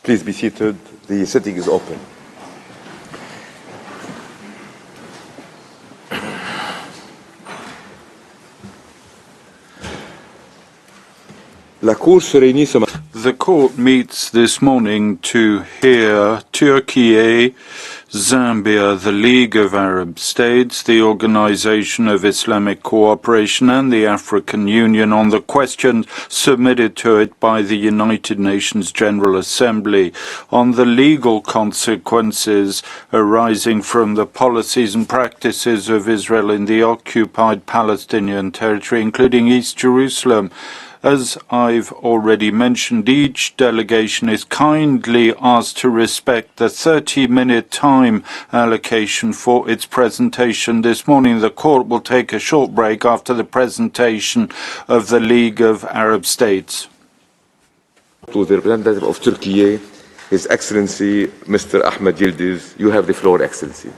Please be seated. The sitting is open. La Cour se réunit ce matin. The court meets this morning to hear Türkiye, Zambia, the League of Arab States, the Organization of Islamic Cooperation and the African Union on the questions submitted to it by the United Nations General Assembly on the legal consequences arising from the policies and practices of Israel in the occupied Palestinian territory, including East Jerusalem. As I've already mentioned, each delegation is kindly asked to respect the 30-minute time allocation for its presentation. This morning, the court will take a short break after the presentation of the League of Arab States. To the representative of Turkey, His Excellency, Mr. Ahmed Yıldız, you have the floor, Excellency.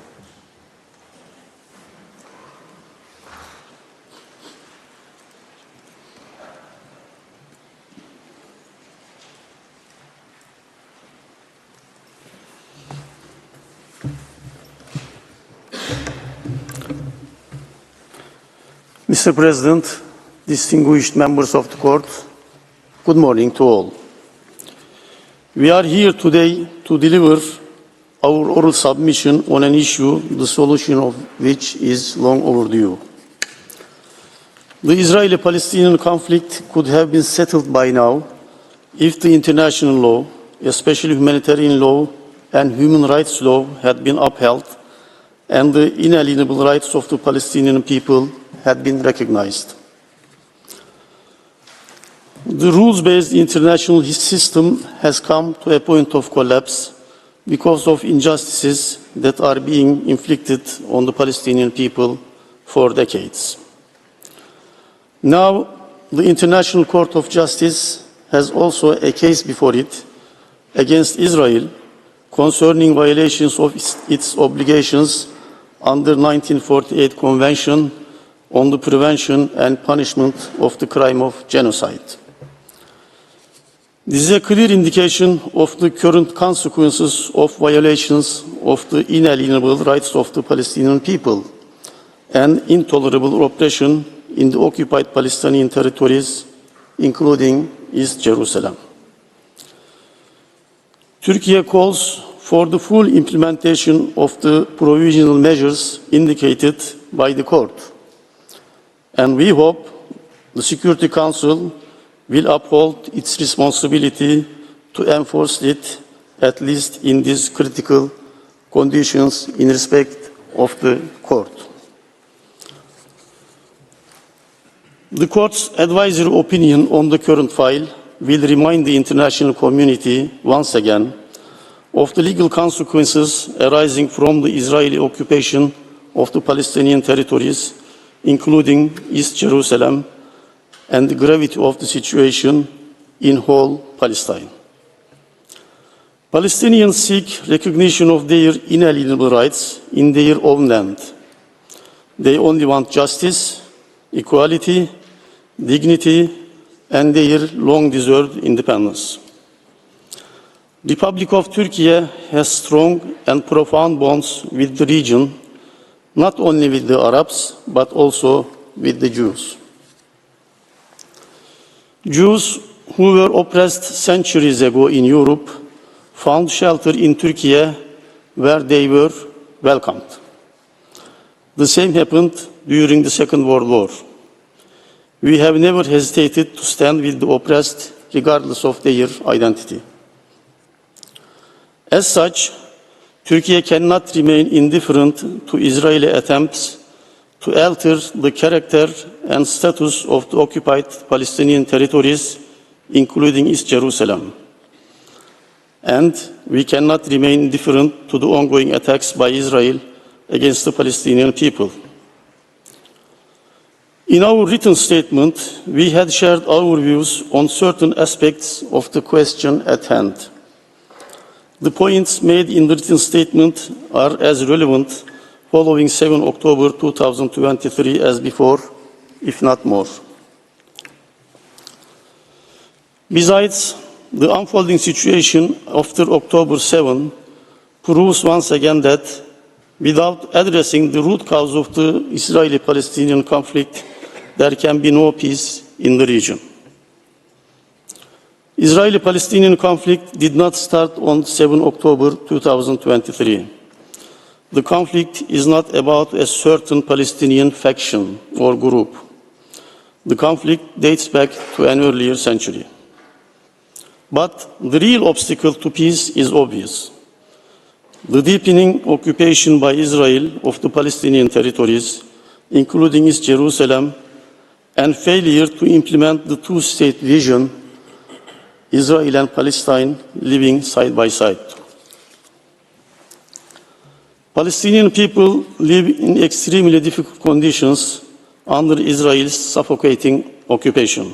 Mr. President, distinguished members of the court, good morning to all. We are here today to deliver our oral submission on an issue, the solution of which is long overdue. The Israeli-Palestinian conflict could have been settled by now if the international law, especially humanitarian law and human rights law, had been upheld and the inalienable rights of the Palestinian people had been recognized. The rules-based international system has come to a point of collapse because of injustices that are being inflicted on the Palestinian people for decades. Now, the International Court of Justice has also a case before it against Israel concerning violations of its obligations under 1948 Convention on the prevention and punishment of the crime of genocide. This is a clear indication of the current consequences of violations of the inalienable rights of the Palestinian people and intolerable oppression in the occupied Palestinian territories, including East Jerusalem. Turkey calls for the full implementation of the provisional measures indicated by the court. And we hope the Security Council will uphold its responsibility to enforce it, at least in these critical conditions, in respect of the court. The court's advisory opinion on the current file will remind the international community once again of the legal consequences arising from the Israeli occupation of the Palestinian territories, including East Jerusalem, and the gravity of the situation in whole Palestine. Palestinians seek recognition of their inalienable rights in their own land. They only want justice, equality, dignity, and their long-deserved independence. The Republic of Turkey has strong and profound bonds with the region, not only with the Arabs, but also with the Jews. Jews who were oppressed centuries ago in Europe found shelter in Turkey where they were welcomed. The same happened during the Second World War. We have never hesitated to stand with the oppressed, regardless of their identity. As such, Turkey cannot remain indifferent to Israeli attempts to alter the character and status of the occupied Palestinian territories, including East Jerusalem. And we cannot remain indifferent to the ongoing attacks by Israel against the Palestinian people. In our written statement, we had shared our views on certain aspects of the question at hand. The points made in the written statement are as relevant following 7 October 2023 as before, if not more. Besides, the unfolding situation after October 7 proves once again that without addressing the root cause of the Israeli-Palestinian conflict, there can be no peace in the region. Israeli-Palestinian conflict did not start on 7 October 2023. The conflict is not about a certain Palestinian faction or group. The conflict dates back to an earlier century. But the real obstacle to peace is obvious. The deepening occupation by Israel of the Palestinian territories, including East Jerusalem, and failure to implement the two-state vision, Israel and Palestine living side by side. Palestinian people live in extremely difficult conditions under Israel's suffocating occupation.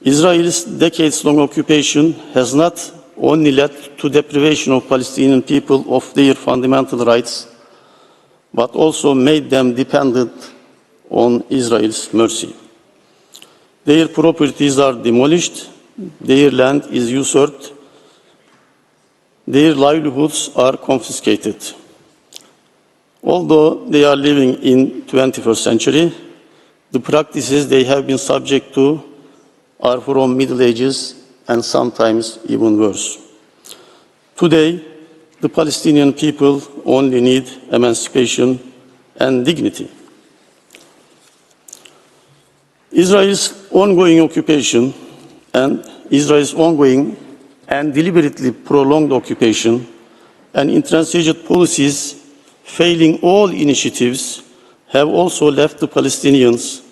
Israel's decades-long occupation has not only led to deprivation of Palestinian people of their fundamental rights, but also made them dependent on Israel's mercy. Their properties are demolished, their land is usurped, their livelihoods are confiscated. Although they are living in 21st century, the practices they have been subject to are from Middle Ages and sometimes even worse. Today, the Palestinian people only need emancipation and dignity. Israel's ongoing occupation and Israel's ongoing and deliberately prolonged occupation and intransigent policies failing all initiatives have also left the Palestinians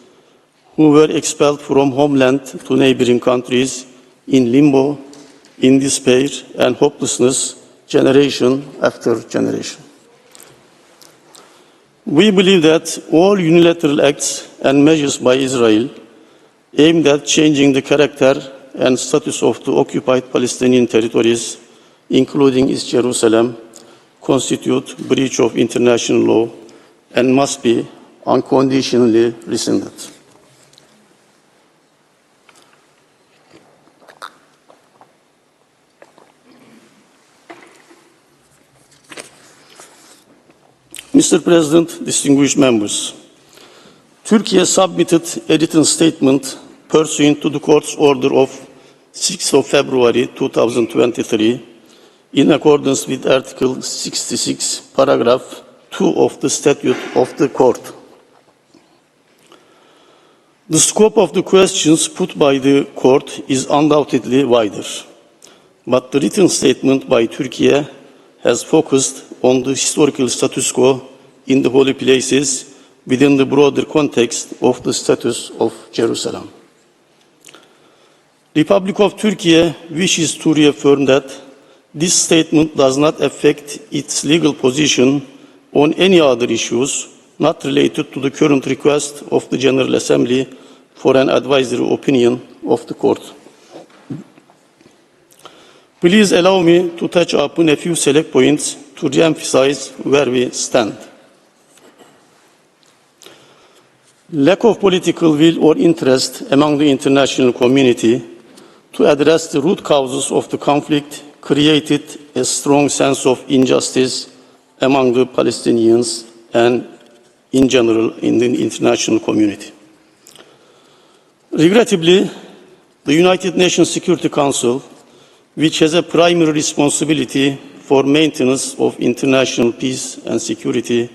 who were expelled from homeland to neighboring countries in limbo, in despair and hopelessness, generation after generation. We believe that all unilateral acts and measures by Israel aimed at changing the character and status of the occupied Palestinian territories, including East Jerusalem, constitute breach of international law and must be unconditionally rescinded. Mr. President, distinguished members, Turkey submitted a written statement pursuant to the court's order of 6 February 2023 in accordance with Article 66, paragraph 2 of the Statute of the Court. The scope of the questions put by the court is undoubtedly wider, but the written statement by Turkey has focused on the historical status quo in the holy places within the broader context of the status of Jerusalem. The Republic of Turkey wishes to reaffirm that this statement does not affect its legal position on any other issues not related to the current request of the General Assembly for an advisory opinion of the court. Please allow me to touch upon a few select points to re-emphasize where we stand. Lack of political will or interest among the international community to address the root causes of the conflict created a strong sense of injustice among the Palestinians and in general in the international community. Regrettably, the United Nations Security Council, which has a primary responsibility for maintenance of international peace and security,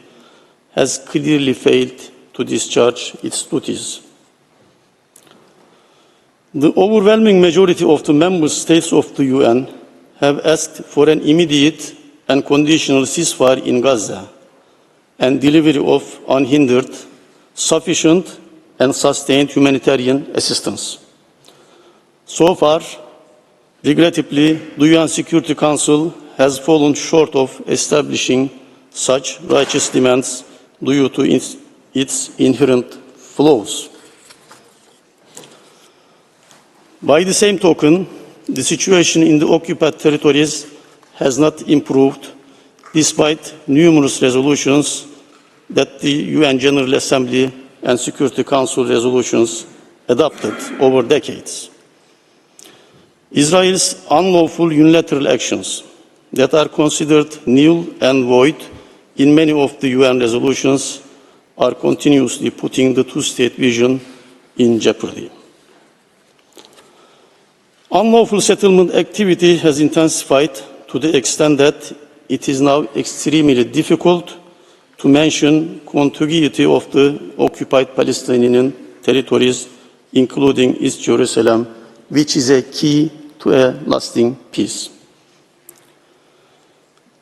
has clearly failed to discharge its duties. The overwhelming majority of the member states of the UN have asked for an immediate and conditional ceasefire in Gaza and delivery of unhindered, sufficient and sustained humanitarian assistance. So far, regrettably, the UN Security Council has fallen short of establishing such righteous demands due to its inherent flaws. By the same token, the situation in the occupied territories has not improved despite numerous resolutions that the UN General Assembly and Security Council resolutions adopted over decades. Israel's unlawful unilateral actions that are considered null and void in many of the UN resolutions are continuously putting the two-state vision in jeopardy. Unlawful settlement activity has intensified to the extent that it is now extremely difficult to mention contiguity of the occupied Palestinian territories, including East Jerusalem, which is a key to a lasting peace.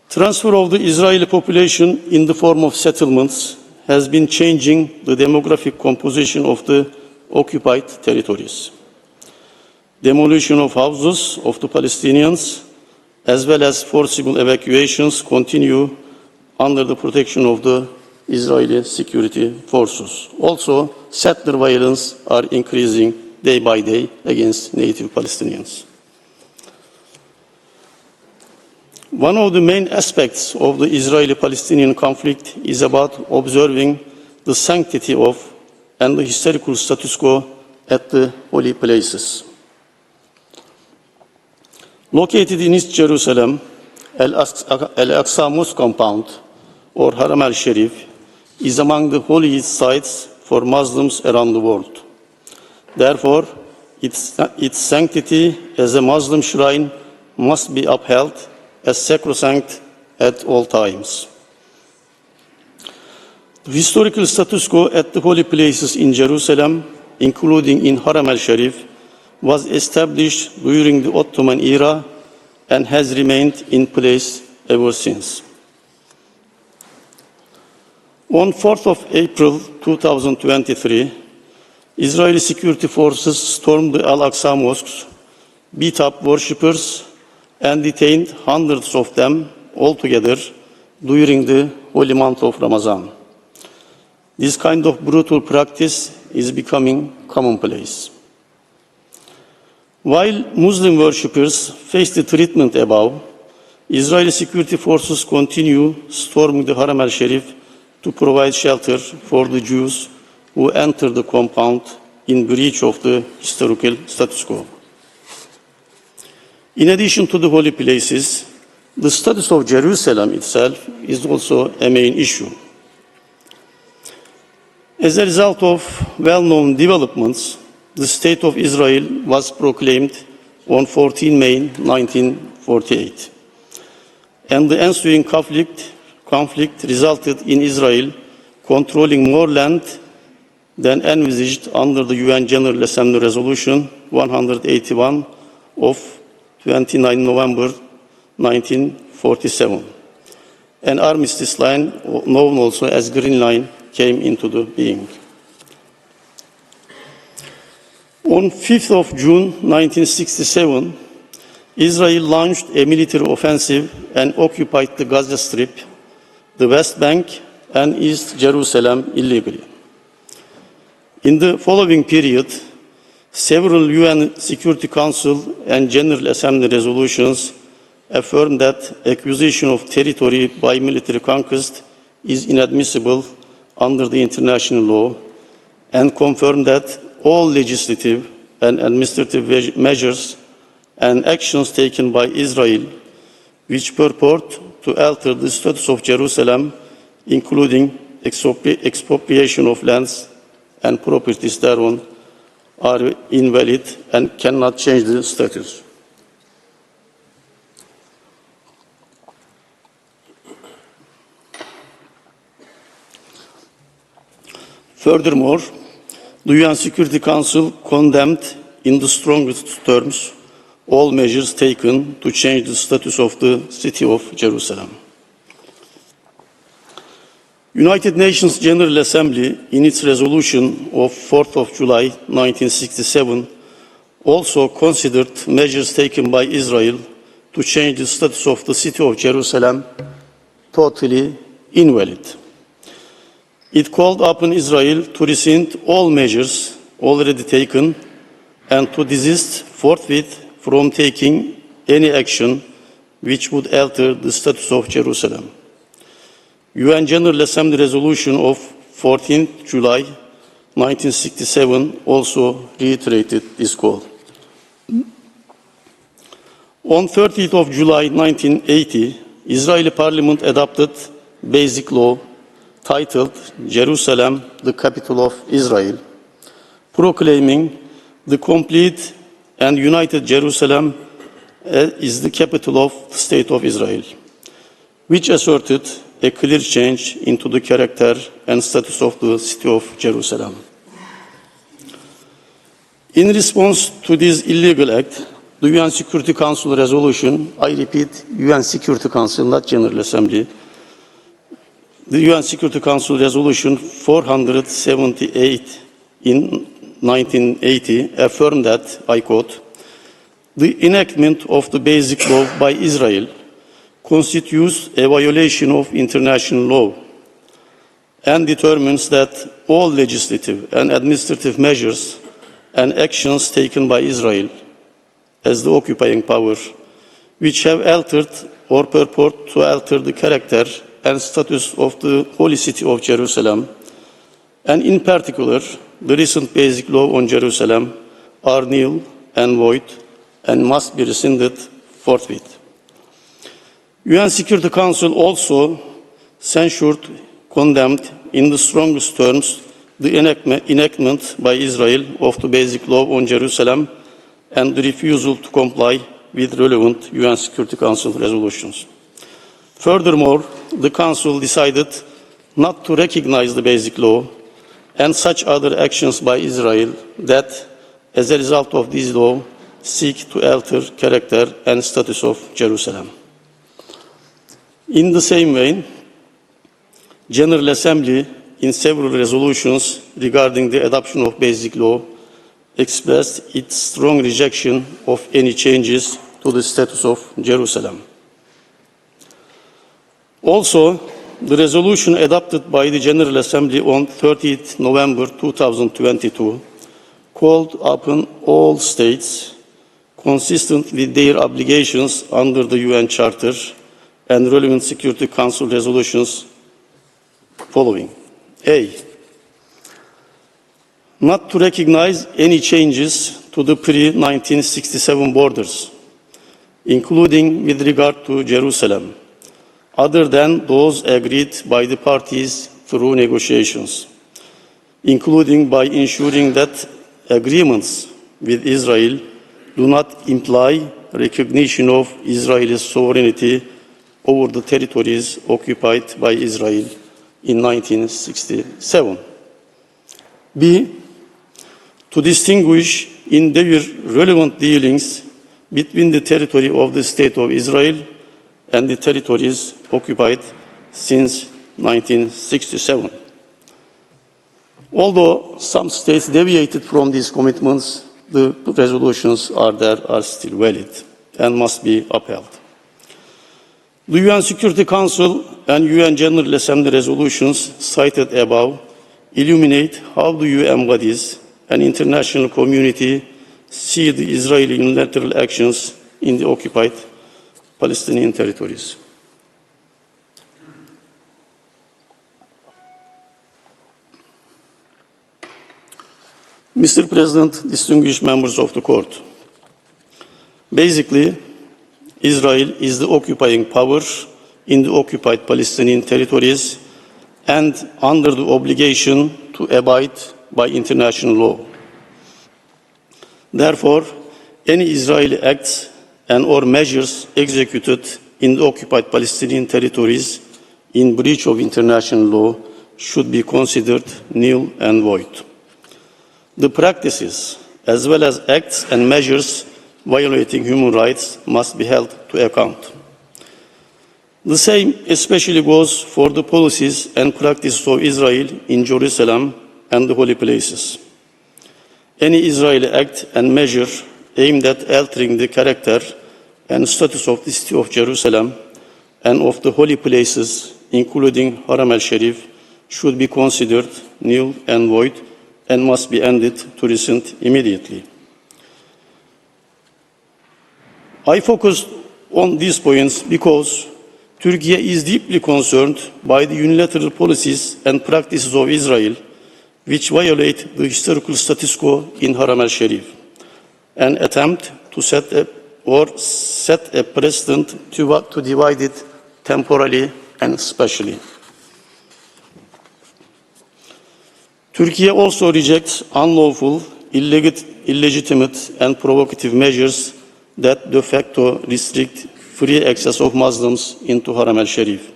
Transfer of the Israeli population in the form of settlements has been changing the demographic composition of the occupied territories. Demolition of houses of the Palestinians, as well as forcible evacuations, continue under the protection of the Israeli security forces. Also, settler violence are increasing day by day against native Palestinians. One of the main aspects of the Israeli-Palestinian conflict is about observing the sanctity of and the historical status quo at the holy places. Located in East Jerusalem, Al-Aqsa Mosque compound, or Haram al-Sharif, is among the holiest sites for Muslims around the world. Therefore, its sanctity as a Muslim shrine must be upheld as sacrosanct at all times. The historical status quo at the holy places in Jerusalem, including in Haram al-Sharif, was established during the Ottoman era and has remained in place ever since. On 4th of April 2023, Israeli security forces stormed the Al-Aqsa mosques, beat up worshippers, and detained hundreds of them altogether during the holy month of Ramadan. This kind of brutal practice is becoming commonplace. While Muslim worshippers face the treatment above, Israeli security forces continue storming the Haram al-Sharif to provide shelter for the Jews who enter the compound in breach of the historical status quo. In addition to the holy places, the status of Jerusalem itself is also a main issue. As a result of well-known developments, the State of Israel was proclaimed on 14 May 1948, and the ensuing conflict resulted in Israel controlling more land than envisaged under the UN General Assembly Resolution 181 of 29 November 1947. An armistice line, known also as Green Line, came into being. On 5th of June 1967, Israel launched a military offensive and occupied the Gaza Strip, the West Bank, and East Jerusalem illegally. In the following period, several UN Security Council and General Assembly resolutions affirmed that acquisition of territory by military conquest is inadmissible under the international law, and confirmed that all legislative and administrative measures and actions taken by Israel which purport to alter the status of Jerusalem, including expropriation of lands and properties thereon, are invalid and cannot change the status. Furthermore, the UN Security Council condemned in the strongest terms all measures taken to change the status of the city of Jerusalem. United Nations General Assembly, in its resolution of 4th of July 1967, also considered measures taken by Israel to change the status of the city of Jerusalem totally invalid. It called upon Israel to rescind all measures already taken and to desist forthwith from taking any action which would alter the status of Jerusalem. UN General Assembly resolution of 14th July 1967 also reiterated this call. On 30th of July 1980, Israeli Parliament adopted Basic Law titled Jerusalem, the Capital of Israel, proclaiming the complete and united Jerusalem is the capital of the State of Israel, which asserted a clear change into the character and status of the city of Jerusalem. In response to this illegal act, the UN Security Council resolution, I repeat, UN Security Council, not General Assembly, the UN Security Council resolution 478 in 1980 affirmed that, I quote, the enactment of the Basic Law by Israel constitutes a violation of international law and determines that all legislative and administrative measures and actions taken by Israel as the occupying power, which have altered or purport to alter the character and status of the holy city of Jerusalem, and in particular, the recent Basic Law on Jerusalem, are null and void and must be rescinded forthwith. UN Security Council also censured, condemned in the strongest terms the enactment by Israel of the Basic Law on Jerusalem and the refusal to comply with relevant UN Security Council resolutions. Furthermore, the Council decided not to recognize the Basic Law and such other actions by Israel that, as a result of this law, seek to alter character and status of Jerusalem. In the same vein, General Assembly, in several resolutions regarding the adoption of Basic Law, expressed its strong rejection of any changes to the status of Jerusalem. Also, the resolution adopted by the General Assembly on 30th November 2022 called upon all states, consistent with their obligations under the UN Charter and relevant Security Council resolutions, following. A. Not to recognize any changes to the pre-1967 borders, including with regard to Jerusalem, other than those agreed by the parties through negotiations, including by ensuring that agreements with Israel do not imply recognition of Israel's sovereignty over the territories occupied by Israel in 1967. B. To distinguish in their relevant dealings between the territory of the State of Israel and the territories occupied since 1967. Although some states deviated from these commitments, the resolutions are still valid and must be upheld. The UN Security Council and UN General Assembly resolutions cited above illuminate how the UN bodies and international community see the Israeli unilateral actions in the occupied Palestinian territories. Mr. President, distinguished members of the court, basically, Israel is the occupying power in the occupied Palestinian territories and under the obligation to abide by international law. Therefore, any Israeli acts and or measures executed in the occupied Palestinian territories in breach of international law should be considered null and void. The practices, as well as acts and measures violating human rights, must be held to account. The same especially goes for the policies and practices of Israel in Jerusalem and the holy places. Any Israeli act and measure aimed at altering the character and status of the city of Jerusalem and of the holy places, including Haram al-Sharif, should be considered null and void and must be ended to rescind immediately. I focused on these points because Turkey is deeply concerned by the unilateral policies and practices of Israel which violate the historical status quo in Haram al-Sharif and attempt to set a precedent to divide it temporally and spatially. Turkey also rejects unlawful, illegitimate and provocative measures that de facto restrict free access of Muslims into Haram al-Sharif.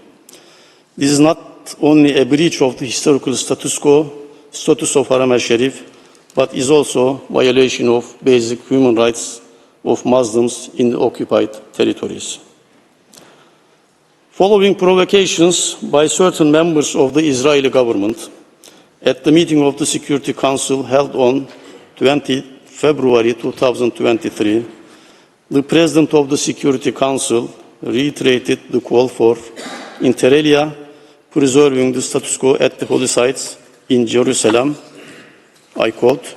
This is not only a breach of the historical status of Haram al-Sharif, but is also a violation of basic human rights of Muslims in the occupied territories. Following provocations by certain members of the Israeli government, at the meeting of the Security Council held on 20 February 2023, the President of the Security Council reiterated the call for, inter alia, preserving the status quo at the holy sites in Jerusalem. I quote,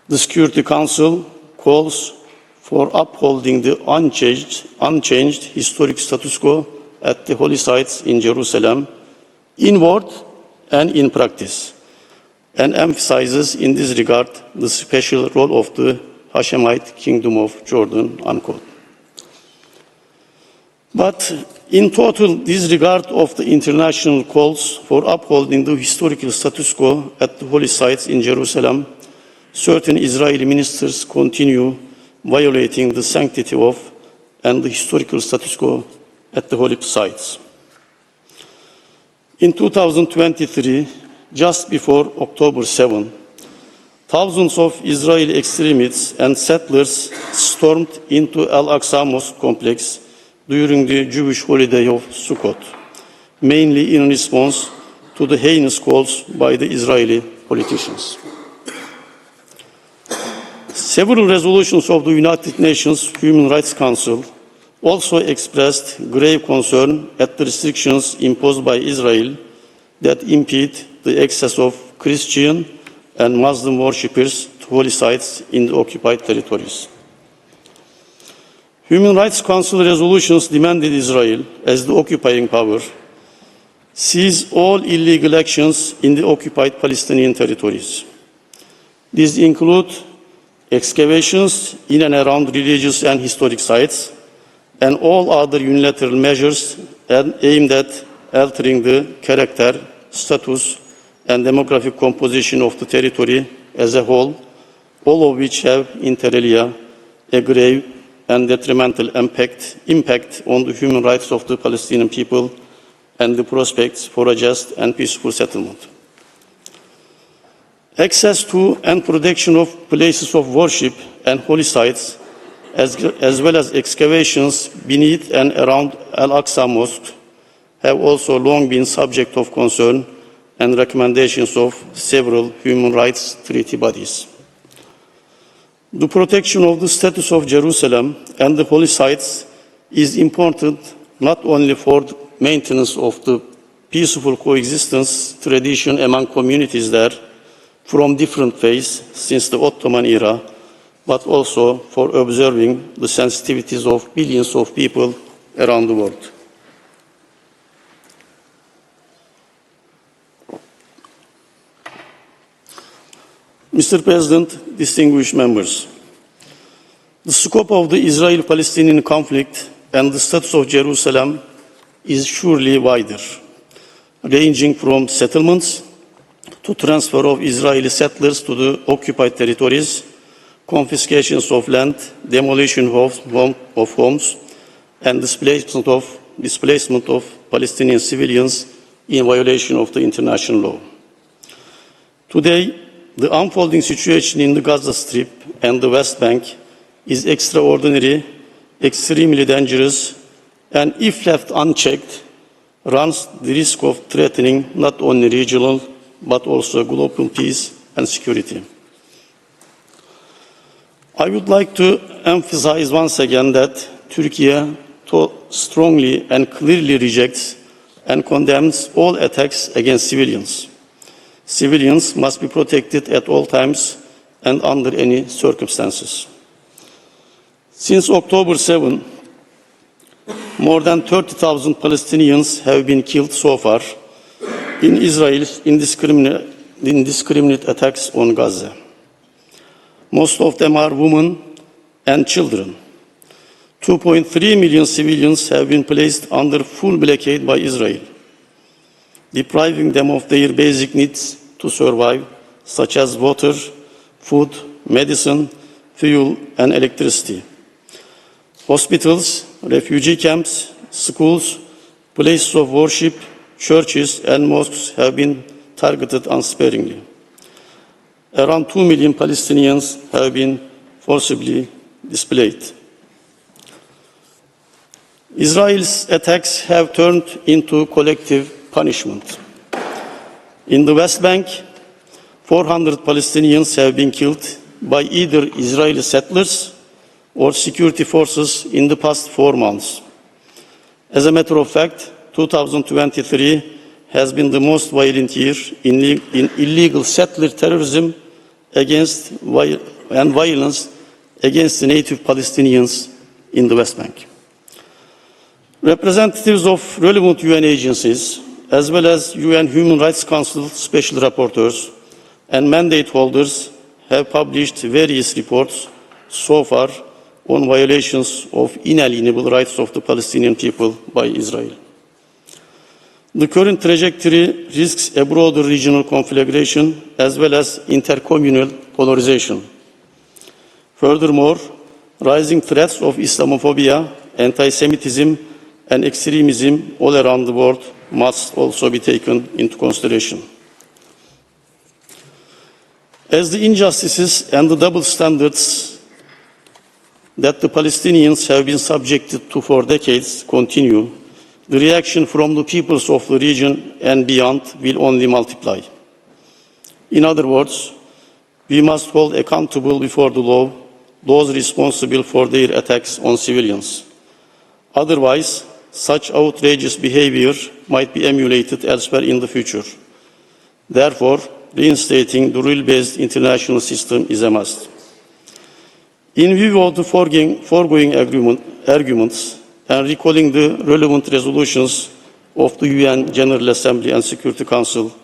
"The Security Council calls for upholding the unchanged historic status quo at the holy sites in Jerusalem, in word and in practice, and emphasizes in this regard the special role of the Hashemite Kingdom of Jordan," unquote. But in total disregard of the international calls for upholding the historical status quo at the holy sites in Jerusalem, certain Israeli ministers continue violating the sanctity of and the historical status quo at the holy sites. In 2023, just before October 7, thousands of Israeli extremists and settlers stormed into Al-Aqsa Mosque complex during the Jewish holiday of Sukkot, mainly in response to the heinous calls by the Israeli politicians. Several resolutions of the United Nations Human Rights Council also expressed grave concern at the restrictions imposed by Israel that impede the access of Christian and Muslim worshippers to holy sites in the occupied territories. Human Rights Council resolutions demanded Israel, as the occupying power, cease all illegal actions in the occupied Palestinian territories. These include excavations in and around religious and historic sites, and all other unilateral measures aimed at altering the character, status, and demographic composition of the territory as a whole, all of which have, inter alia, a grave and detrimental impact on the human rights of the Palestinian people and the prospects for a just and peaceful settlement. Access to and protection of places of worship and holy sites, as well as excavations beneath and around Al-Aqsa Mosque, have also long been subject of concern and recommendations of several human rights treaty bodies. The protection of the status of Jerusalem and the holy sites is important not only for the maintenance of the peaceful coexistence tradition among communities there from different faiths since the Ottoman era, but also for observing the sensitivities of billions of people around the world. Mr. President, distinguished members, the scope of the Israeli-Palestinian conflict and the status of Jerusalem is surely wider, ranging from settlements to transfer of Israeli settlers to the occupied territories, confiscations of land, demolition of homes, and displacement of Palestinian civilians in violation of the international law. Today, the unfolding situation in the Gaza Strip and the West Bank is extraordinary, extremely dangerous, and if left unchecked, runs the risk of threatening not only regional but also global peace and security. I would like to emphasize once again that Turkey strongly and clearly rejects and condemns all attacks against civilians. Civilians must be protected at all times and under any circumstances. Since October 7, more than 30,000 Palestinians have been killed so far in Israel's indiscriminate attacks on Gaza. Most of them are women and children. 2.3 million civilians have been placed under full blockade by Israel, depriving them of their basic needs to survive, such as water, food, medicine, fuel, and electricity. Hospitals, refugee camps, schools, places of worship, churches, and mosques have been targeted unsparingly. Around 2 million Palestinians have been forcibly displaced. Israel's attacks have turned into collective punishment. In the West Bank, 400 Palestinians have been killed by either Israeli settlers or security forces in the past 4 months. As a matter of fact, 2023 has been the most violent year in illegal settler terrorism and violence against the native Palestinians in the West Bank. Representatives of relevant UN agencies, as well as UN Human Rights Council special rapporteurs and mandate holders have published various reports so far on violations of inalienable rights of the Palestinian people by Israel. The current trajectory risks a broader regional conflagration as well as intercommunal polarization. Furthermore, rising threats of Islamophobia, anti-Semitism, and extremism all around the world must also be taken into consideration. As the injustices and the double standards that the Palestinians have been subjected to for decades continue, the reaction from the peoples of the region and beyond will only multiply. In other words, we must hold accountable before the law those responsible for their attacks on civilians. Otherwise, such outrageous behavior might be emulated elsewhere in the future. Therefore, reinstating the rule-based international system is a must. In view of the foregoing arguments and recalling the relevant resolutions of the UN General Assembly and Security Council,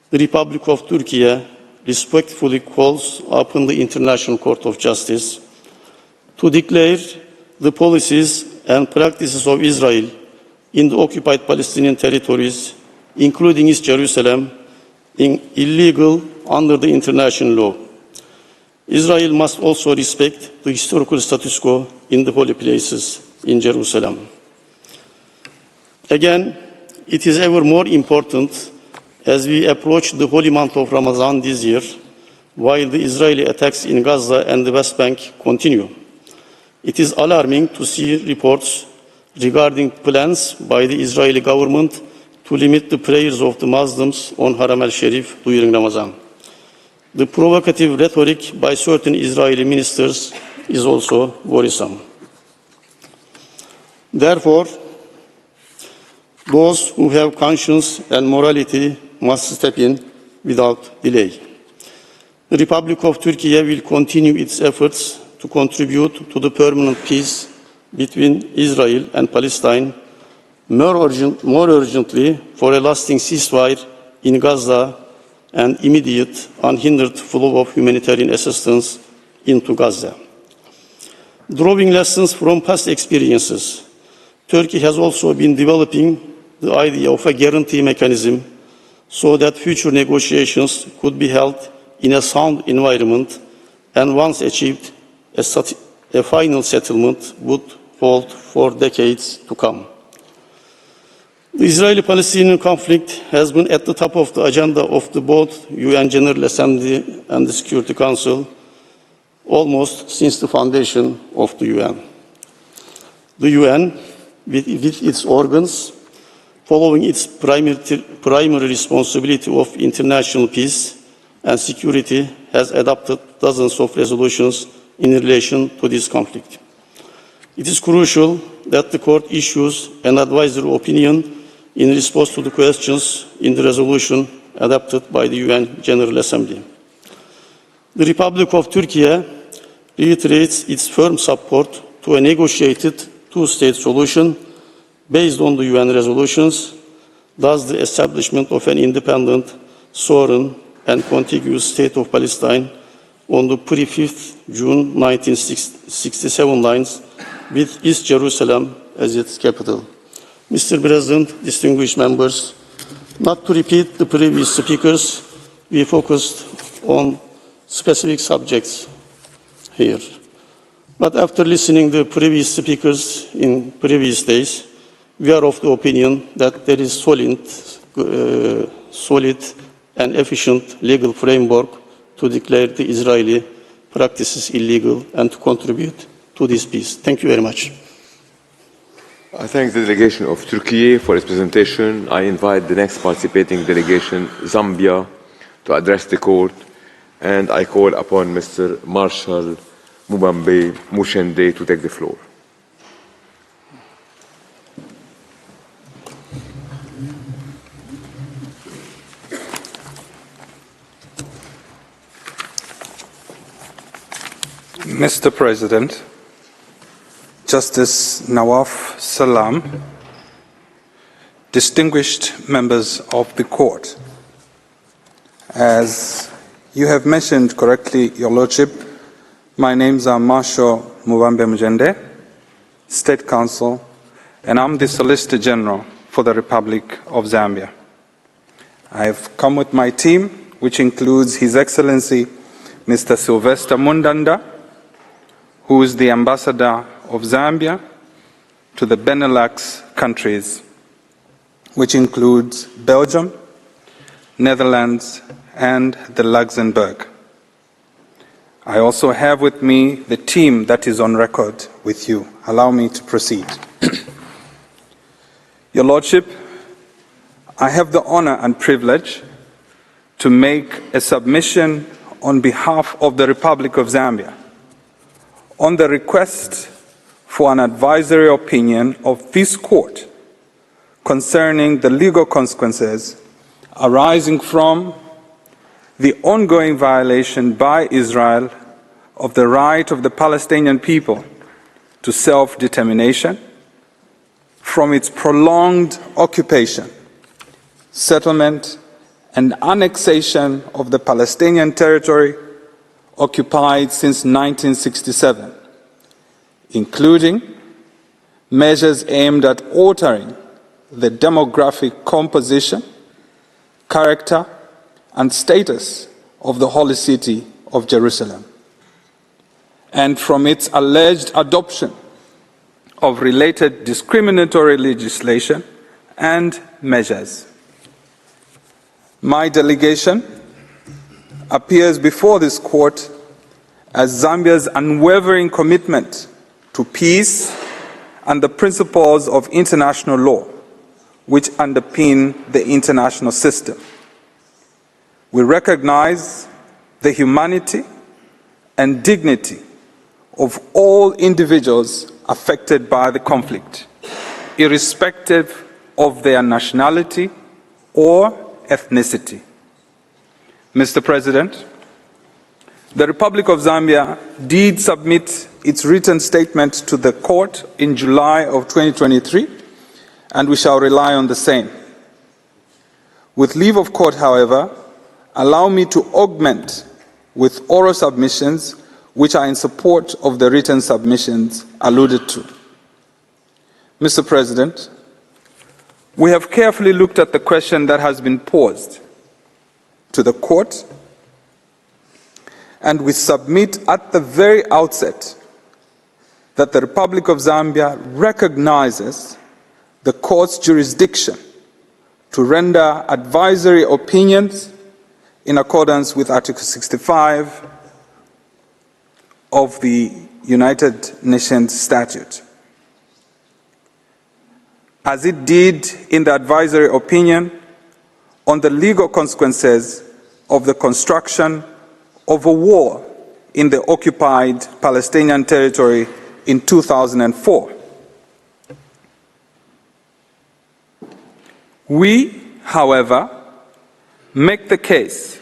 the Republic of Turkey respectfully calls upon the International Court of Justice to declare the policies and practices of Israel in the occupied Palestinian territories, including East Jerusalem, illegal under the international law. Israel must also respect the historical status quo in the holy places in Jerusalem. Again, it is ever more important as we approach the holy month of Ramadan this year, while the Israeli attacks in Gaza and the West Bank continue. It is alarming to see reports regarding plans by the Israeli government to limit the prayers of the Muslims on Haram al-Sharif during Ramadan. The provocative rhetoric by certain Israeli ministers is also worrisome. Therefore, those who have conscience and morality must step in without delay. The Republic of Turkey will continue its efforts to contribute to the permanent peace between Israel and Palestine, more urgently for a lasting ceasefire in Gaza and immediate unhindered flow of humanitarian assistance into Gaza. Drawing lessons from past experiences, Turkey has also been developing the idea of a guarantee mechanism so that future negotiations could be held in a sound environment, and once achieved, a final settlement would hold for decades to come. The Israeli-Palestinian conflict has been at the top of the agenda of the both UN General Assembly and the Security Council almost since the foundation of the UN. The UN, with its organs, following its primary responsibility of international peace and security, has adopted dozens of resolutions in relation to this conflict. It is crucial that the Court issues an advisory opinion in response to the questions in the resolution adopted by the UN General Assembly. The Republic of Turkey reiterates its firm support to a negotiated two-state solution based on the UN resolutions, thus the establishment of an independent, sovereign, and contiguous state of Palestine on the pre-5th June 1967 lines, with East Jerusalem as its capital. Mr. President, distinguished members, not to repeat the previous speakers, we focused on specific subjects here. But after listening to the previous speakers in previous days, we are of the opinion that there is solid and efficient legal framework to declare the Israeli practices illegal and to contribute to this peace. Thank you very much. I thank the delegation of Turkey for its presentation. I invite the next participating delegation, Zambia, to address the court, and I call upon Mr. Marshal Mubambe Muchende to take the floor. Mr. President, Justice Nawaf Salam, distinguished members of the court, as you have mentioned correctly, Your Lordship, my names are Marshal Mubambe Muchende, State Counsel, and I'm the Solicitor-General for the Republic of Zambia. I have come with my team, which includes His Excellency Mr. Sylvester Mundanda, who is the Ambassador of Zambia to the Benelux countries, which includes Belgium, Netherlands, and the Luxembourg. I also have with me the team that is on record with you. Allow me to proceed. Your Lordship, I have the honor and privilege to make a submission on behalf of the Republic of Zambia on the request for an advisory opinion of this court concerning the legal consequences arising from the ongoing violation by Israel of the right of the Palestinian people to self-determination from its prolonged occupation, settlement, and annexation of the Palestinian territory occupied since 1967, including measures aimed at altering the demographic composition, character, and status of the holy city of Jerusalem, and from its alleged adoption of related discriminatory legislation and measures. My delegation appears before this court as Zambia's unwavering commitment to peace and the principles of international law, which underpin the international system. We recognize the humanity and dignity of all individuals affected by the conflict, irrespective of their nationality or ethnicity. Mr. President, the Republic of Zambia did submit its written statement to the court in July of 2023, and we shall rely on the same. With leave of court, however, allow me to augment with oral submissions which are in support of the written submissions alluded to. Mr. President, we have carefully looked at the question that has been posed to the court, and we submit at the very outset that the Republic of Zambia recognizes the court's jurisdiction to render advisory opinions in accordance with Article 65 of the United Nations Statute. As it did in the advisory opinion on the legal consequences of the construction of a wall in the occupied Palestinian territory in 2004. We, however, make the case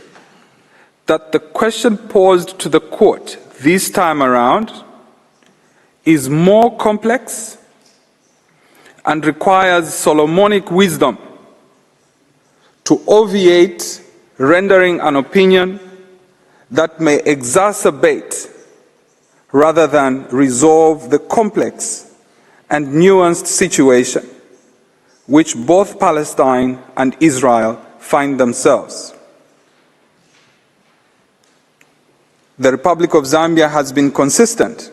that the question posed to the court this time around is more complex and requires Solomonic wisdom to obviate rendering an opinion that may exacerbate rather than resolve the complex and nuanced situation which both Palestine and Israel find themselves. The Republic of Zambia has been consistent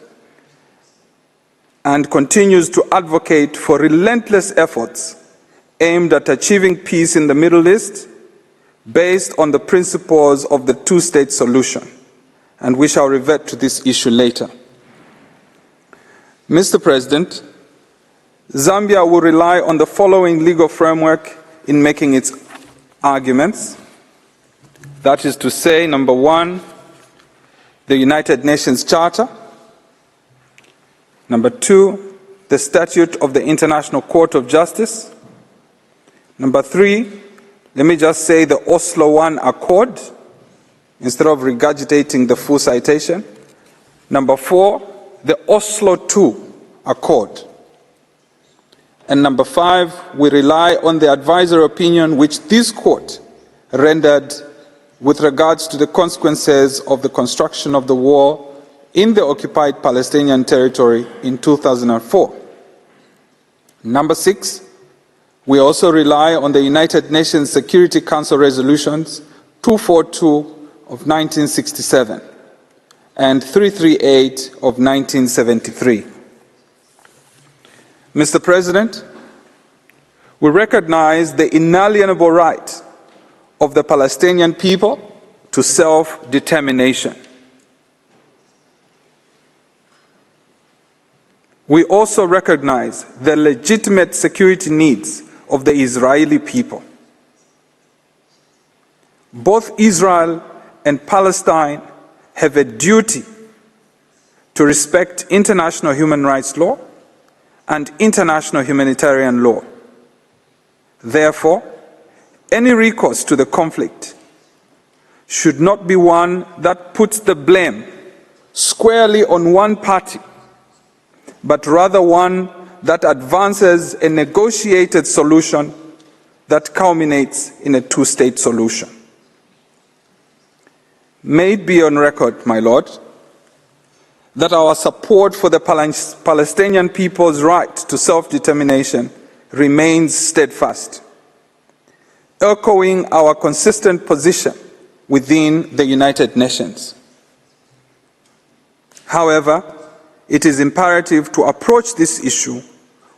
and continues to advocate for relentless efforts aimed at achieving peace in the Middle East based on the principles of the two-state solution, and we shall revert to this issue later. Mr. President, Zambia will rely on the following legal framework in making its arguments. That is to say, number one, the United Nations Charter. Number two, the Statute of the International Court of Justice. Number three, let me just say the Oslo I Accord, instead of regurgitating the full citation. Number four, the Oslo II Accord. And number five, we rely on the advisory opinion which this court rendered with regards to the consequences of the construction of the wall in the occupied Palestinian territory in 2004. Number six, we also rely on the United Nations Security Council resolutions 242 of 1967 and 338 of 1973. Mr. President, we recognize the inalienable right of the Palestinian people to self-determination. We also recognize the legitimate security needs of the Israeli people. Both Israel and Palestine have a duty to respect international human rights law and international humanitarian law. Therefore, any recourse to the conflict should not be one that puts the blame squarely on one party, but rather one that advances a negotiated solution that culminates in a two-state solution. May it be on record, my Lord, that our support for the Palestinian people's right to self-determination remains steadfast, echoing our consistent position within the United Nations. However, it is imperative to approach this issue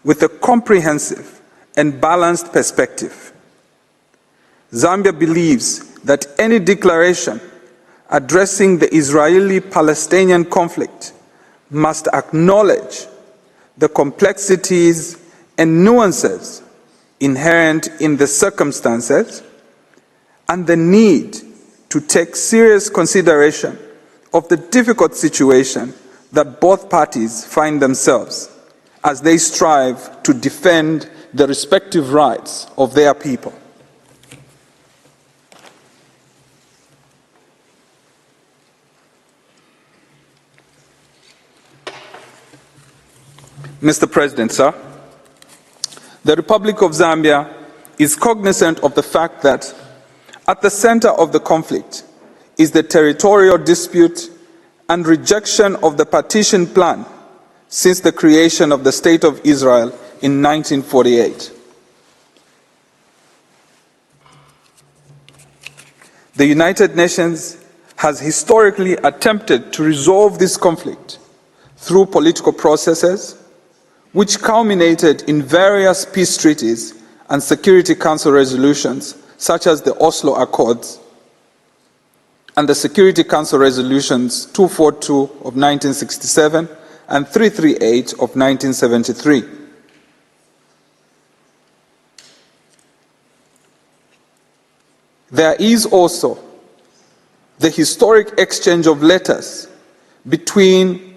with a comprehensive and balanced perspective. Zambia believes that any declaration addressing the Israeli-Palestinian conflict must acknowledge the complexities and nuances inherent in the circumstances and the need to take serious consideration of the difficult situation that both parties find themselves as they strive to defend the respective rights of their people. Mr. President, sir, the Republic of Zambia is cognizant of the fact that at the center of the conflict is the territorial dispute and rejection of the partition plan since the creation of the State of Israel in 1948. The United Nations has historically attempted to resolve this conflict through political processes, which culminated in various peace treaties and Security Council resolutions, such as the Oslo Accords and the Security Council resolutions 242 of 1967 and 338 of 1973. There is also the historic exchange of letters between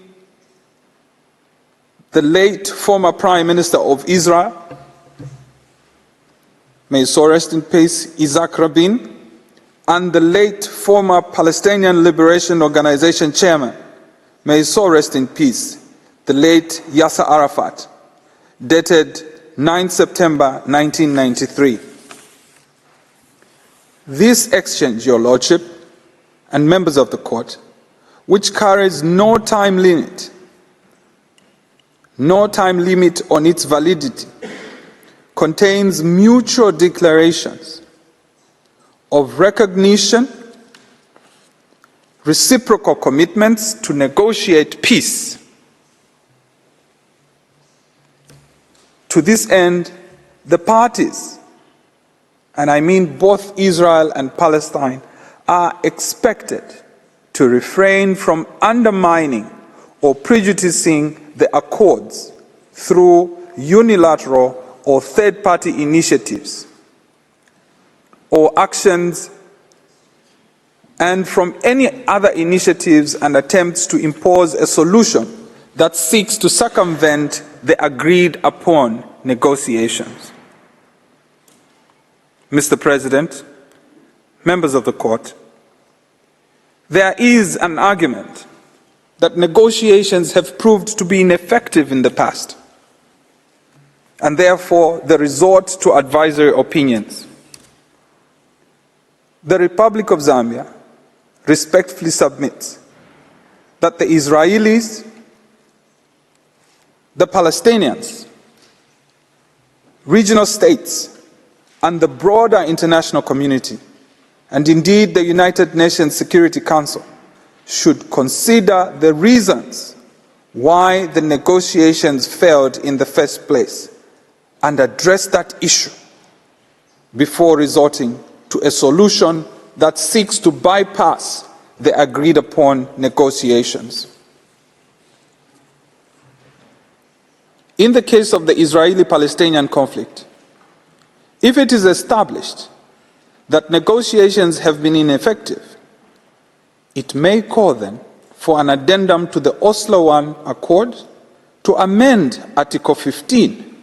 the late former Prime Minister of Israel, may so rest in peace, Isaac Rabin, and the late former Palestinian Liberation Organization chairman, may so rest in peace, the late Yasser Arafat, dated 9 September 1993. This exchange, Your Lordship, and members of the court, which carries no time limit on its validity, contains mutual declarations of recognition, reciprocal commitments to negotiate peace. To this end, the parties, and I mean both Israel and Palestine, are expected to refrain from undermining or prejudicing the accords through unilateral or third-party initiatives or actions, and from any other initiatives and attempts to impose a solution that seeks to circumvent the agreed upon negotiations. Mr. President, members of the court, there is an argument that negotiations have proved to be ineffective in the past, and therefore the resort to advisory opinions. The Republic of Zambia respectfully submits that the Israelis, the Palestinians, regional states, and the broader international community, and indeed the United Nations Security Council, should consider the reasons why the negotiations failed in the first place and address that issue before resorting to a solution that seeks to bypass the agreed upon negotiations. In the case of the Israeli-Palestinian conflict, if it is established that negotiations have been ineffective, it may call then for an addendum to the Oslo I Accord to amend Article 15,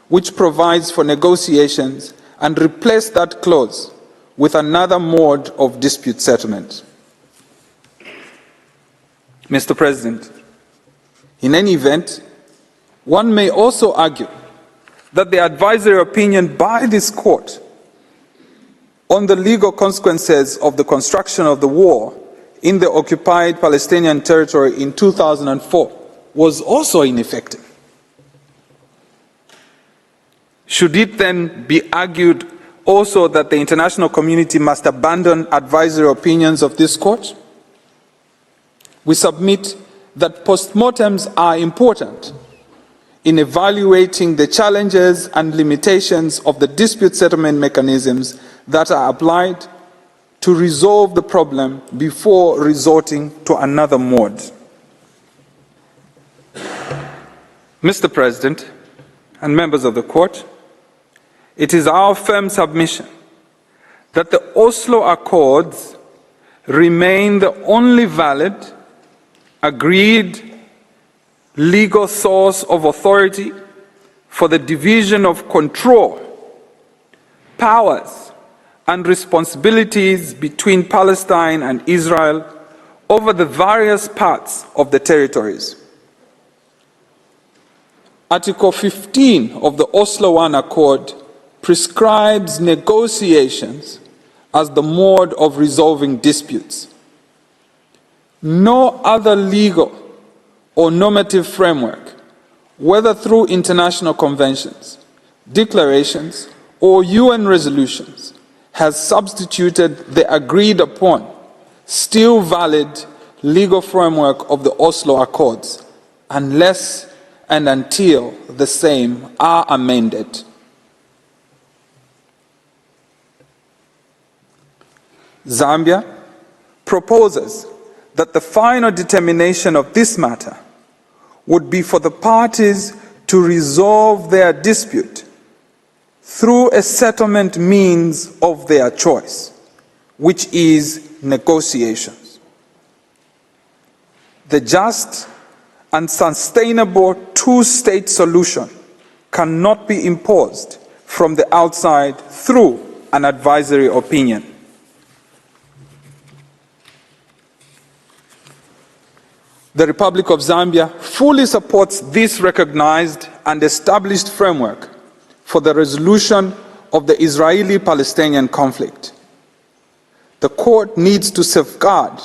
which provides for negotiations, and replace that clause with another mode of dispute settlement. Mr. President, in any event, one may also argue that the advisory opinion by this court on the legal consequences of the construction of the wall in the occupied Palestinian territory in 2004 was also ineffective. Should it then be argued also that the international community must abandon advisory opinions of this court? We submit that postmortems are important in evaluating the challenges and limitations of the dispute settlement mechanisms that are applied to resolve the problem before resorting to another mode. Mr. President and members of the court, it is our firm submission that the Oslo Accords remain the only valid, agreed legal source of authority for the division of control, powers, and responsibilities between Palestine and Israel over the various parts of the territories. Article 15 of the Oslo I Accord prescribes negotiations as the mode of resolving disputes. No other legal or normative framework, whether through international conventions, declarations, or UN resolutions, has substituted the agreed upon, still valid legal framework of the Oslo Accords, unless and until the same are amended. Zambia, proposes that the final determination of this matter would be for the parties to resolve their dispute through a settlement means of their choice, which is negotiations. The just and sustainable two-state solution cannot be imposed from the outside through an advisory opinion. The Republic of Zambia fully supports this recognized and established framework for the resolution of the Israeli-Palestinian conflict. The court needs to safeguard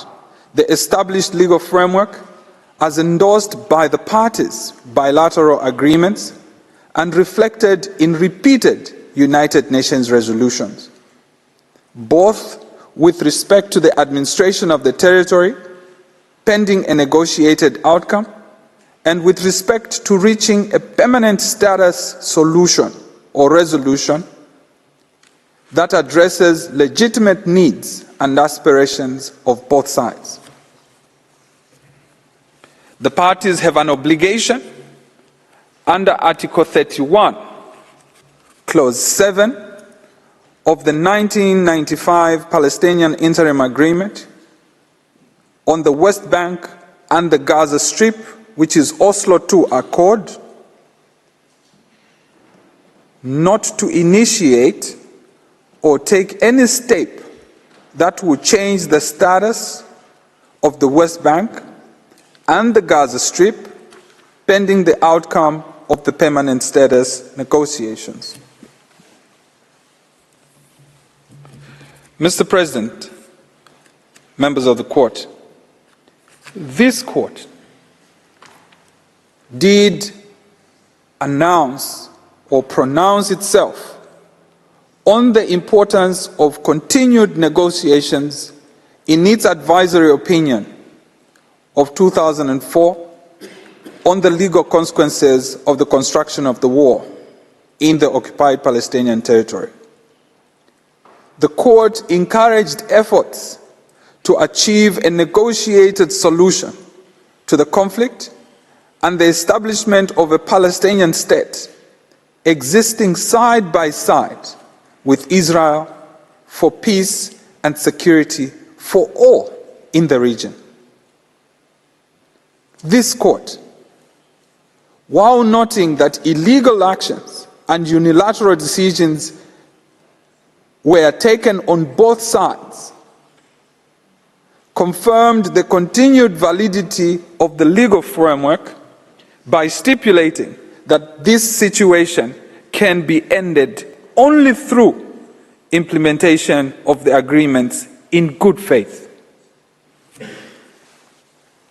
the established legal framework as endorsed by the parties' bilateral agreements and reflected in repeated United Nations resolutions, both with respect to the administration of the territory pending a negotiated outcome, and with respect to reaching a permanent status solution or resolution that addresses legitimate needs and aspirations of both sides. The parties have an obligation under Article 31, Clause 7 of the 1995 Palestinian Interim Agreement on the West Bank and the Gaza Strip, which is Oslo II Accord, not to initiate or take any step that would change the status of the West Bank and the Gaza Strip pending the outcome of the permanent status negotiations. Mr. President, members of the court, this court did announce or pronounce itself on the importance of continued negotiations in its advisory opinion of 2004 on the legal consequences of the construction of the wall in the occupied Palestinian territory. The court encouraged efforts to achieve a negotiated solution to the conflict and the establishment of a Palestinian state existing side by side with Israel for peace and security for all in the region. This court, while noting that illegal actions and unilateral decisions were taken on both sides, confirmed the continued validity of the legal framework by stipulating that this situation can be ended only through implementation of the agreements in good faith.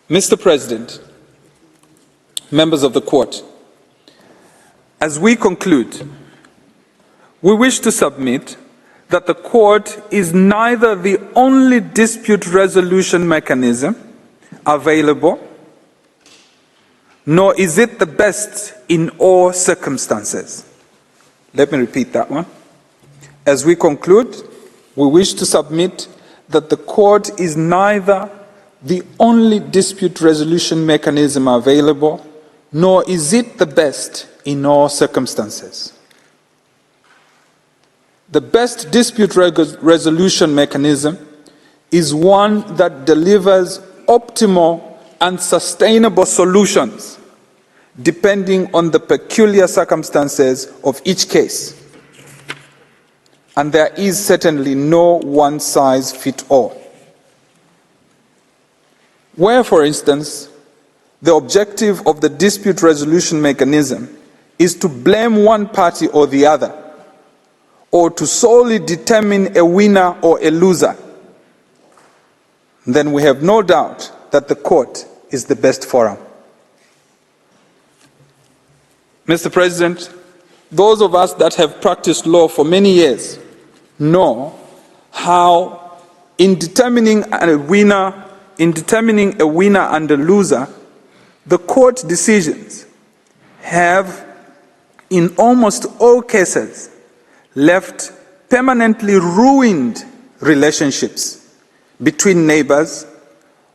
Mr. President, members of the court, as we conclude, we wish to submit that the court is neither the only dispute resolution mechanism available, nor is it the best in all circumstances. Let me repeat that one. As we conclude, we wish to submit that the court is neither the only dispute resolution mechanism available, nor is it the best in all circumstances. The best dispute resolution mechanism is one that delivers optimal and sustainable solutions depending on the peculiar circumstances of each case. And there is certainly no one-size-fits-all. Where, for instance, the objective of the dispute resolution mechanism is to blame one party or the other, or to solely determine a winner or a loser, then we have no doubt that the court is the best forum. Mr. President, those of us that have practiced law for many years know how in determining a winner and a loser, the court decisions have, in almost all cases, left permanently ruined relationships between neighbors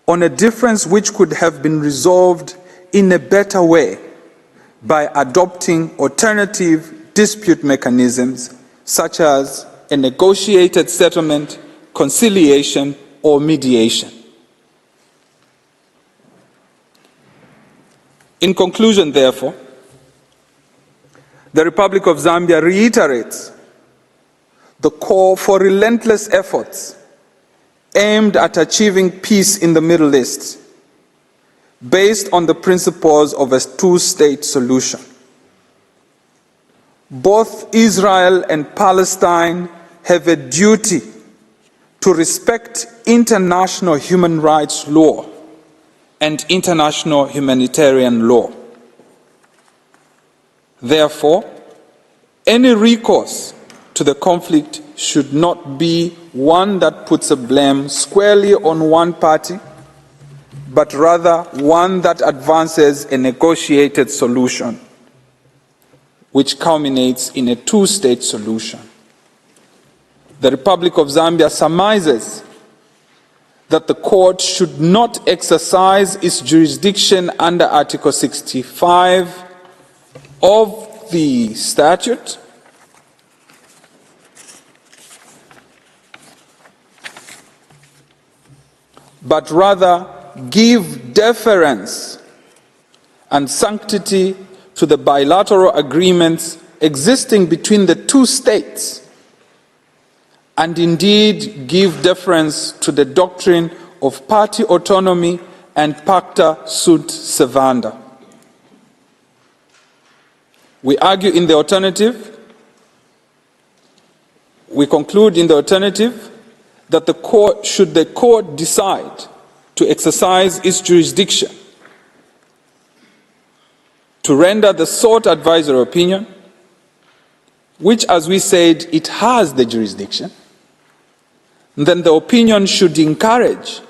on a difference which could have been resolved in a better way by adopting alternative dispute mechanisms such as a negotiated settlement, conciliation, or mediation. In conclusion, therefore, the Republic of Zambia reiterates the call for relentless efforts aimed at achieving peace in the Middle East based on the principles of a two-state solution. Both Israel and Palestine have a duty to respect international human rights law and international humanitarian law. Therefore, any recourse to the conflict should not be one that puts a blame squarely on one party, but rather one that advances a negotiated solution, which culminates in a two-state solution. The Republic of Zambia surmises that the court should not exercise its jurisdiction under Article 65 of the statute, but rather give deference and sanctity to the bilateral agreements existing between the two states, and indeed give deference to the doctrine of party autonomy and pacta sunt servanda. We argue in the alternative, we conclude in the alternative that should the court decide to exercise its jurisdiction to render the sought advisory opinion, which, as we said, it has the jurisdiction, then the opinion should encourage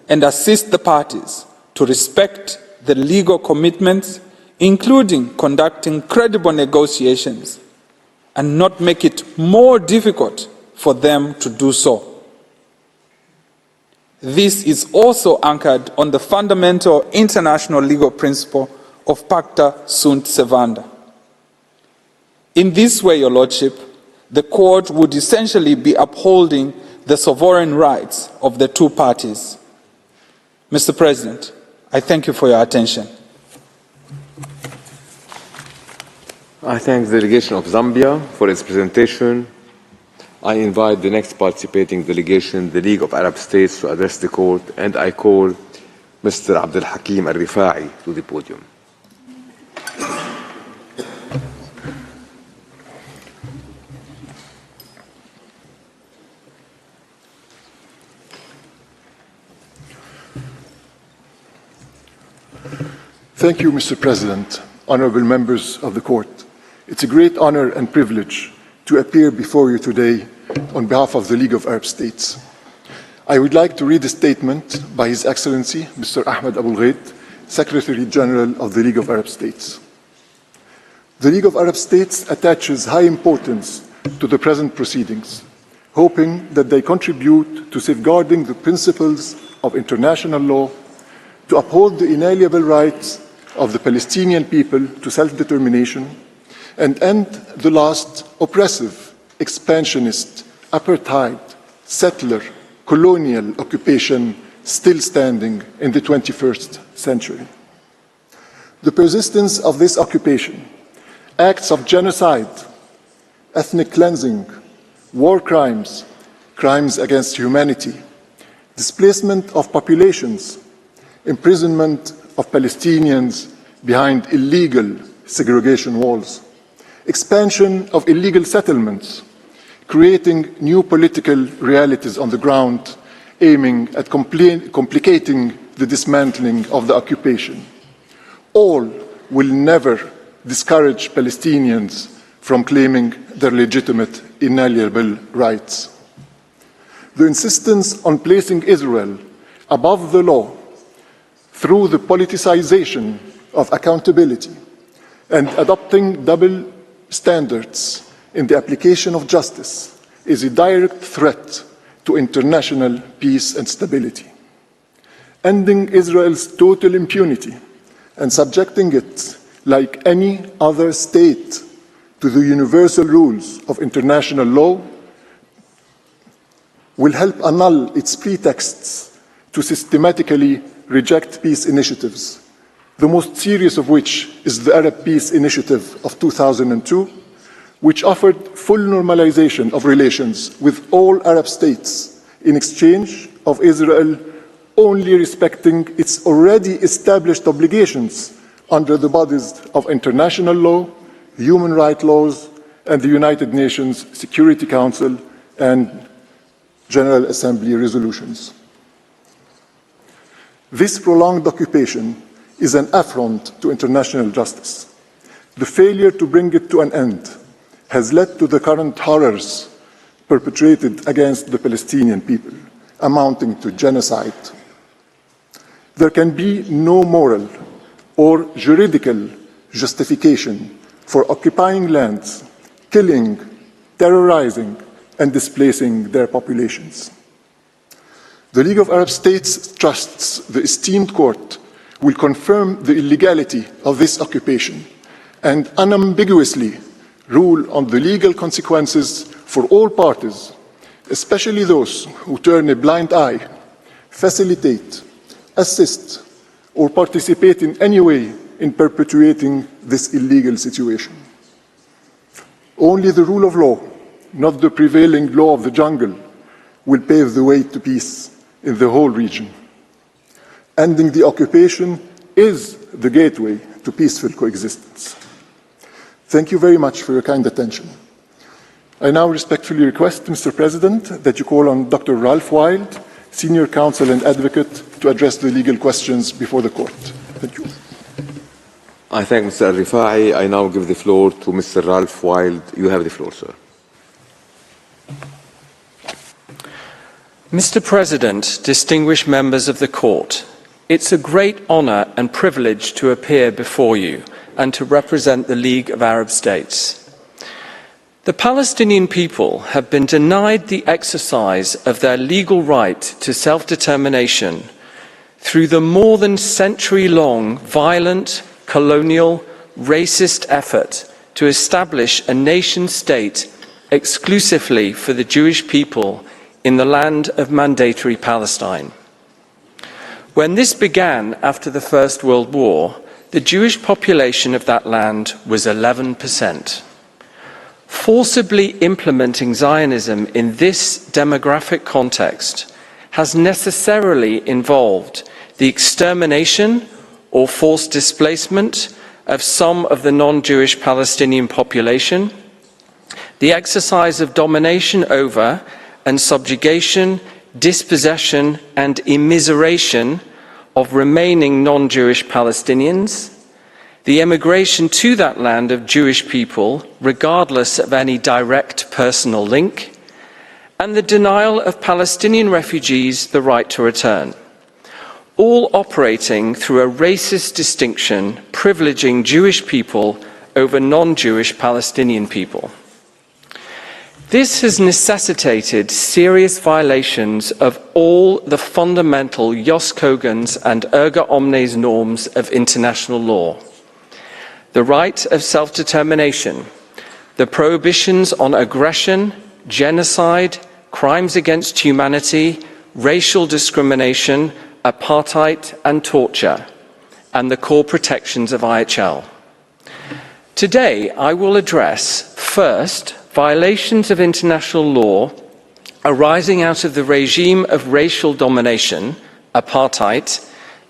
and assist the parties to respect the legal commitments, including conducting credible negotiations, and not make it more difficult for them to do so. This is also anchored on the fundamental international legal principle of pacta sunt servanda. In this way, Your Lordship, the court would essentially be upholding the sovereign rights of the two parties. Mr. President, I thank you for your attention. I thank the delegation of Zambia for its presentation. I invite the next participating delegation, the League of Arab States, to address the court, and I call Mr. Abdel Hakim Rifai to the podium. Thank you, Mr. President, honorable members of the court. It's a great honor and privilege to appear before you today on behalf of the League of Arab States. I would like to read a statement by His Excellency, Mr. Ahmed, Secretary-General of the League of Arab States. The League of Arab States attaches high importance to the present proceedings, hoping that they contribute to safeguarding the principles of international law, to uphold the inalienable rights of the Palestinian people to self-determination, and end the last oppressive, expansionist, apartheid, settler, colonial occupation still standing in the 21st century. The persistence of this occupation, acts of genocide, ethnic cleansing, war crimes, crimes against humanity, displacement of populations, imprisonment of Palestinians behind illegal segregation walls, expansion of illegal settlements, creating new political realities on the ground, aiming at complicating the dismantling of the occupation. All will never discourage Palestinians from claiming their legitimate, inalienable rights. The insistence on placing Israel above the law through the politicization of accountability and adopting double standards in the application of justice is a direct threat to international peace and stability. Ending Israel's total impunity and subjecting it, like any other state, to the universal rules of international law will help annul its pretexts to systematically reject peace initiatives, the most serious of which is the Arab Peace Initiative of 2002, which offered full normalization of relations with all Arab states in exchange of Israel only respecting its already established obligations under the bodies of international law, human rights laws, and the United Nations Security Council and General Assembly resolutions. This prolonged occupation is an affront to international justice. The failure to bring it to an end has led to the current horrors perpetrated against the Palestinian people, amounting to genocide. There can be no moral or juridical justification for occupying lands, killing, terrorizing, and displacing their populations. The League of Arab States trusts the esteemed court will confirm the illegality of this occupation and unambiguously rule on the legal consequences for all parties, especially those who turn a blind eye, facilitate, assist, or participate in any way in perpetuating this illegal situation. Only the rule of law, not the prevailing law of the jungle, will pave the way to peace in the whole region. Ending the occupation is the gateway to peaceful coexistence. Thank you very much for your kind attention. I now respectfully request, Mr. President, that you call on Dr. Ralph Wilde, Senior Counsel and Advocate, to address the legal questions before the Court. Thank you. I thank Mr. Rifai. I now give the floor to Mr. Ralph Wilde. You have the floor, sir. Mr. President, distinguished members of the Court, it's a great honour and privilege to appear before you and to represent the League of Arab States. The Palestinian people have been denied the exercise of their legal right to self-determination through the more than century-long violent, colonial, racist effort to establish a nation-state exclusively for the Jewish people in the land of mandatory Palestine. When this began after the First World War, the Jewish population of that land was 11%. Forcibly implementing Zionism in this demographic context has necessarily involved the extermination or forced displacement of some of the non-Jewish Palestinian population, the exercise of domination over and subjugation, dispossession and immiseration of remaining non-Jewish Palestinians, the emigration to that land of Jewish people, regardless of any direct personal link, and the denial of Palestinian refugees the right to return, all operating through a racist distinction privileging Jewish people over non-Jewish Palestinian people. This has necessitated serious violations of all the fundamental Jus Cogens and erga omnes norms of international law. The right of self-determination, the prohibitions on aggression, genocide, crimes against humanity, racial discrimination, apartheid and torture, and the core protections of IHL. Today, I will address, first, violations of international law arising out of the regime of racial domination, apartheid,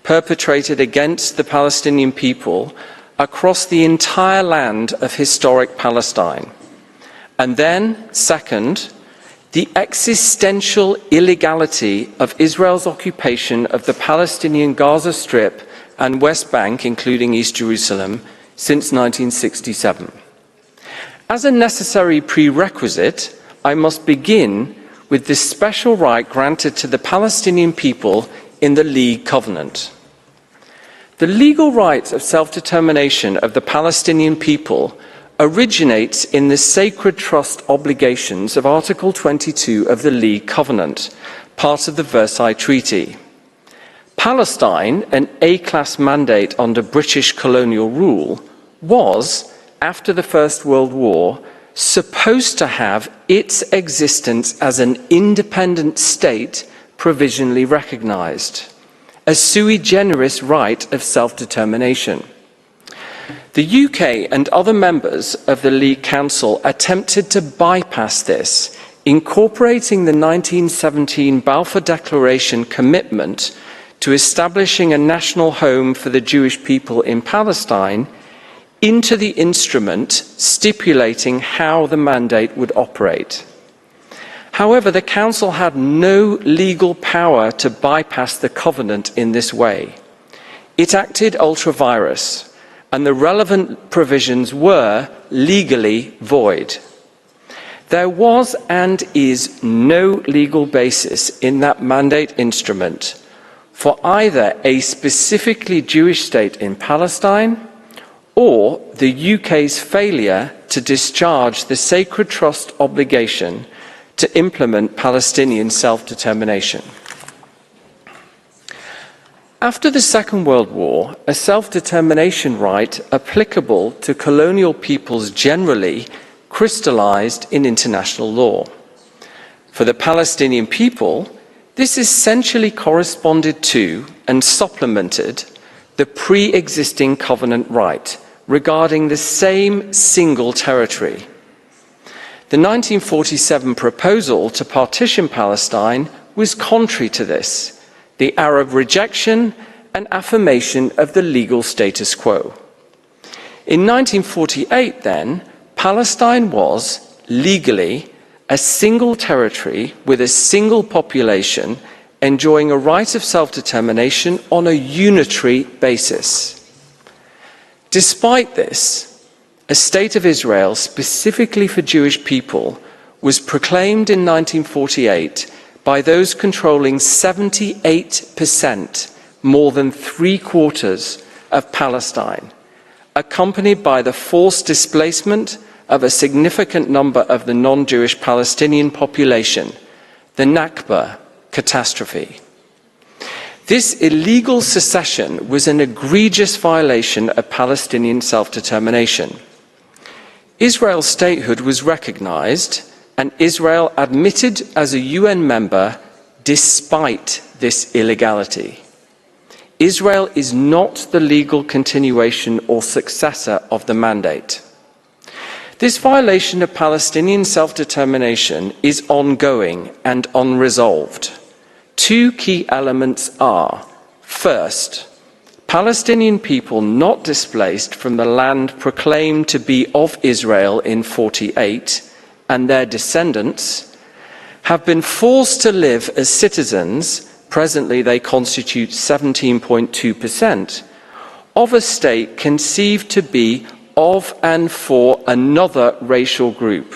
perpetrated against the Palestinian people across the entire land of historic Palestine. And then, second, the existential illegality of Israel's occupation of the Palestinian Gaza Strip and West Bank, including East Jerusalem, since 1967. As a necessary prerequisite, I must begin with the special right granted to the Palestinian people in the League Covenant. The legal right of self-determination of the Palestinian people originates in the sacred trust obligations of Article 22 of the League Covenant, part of the Versailles Treaty. Palestine, an A-class mandate under British colonial rule, was, after the First World War, supposed to have its existence as an independent state provisionally recognised, a sui generis right of self-determination. The UK and other members of the League Council attempted to bypass this, incorporating the 1917 Balfour Declaration commitment to establishing a national home for the Jewish people in Palestine into the instrument stipulating how the mandate would operate. However, the Council had no legal power to bypass the covenant in this way. It acted ultra vires, and the relevant provisions were legally void. There was and is no legal basis in that mandate instrument for either a specifically Jewish state in Palestine or the UK's failure to discharge the sacred trust obligation to implement Palestinian self-determination. After the Second World War, a self-determination right applicable to colonial peoples generally crystallized in international law. For the Palestinian people, this essentially corresponded to and supplemented the pre-existing covenant right regarding the same single territory. The 1947 proposal to partition Palestine was contrary to this, the Arab rejection and affirmation of the legal status quo. In 1948, then, Palestine was, legally, a single territory with a single population enjoying a right of self-determination on a unitary basis. Despite this, a state of Israel specifically for Jewish people was proclaimed in 1948 by those controlling 78%, more than 3/4 of Palestine, accompanied by the forced displacement of a significant number of the non-Jewish Palestinian population, the Nakba catastrophe. This illegal secession was an egregious violation of Palestinian self-determination. Israel's statehood was recognized, and Israel admitted as a UN member despite this illegality. Israel is not the legal continuation or successor of the mandate. This violation of Palestinian self-determination is ongoing and unresolved. Two key elements are, first, Palestinian people not displaced from the land proclaimed to be of Israel in 1948 and their descendants have been forced to live as citizens, presently they constitute 17.2%, of a state conceived to be of and for another racial group,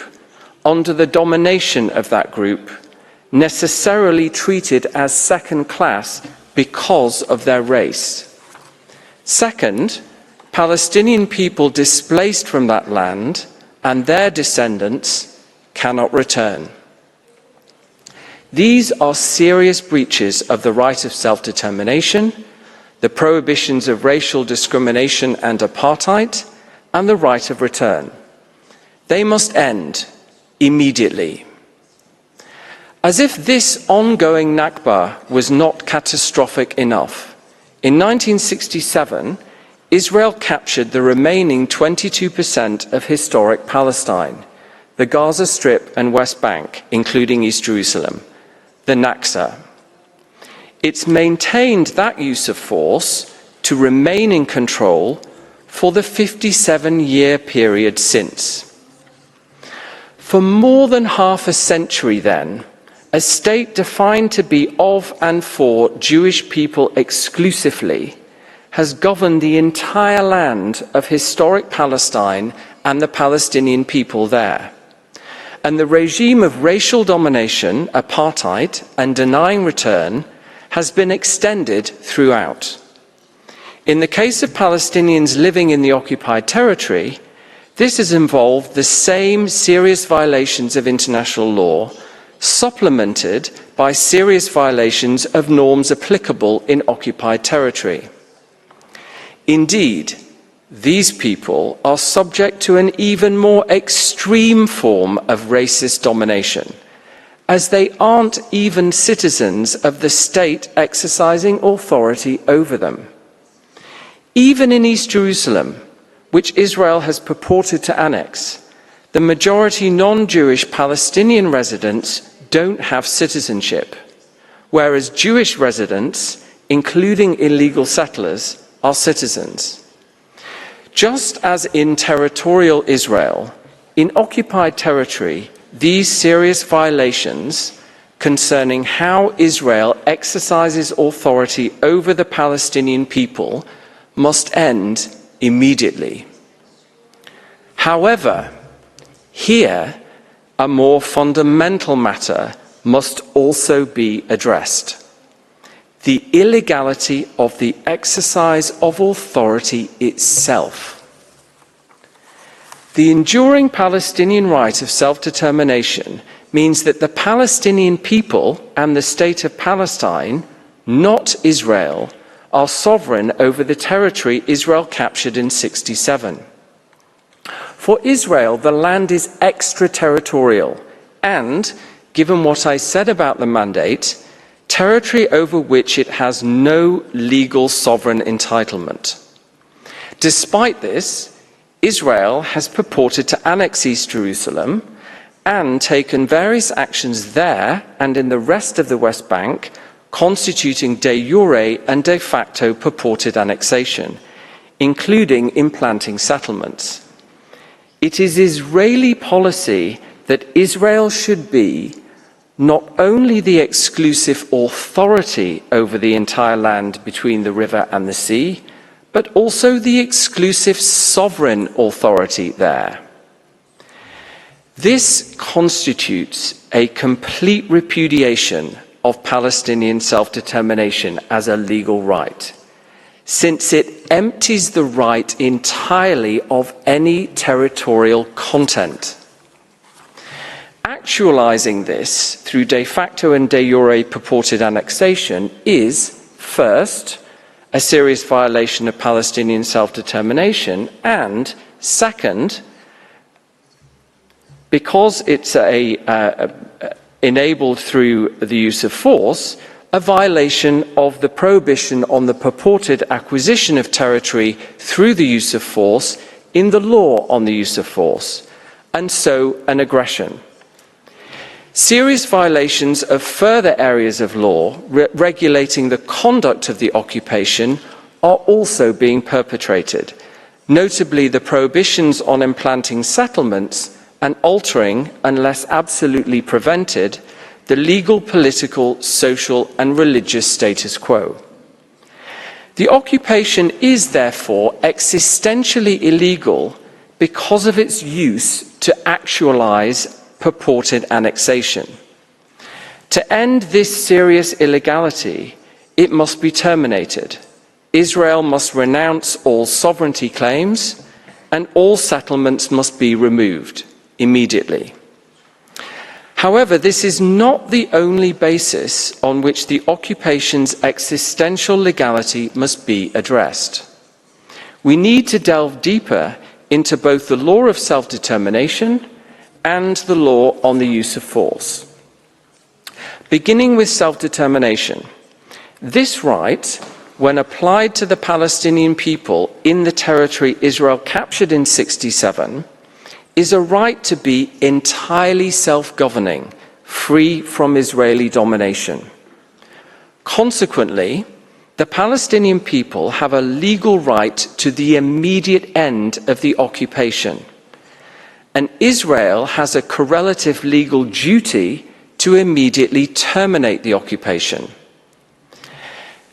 under the domination of that group, necessarily treated as second class because of their race. Second, Palestinian people displaced from that land and their descendants cannot return. These are serious breaches of the right of self-determination, the prohibitions of racial discrimination and apartheid, and the right of return. They must end immediately. As if this ongoing Nakba was not catastrophic enough, in 1967, Israel captured the remaining 22% of historic Palestine, the Gaza Strip and West Bank, including East Jerusalem, the Nakba. It's maintained that use of force to remain in control for the 57-year period since. For more than half a century then, a state defined to be of and for Jewish people exclusively has governed the entire land of historic Palestine and the Palestinian people there. And the regime of racial domination, apartheid, and denying return has been extended throughout. In the case of Palestinians living in the occupied territory, This has involved the same serious violations of international law, supplemented by serious violations of norms applicable in occupied territory. Indeed, these people are subject to an even more extreme form of racist domination, as they aren't even citizens of the state exercising authority over them. Even in East Jerusalem, which Israel has purported to annex, the majority non-Jewish Palestinian residents don't have citizenship, whereas Jewish residents, including illegal settlers, are citizens. Just as in territorial Israel, in occupied territory, these serious violations concerning how Israel exercises authority over the Palestinian people must end immediately. However, here, a more fundamental matter must also be addressed: the illegality of the exercise of authority itself. The enduring Palestinian right of self-determination means that the Palestinian people and the state of Palestine, not Israel, are sovereign over the territory Israel captured in 1967. For Israel, the land is extraterritorial and, given what I said about the mandate, territory over which it has no legal sovereign entitlement. Despite this, Israel has purported to annex East Jerusalem and taken various actions there and in the rest of the West Bank, constituting de jure and de facto purported annexation, including implanting settlements. It is Israeli policy that Israel should be not only the exclusive authority over the entire land between the river and the sea, but also the exclusive sovereign authority there. This constitutes a complete repudiation of Palestinian self-determination as a legal right, since it empties the right entirely of any territorial content. Actualizing this through de facto and de jure purported annexation is, first, a serious violation of Palestinian self-determination, and second, because it's enabled through the use of force, a violation of the prohibition on the purported acquisition of territory through the use of force in the law on the use of force, and so an aggression. Serious violations of further areas of law regulating the conduct of the occupation are also being perpetrated, notably the prohibitions on implanting settlements and altering, unless absolutely prevented, the legal, political, social and religious status quo. The occupation is therefore existentially illegal because of its use to actualize purported annexation. To end this serious illegality, it must be terminated. Israel must renounce all sovereignty claims and all settlements must be removed immediately. However, this is not the only basis on which the occupation's existential legality must be addressed. We need to delve deeper into both the law of self-determination and the law on the use of force. Beginning with self-determination, this right, when applied to the Palestinian people in the territory Israel captured in 1967, is a right to be entirely self-governing, free from Israeli domination. Consequently, the Palestinian people have a legal right to the immediate end of the occupation, and Israel has a correlative legal duty to immediately terminate the occupation.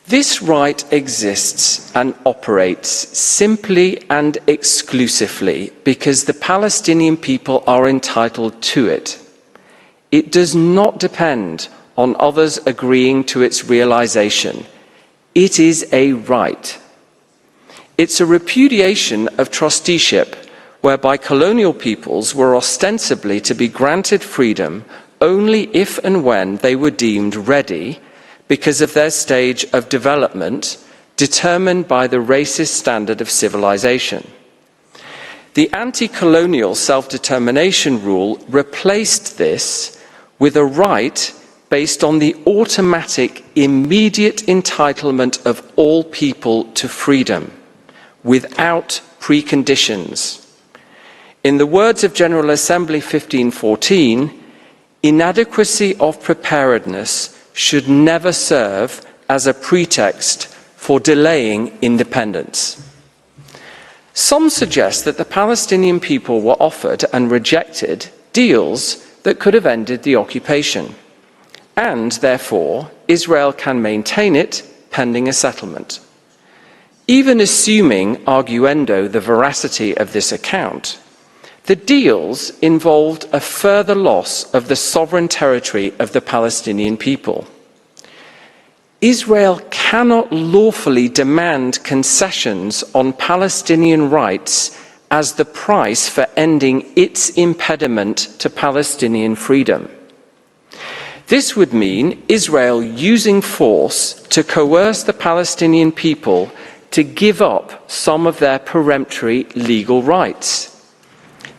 This right exists and operates simply and exclusively because the Palestinian people are entitled to it. It does not depend on others agreeing to its realization. It is a right. It's a repudiation of trusteeship, whereby colonial peoples were ostensibly to be granted freedom only if and when they were deemed ready because of their stage of development determined by the racist standard of civilization. The anti-colonial self-determination rule replaced this with a right based on the automatic, immediate entitlement of all people to freedom, without preconditions. In the words of General Assembly 1514, inadequacy of preparedness should never serve as a pretext for delaying independence. Some suggest that the Palestinian people were offered and rejected deals that could have ended the occupation, and therefore Israel can maintain it pending a settlement. Even assuming arguendo the veracity of this account, the deals involved a further loss of the sovereign territory of the Palestinian people. Israel cannot lawfully demand concessions on Palestinian rights as the price for ending its impediment to Palestinian freedom. This would mean Israel using force to coerce the Palestinian people to give up some of their peremptory legal rights,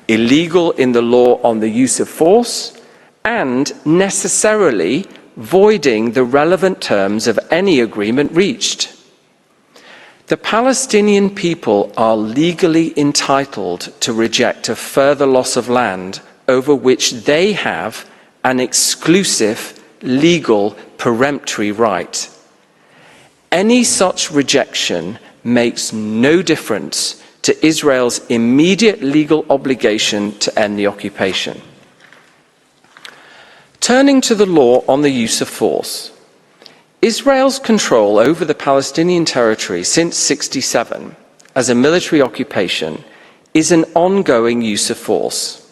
illegal in the law on the use of force, and necessarily voiding the relevant terms of any agreement reached. The Palestinian people are legally entitled to reject a further loss of land over which they have an exclusive legal peremptory right. Any such rejection makes no difference to Israel's immediate legal obligation to end the occupation. Turning to the law on the use of force, Israel's control over the Palestinian territory since 1967 as a military occupation is an ongoing use of force.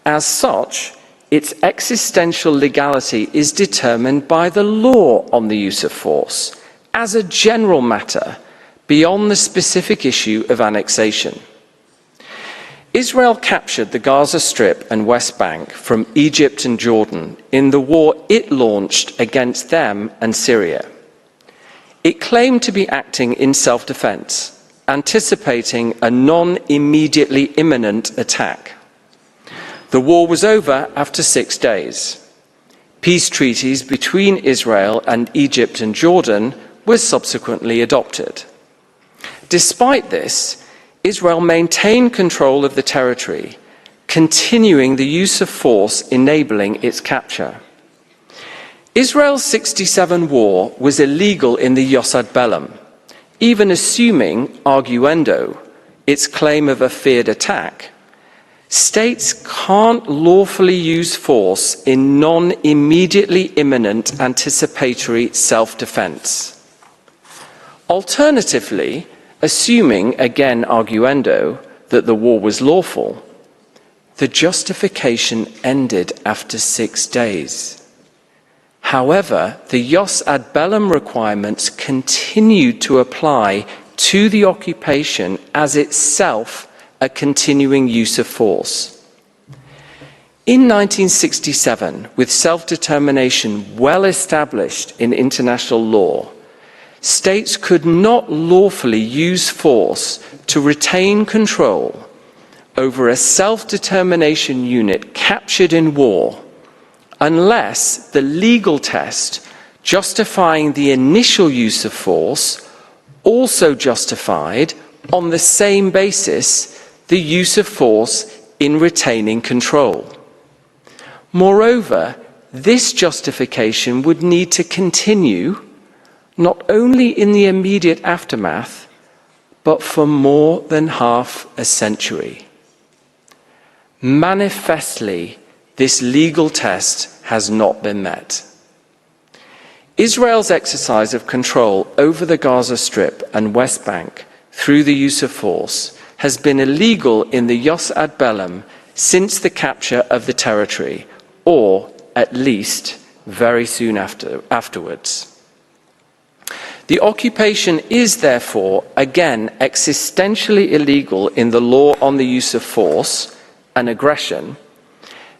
As such, its existential legality is determined by the law on the use of force as a general matter beyond the specific issue of annexation. Israel captured the Gaza Strip and West Bank from Egypt and Jordan in the war it launched against them and Syria. It claimed to be acting in self-defense, anticipating a non-immediately imminent attack. The war was over after 6 days. Peace treaties between Israel and Egypt and Jordan were subsequently adopted. Despite this, Israel maintained control of the territory, continuing the use of force enabling its capture. Israel's 1967 war was illegal in the Jus ad bellum, even assuming, arguendo, its claim of a feared attack. States can't lawfully use force in non-immediately imminent anticipatory self-defense. Alternatively, assuming, again arguendo, that the war was lawful, the justification ended after 6 days. However, the Jus ad bellum requirements continued to apply to the occupation as itself a continuing use of force. In 1967, with self-determination well established in international law, states could not lawfully use force to retain control over a self-determination unit captured in war unless the legal test justifying the initial use of force also justified, on the same basis, the use of force in retaining control. Moreover, this justification would need to continue not only in the immediate aftermath, but for more than half a century. Manifestly, this legal test has not been met. Israel's exercise of control over the Gaza Strip and West Bank through the use of force has been illegal in the Jus ad bellum since the capture of the territory, or at least very soon afterwards. The occupation is therefore, again, existentially illegal in the law on the use of force and aggression,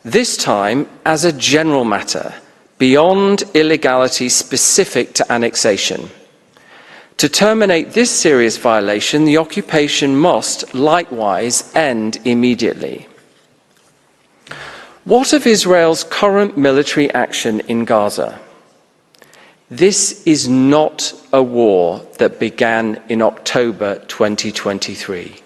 this time as a general matter, beyond illegality specific to annexation. To terminate this serious violation, the occupation must likewise end immediately. What of Israel's current military action in Gaza? This is not a war that began in October 2023.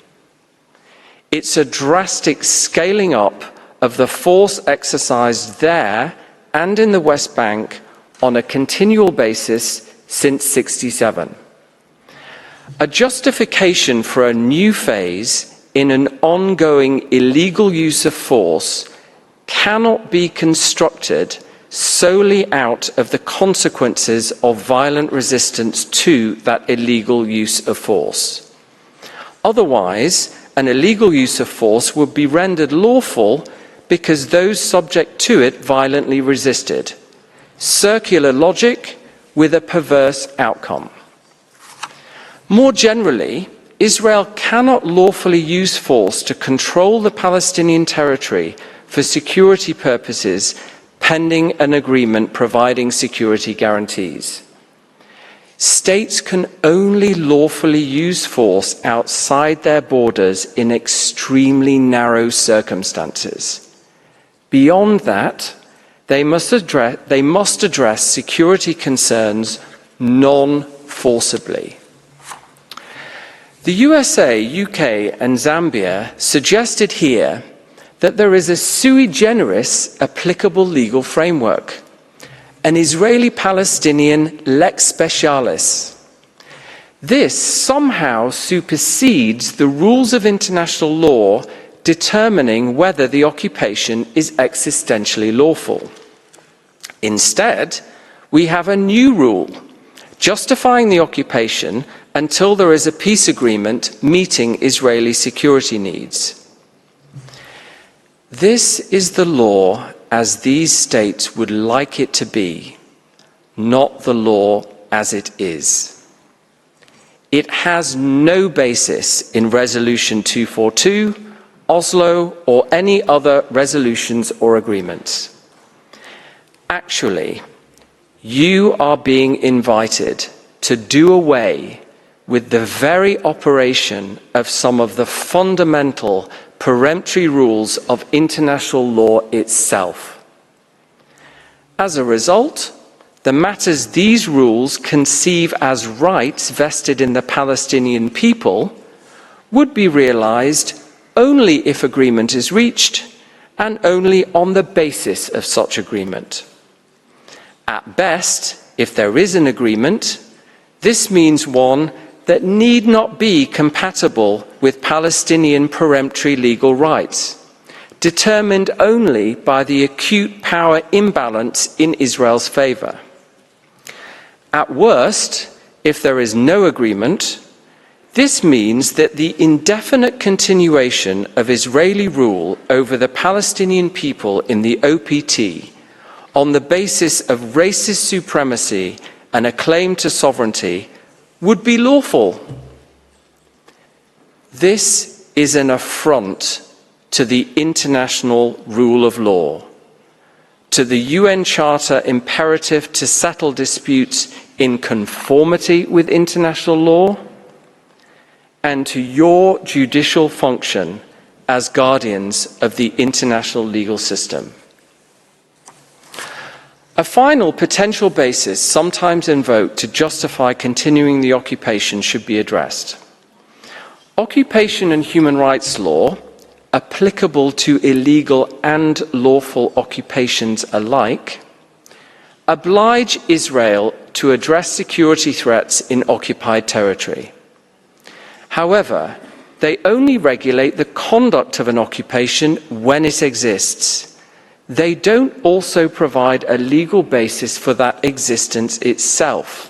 It's a drastic scaling up of the force exercised there and in the West Bank on a continual basis since '67. A justification for a new phase in an ongoing illegal use of force cannot be constructed solely out of the consequences of violent resistance to that illegal use of force. Otherwise, an illegal use of force would be rendered lawful because those subject to it violently resisted. Circular logic with a perverse outcome. More generally, Israel cannot lawfully use force to control the Palestinian territory for security purposes pending an agreement providing security guarantees. States can only lawfully use force outside their borders in extremely narrow circumstances. Beyond that, they must address security concerns non-forcibly. The USA, UK, and Zambia suggested here that there is a sui generis applicable legal framework, an Israeli-Palestinian lex specialis. This somehow supersedes the rules of international law determining whether the occupation is existentially lawful. Instead, we have a new rule justifying the occupation until there is a peace agreement meeting Israeli security needs. This is the law as these states would like it to be, not the law as it is. It has no basis in Resolution 242, Oslo, or any other resolutions or agreements. Actually, you are being invited to do away with the very operation of some of the fundamental peremptory rules of international law itself. As a result, the matters these rules conceive as rights vested in the Palestinian people would be realized only if agreement is reached and only on the basis of such agreement. At best, if there is an agreement, this means one that need not be compatible with Palestinian peremptory legal rights, determined only by the acute power imbalance in Israel's favor. At worst, if there is no agreement, this means that the indefinite continuation of Israeli rule over the Palestinian people in the OPT on the basis of racist supremacy and a claim to sovereignty would be lawful. This is an affront to the international rule of law, to the UN Charter imperative to settle disputes in conformity with international law, and to your judicial function as guardians of the international legal system. A final potential basis sometimes invoked to justify continuing the occupation should be addressed. Occupation and human rights law, applicable to illegal and lawful occupations alike, oblige Israel to address security threats in occupied territory. However, they only regulate the conduct of an occupation when it exists. They don't also provide a legal basis for that existence itself.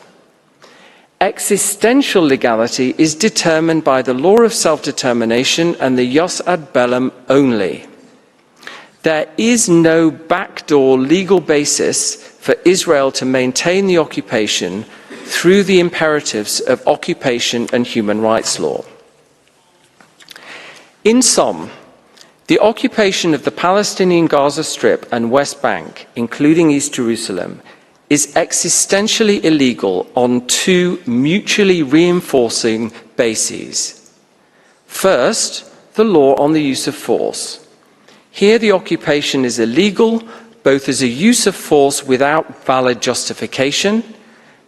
Existential legality is determined by the law of self-determination and the jus ad bellum only. There is no backdoor legal basis for Israel to maintain the occupation through the imperatives of occupation and human rights law. In sum, the occupation of the Palestinian Gaza Strip and West Bank, including East Jerusalem, is existentially illegal on two mutually reinforcing bases. First, the law on the use of force. Here the occupation is illegal both as a use of force without valid justification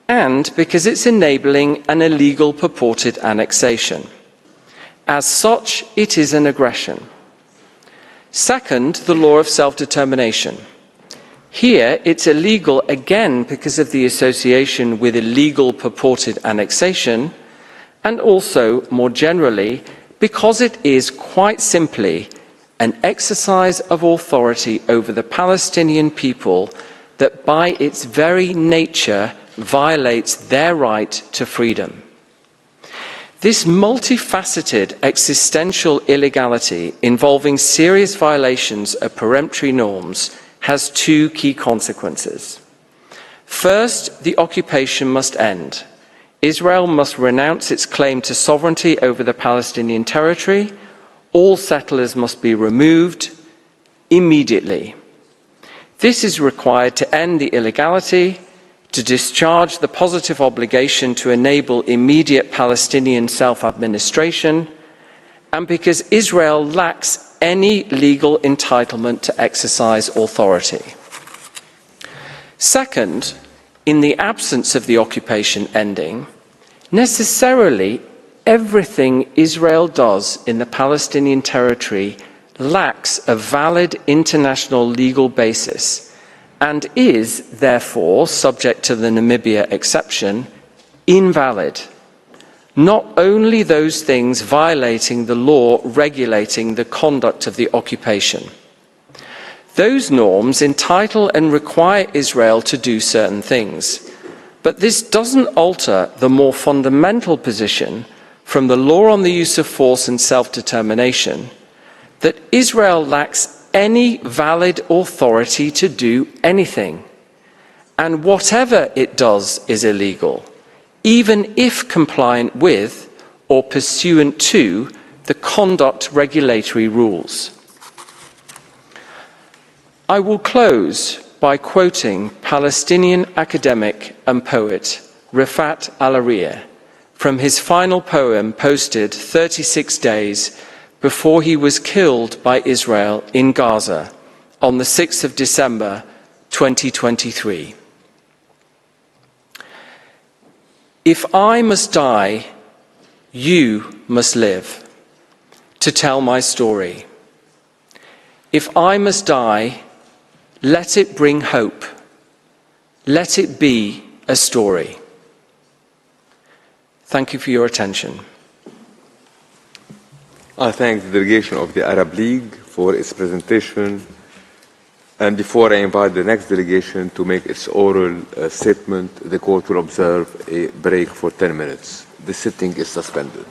and because it's enabling an illegal purported annexation. As such, it is an aggression. Second, the law of self-determination. Here, it's illegal again because of the association with illegal purported annexation, and also, more generally, because it is quite simply an exercise of authority over the Palestinian people that by its very nature violates their right to freedom. This multifaceted existential illegality involving serious violations of peremptory norms has two key consequences. First, the occupation must end. Israel must renounce its claim to sovereignty over the Palestinian territory. All settlers must be removed immediately. This is required to end the illegality, to discharge the positive obligation to enable immediate Palestinian self-administration, and because Israel lacks any legal entitlement to exercise authority. Second, in the absence of the occupation ending, necessarily everything Israel does in the Palestinian territory lacks a valid international legal basis and is, therefore, subject to the Namibia exception, invalid. Not only those things violating the law regulating the conduct of the occupation. Those norms entitle and require Israel to do certain things, but this doesn't alter the more fundamental position from the law on the use of force and self-determination that Israel lacks any valid authority to do anything, and whatever it does is illegal, even if compliant with or pursuant to the conduct regulatory rules. I will close by quoting Palestinian academic and poet Rifat al-Arieh from his final poem posted 36 days before he was killed by Israel in Gaza on the 6th of December 2023. If I must die, you must live to tell my story. If I must die, let it bring hope. Let it be a story. Thank you for your attention. I thank the delegation of the Arab League for its presentation. And before I invite the next delegation to make its oral statement, the court will observe a break for 10 minutes. The sitting is suspended.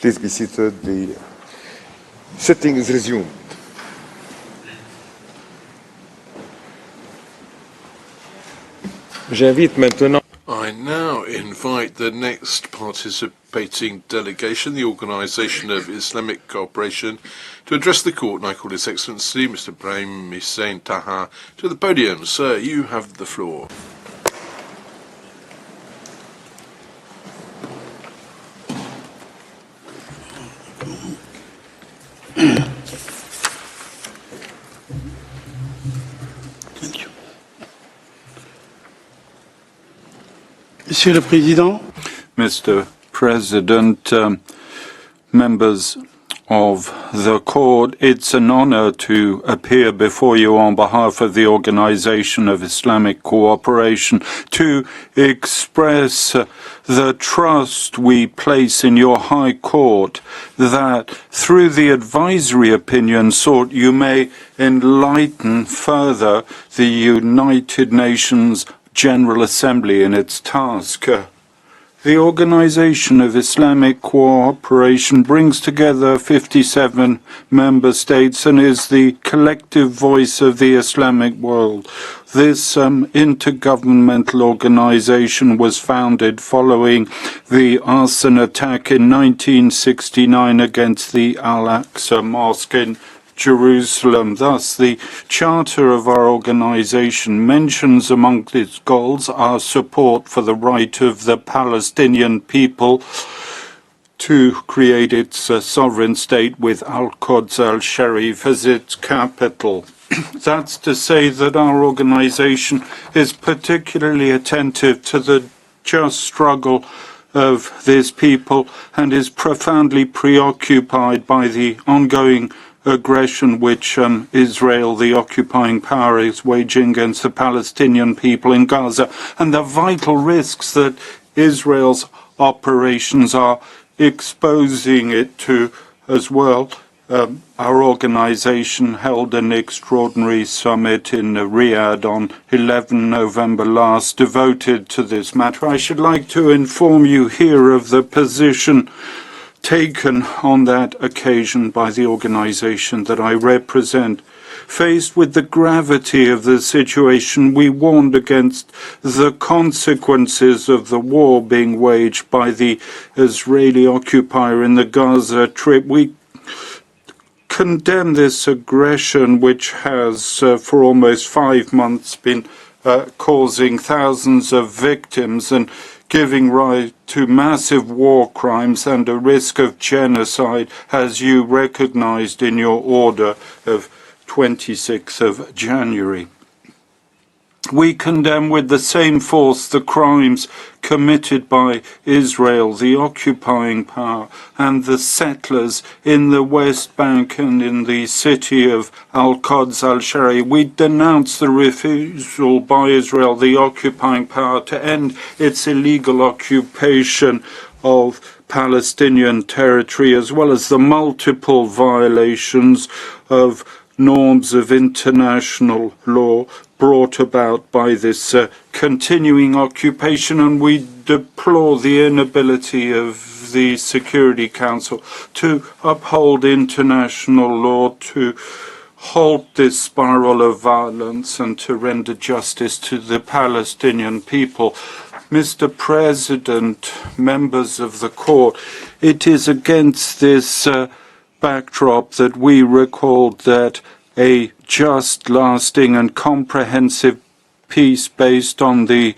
Please be seated. The sitting is resumed. J'invite maintenant. I now invite the next participating delegation, the Organisation of Islamic Cooperation, to address the court, and I call His Excellency, Mr. Brahim Hissein Taha, to the podium. Sir, you have the floor. Monsieur le Président, Mr. President, members of the court, it's an honor to appear before you on behalf of the Organization of Islamic Cooperation to express the trust we place in your High Court that through the advisory opinion sought you may enlighten further the United Nations General Assembly in its task. The Organization of Islamic Cooperation brings together 57 member states and is the collective voice of the Islamic world. This intergovernmental organization was founded following the arson attack in 1969 against the Al-Aqsa Mosque in Jerusalem. Thus, the charter of our organization mentions among its goals our support for the right of the Palestinian people to create its sovereign state with Al-Quds al-Sharif as its capital. That's to say that our organization is particularly attentive to the just struggle of this people and is profoundly preoccupied by the ongoing aggression which Israel, the occupying power, is waging against the Palestinian people in Gaza, and the vital risks that Israel's operations are exposing it to as well. Our organization held an extraordinary summit in Riyadh on 11 November last devoted to this matter. I should like to inform you here of the position taken on that occasion by the organization that I represent. Faced with the gravity of the situation, we warned against the consequences of the war being waged by the Israeli occupier in the Gaza Strip. We condemn this aggression, which has for almost 5 months been causing thousands of victims and giving rise to massive war crimes and a risk of genocide, as you recognized in your order of 26th of January. We condemn with the same force the crimes committed by Israel, the occupying power, and the settlers in the West Bank and in the city of Al-Quds al-Sharif. We denounce the refusal by Israel, the occupying power, to end its illegal occupation of Palestinian territory, as well as the multiple violations of norms of international law brought about by this continuing occupation, and we deplore the inability of the Security Council to uphold international law, to halt this spiral of violence, and to render justice to the Palestinian people. Mr. President, members of the court, it is against this backdrop that we recalled that a just, lasting and comprehensive peace based on the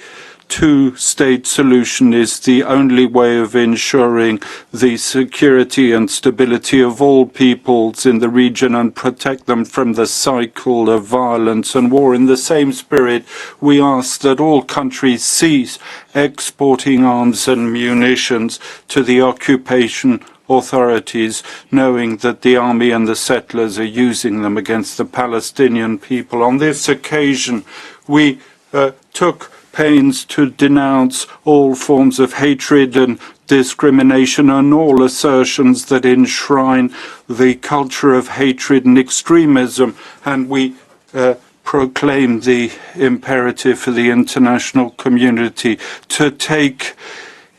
two-state solution is the only way of ensuring the security and stability of all peoples in the region and protect them from the cycle of violence and war. In the same spirit, we ask that all countries cease exporting arms and munitions to the occupation authorities, knowing that the army and the settlers are using them against the Palestinian people. On this occasion, we took pains to denounce all forms of hatred and discrimination and all assertions that enshrine the culture of hatred and extremism, and we proclaim the imperative for the international community to take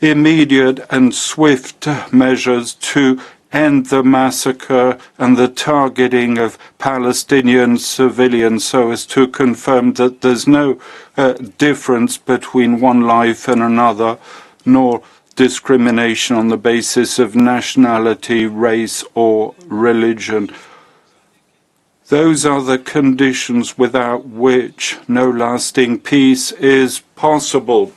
immediate and swift measures to end the massacre and the targeting of Palestinian civilians so as to confirm that there's no difference between one life and another, nor discrimination on the basis of nationality, race, or religion. Those are the conditions without which no lasting peace is possible.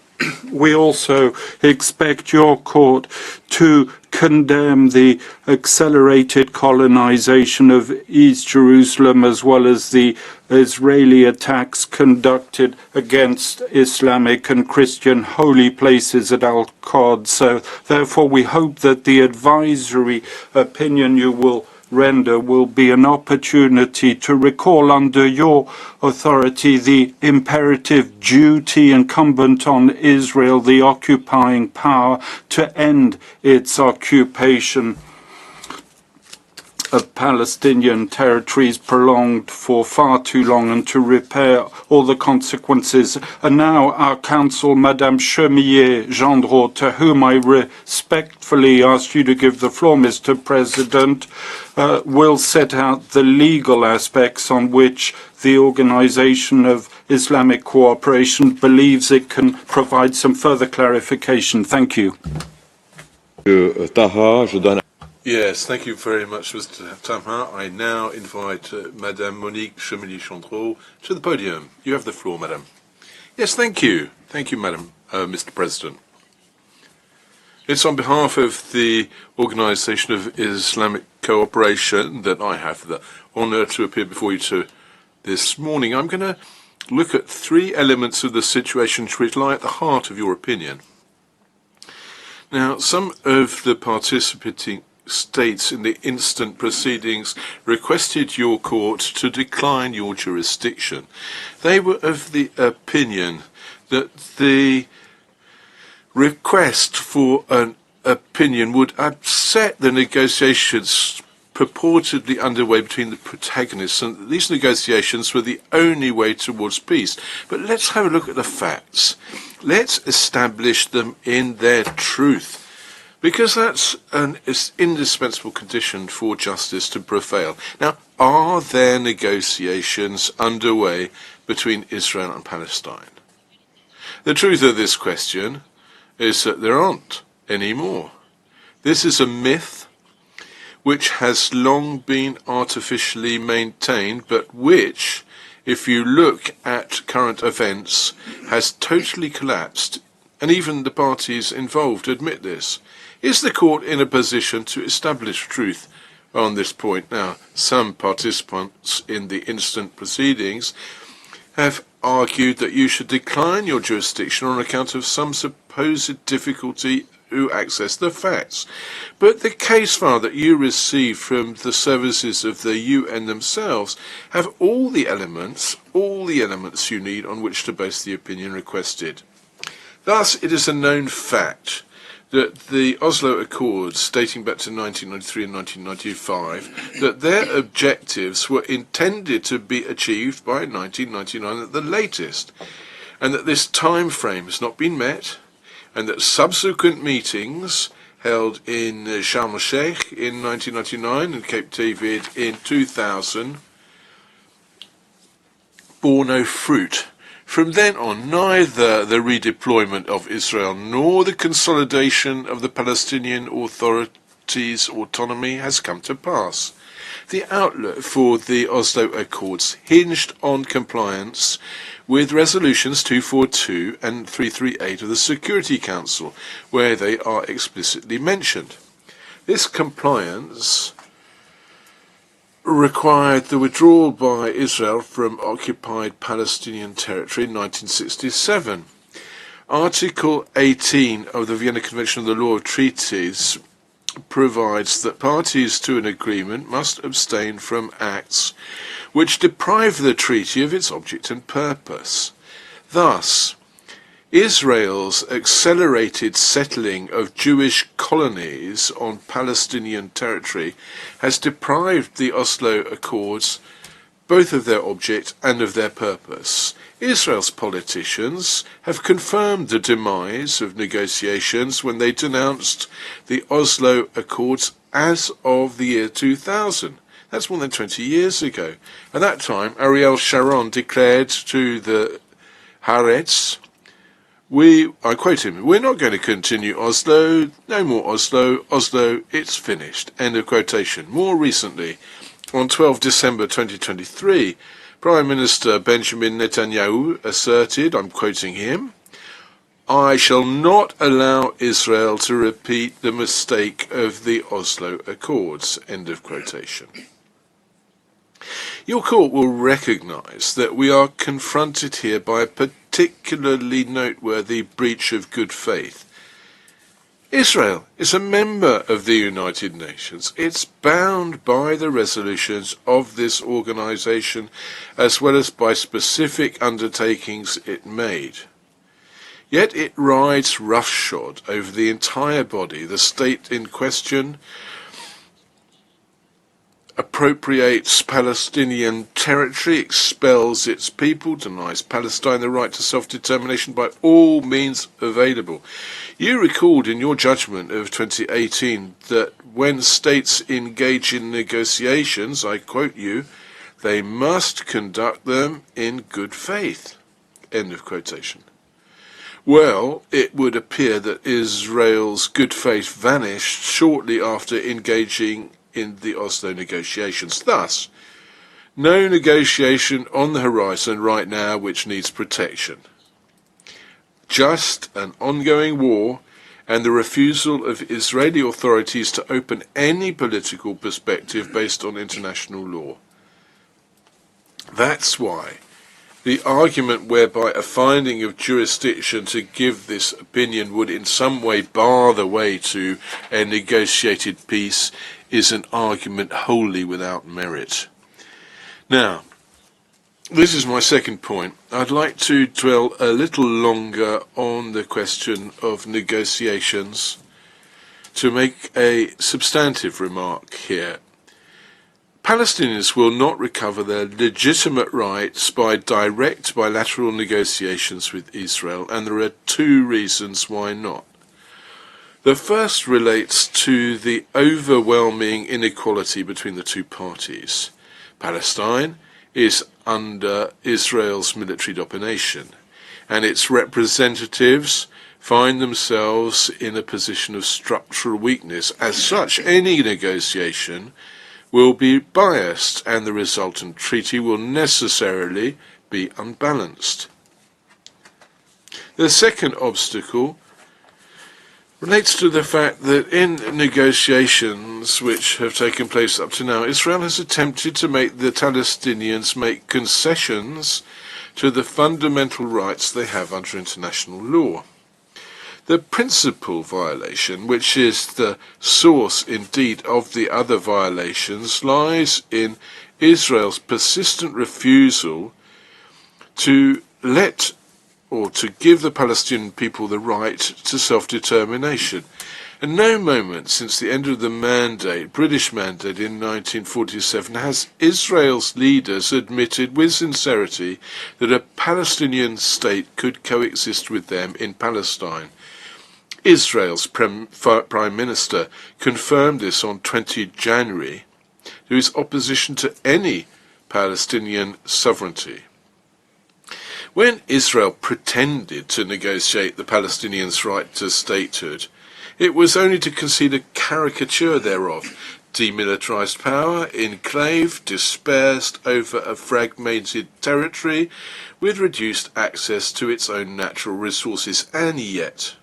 We also expect your court to condemn the accelerated colonization of East Jerusalem as well as the Israeli attacks conducted against Islamic and Christian holy places at Al-Quds. So therefore we hope that the advisory opinion you will render will be an opportunity to recall under your authority the imperative duty incumbent on Israel, the occupying power, to end its occupation of Palestinian territories prolonged for far too long and to repair all the consequences. And now our counsel, Madame Chemillier-Gendreau, to whom I respectfully ask you to give the floor, Mr. President, will set out the legal aspects on which the Organization of Islamic Cooperation believes it can provide some further clarification. Thank you. Taha, je donne. Yes, thank you very much, Mr. Taha. I now invite Madame Monique Chemillier-Gendreau to the podium. You have the floor, Madame. Yes, thank you. Thank you, Madam, Mr. President. It's on behalf of the Organization of Islamic Cooperation that I have the honor to appear before you this morning. I'm going to look at three elements of the situation which lie at the heart of your opinion. Now, some of the participating states in the instant proceedings requested your court to decline your jurisdiction. They were of the opinion that the request for an opinion would upset the negotiations purportedly underway between the protagonists, and that these negotiations were the only way towards peace. But let's have a look at the facts. Let's establish them in their truth, because that's an indispensable condition for justice to prevail. Now, are there negotiations underway between Israel and Palestine? The truth of this question is that there aren't any more. This is a myth which has long been artificially maintained, but which, if you look at current events, has totally collapsed, and even the parties involved admit this. Is the court in a position to establish truth on this point? Now, some participants in the instant proceedings have argued that you should decline your jurisdiction on account of some supposed difficulty to access the facts. But the case file that you received from the services of the UN themselves have all the elements you need on which to base the opinion requested. Thus, it is a known fact that the Oslo Accords, dating back to 1993 and 1995, that their objectives were intended to be achieved by 1999 at the latest, and that this time frame has not been met, and that subsequent meetings held in Sharm el-Sheikh in 1999 and Cape David in 2000 bore no fruit. From then on, neither the redeployment of Israel nor the consolidation of the Palestinian Authority's autonomy has come to pass. The outlook for the Oslo Accords hinged on compliance with resolutions 242 and 338 of the Security Council, where they are explicitly mentioned. This compliance required the withdrawal by Israel from occupied Palestinian territory in 1967. Article 18 of the Vienna Convention on the Law of Treaties provides that parties to an agreement must abstain from acts which deprive the treaty of its object and purpose. Thus, Israel's accelerated settling of Jewish colonies on Palestinian territory has deprived the Oslo Accords both of their object and of their purpose. Israel's politicians have confirmed the demise of negotiations when they denounced the Oslo Accords as of the year 2000. That's more than 20 years ago. At that time, Ariel Sharon declared to the Haaretz, I quote him, "We're not going to continue Oslo, no more Oslo, Oslo, it's finished." End of quotation. More recently, on 12 December 2023, Prime Minister Benjamin Netanyahu asserted, I'm quoting him, "I shall not allow Israel to repeat the mistake of the Oslo Accords." End of quotation. Your court will recognise that we are confronted here by a particularly noteworthy breach of good faith. Israel is a member of the United Nations. It's bound by the resolutions of this organisation as well as by specific undertakings it made. Yet it rides roughshod over the entire body. The state in question appropriates Palestinian territory, expels its people, denies Palestine the right to self-determination by all means available. You recalled in your judgment of 2018 that when states engage in negotiations, I quote you, they must conduct them in good faith. End of quotation. Well, it would appear that Israel's good faith vanished shortly after engaging in the Oslo negotiations. Thus, no negotiation on the horizon right now which needs protection. Just an ongoing war and the refusal of Israeli authorities to open any political perspective based on international law. That's why the argument whereby a finding of jurisdiction to give this opinion would in some way bar the way to a negotiated peace is an argument wholly without merit. Now, this is my second point. I'd like to dwell a little longer on the question of negotiations to make a substantive remark here. Palestinians will not recover their legitimate rights by direct bilateral negotiations with Israel, and there are two reasons why not. The first relates to the overwhelming inequality between the two parties. Palestine is under Israel's military domination, and its representatives find themselves in a position of structural weakness. As such, any negotiation will be biased, and the resultant treaty will necessarily be unbalanced. The second obstacle relates to the fact that in negotiations which have taken place up to now, Israel has attempted to make the Palestinians make concessions to the fundamental rights they have under international law. The principal violation, which is the source indeed of the other violations, lies in Israel's persistent refusal to let or to give the Palestinian people the right to self-determination. At no moment since the end of the mandate, British mandate in 1947, has Israel's leaders admitted with sincerity that a Palestinian state could coexist with them in Palestine. Israel's Prime Minister confirmed this on 20 January to his opposition to any Palestinian sovereignty. When Israel pretended to negotiate the Palestinians' right to statehood, it was only to concede a caricature thereof: demilitarized power, enclave, dispersed over a fragmented territory with reduced access to its own natural resources. And yet,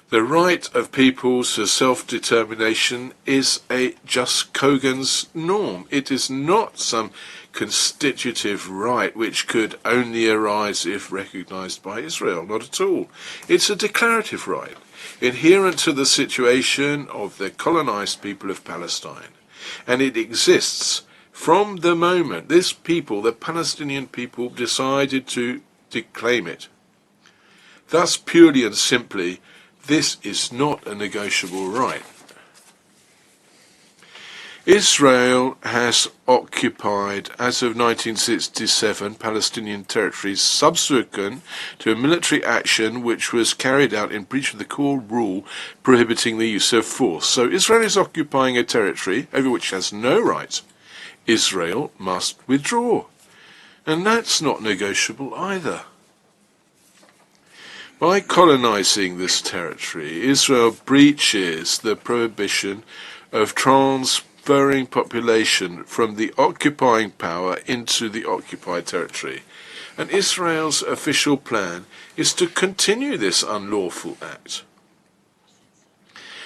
the right of peoples to self-determination is a just Kogan's norm. It is not some constitutive right which could only arise if recognized by Israel. Not at all. It's a declarative right, inherent to the situation of the colonized people of Palestine. And it exists from the moment this people, the Palestinian people, decided to claim it. Thus, purely and simply, this is not a negotiable right. Israel has occupied, as of 1967, Palestinian territories subsequent to a military action which was carried out in breach of the core rule prohibiting the use of force. So Israel is occupying a territory over which it has no right. Israel must withdraw. And that's not negotiable either. By colonizing this territory, Israel breaches the prohibition of transferring population from the occupying power into the occupied territory. And Israel's official plan is to continue this unlawful act.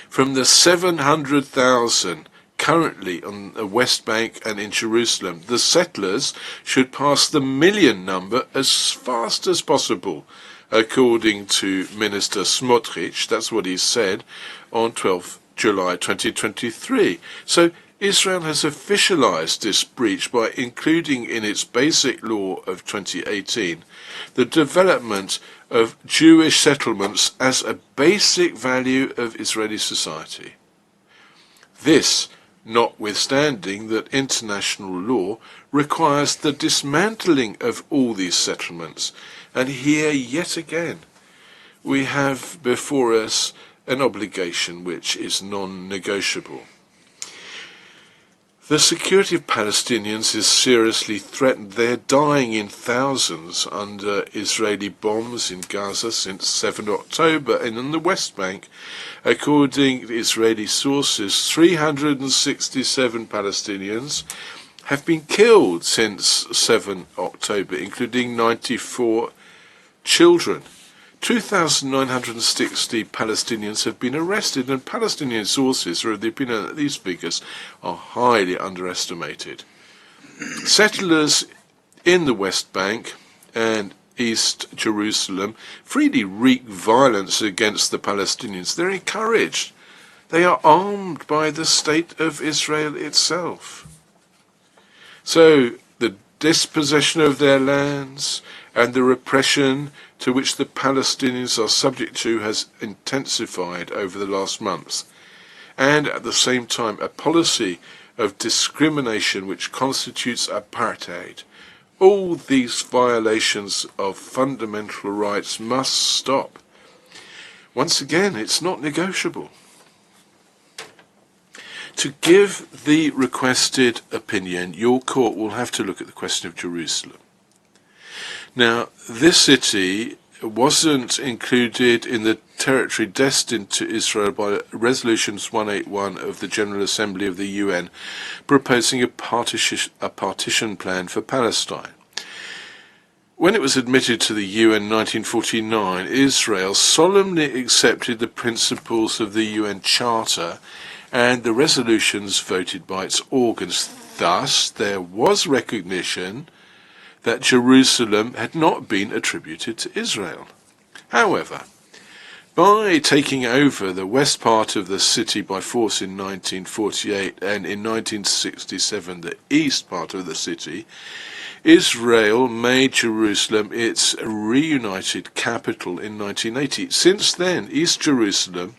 From the 700,000 currently on the West Bank and in Jerusalem, the settlers should pass the million number as fast as possible, according to Minister Smotrich. That's what he said on 12th July 2023. So Israel has officialized this breach by including in its basic law of 2018 the development of Jewish settlements as a basic value of Israeli society. This, notwithstanding that international law requires the dismantling of all these settlements. And here, yet again, we have before us an obligation which is non-negotiable. The security of Palestinians is seriously threatened. They're dying in thousands under Israeli bombs in Gaza since 7 October, and in the West Bank, according to Israeli sources, 367 Palestinians have been killed since 7 October, including 94 children. 2,960 Palestinians have been arrested, and Palestinian sources are of the opinion that these figures are highly underestimated. Settlers in the West Bank and East Jerusalem freely wreak violence against the Palestinians. They're encouraged. They are armed by the state of Israel itself. So the dispossession of their lands and the repression to which the Palestinians are subject to has intensified over the last months, and at the same time a policy of discrimination which constitutes apartheid. All these violations of fundamental rights must stop. Once again, it's not negotiable. To give the requested opinion, your court will have to look at the question of Jerusalem. Now, this city wasn't included in the territory destined to Israel by Resolutions 181 of the General Assembly of the UN, proposing a partition plan for Palestine. When it was admitted to the UN in 1949, Israel solemnly accepted the principles of the UN Charter and the resolutions voted by its organs. Thus, there was recognition that Jerusalem had not been attributed to Israel. However, by taking over the west part of the city by force in 1948 and in 1967 the east part of the city, Israel made Jerusalem its reunited capital in 1980. Since then, East Jerusalem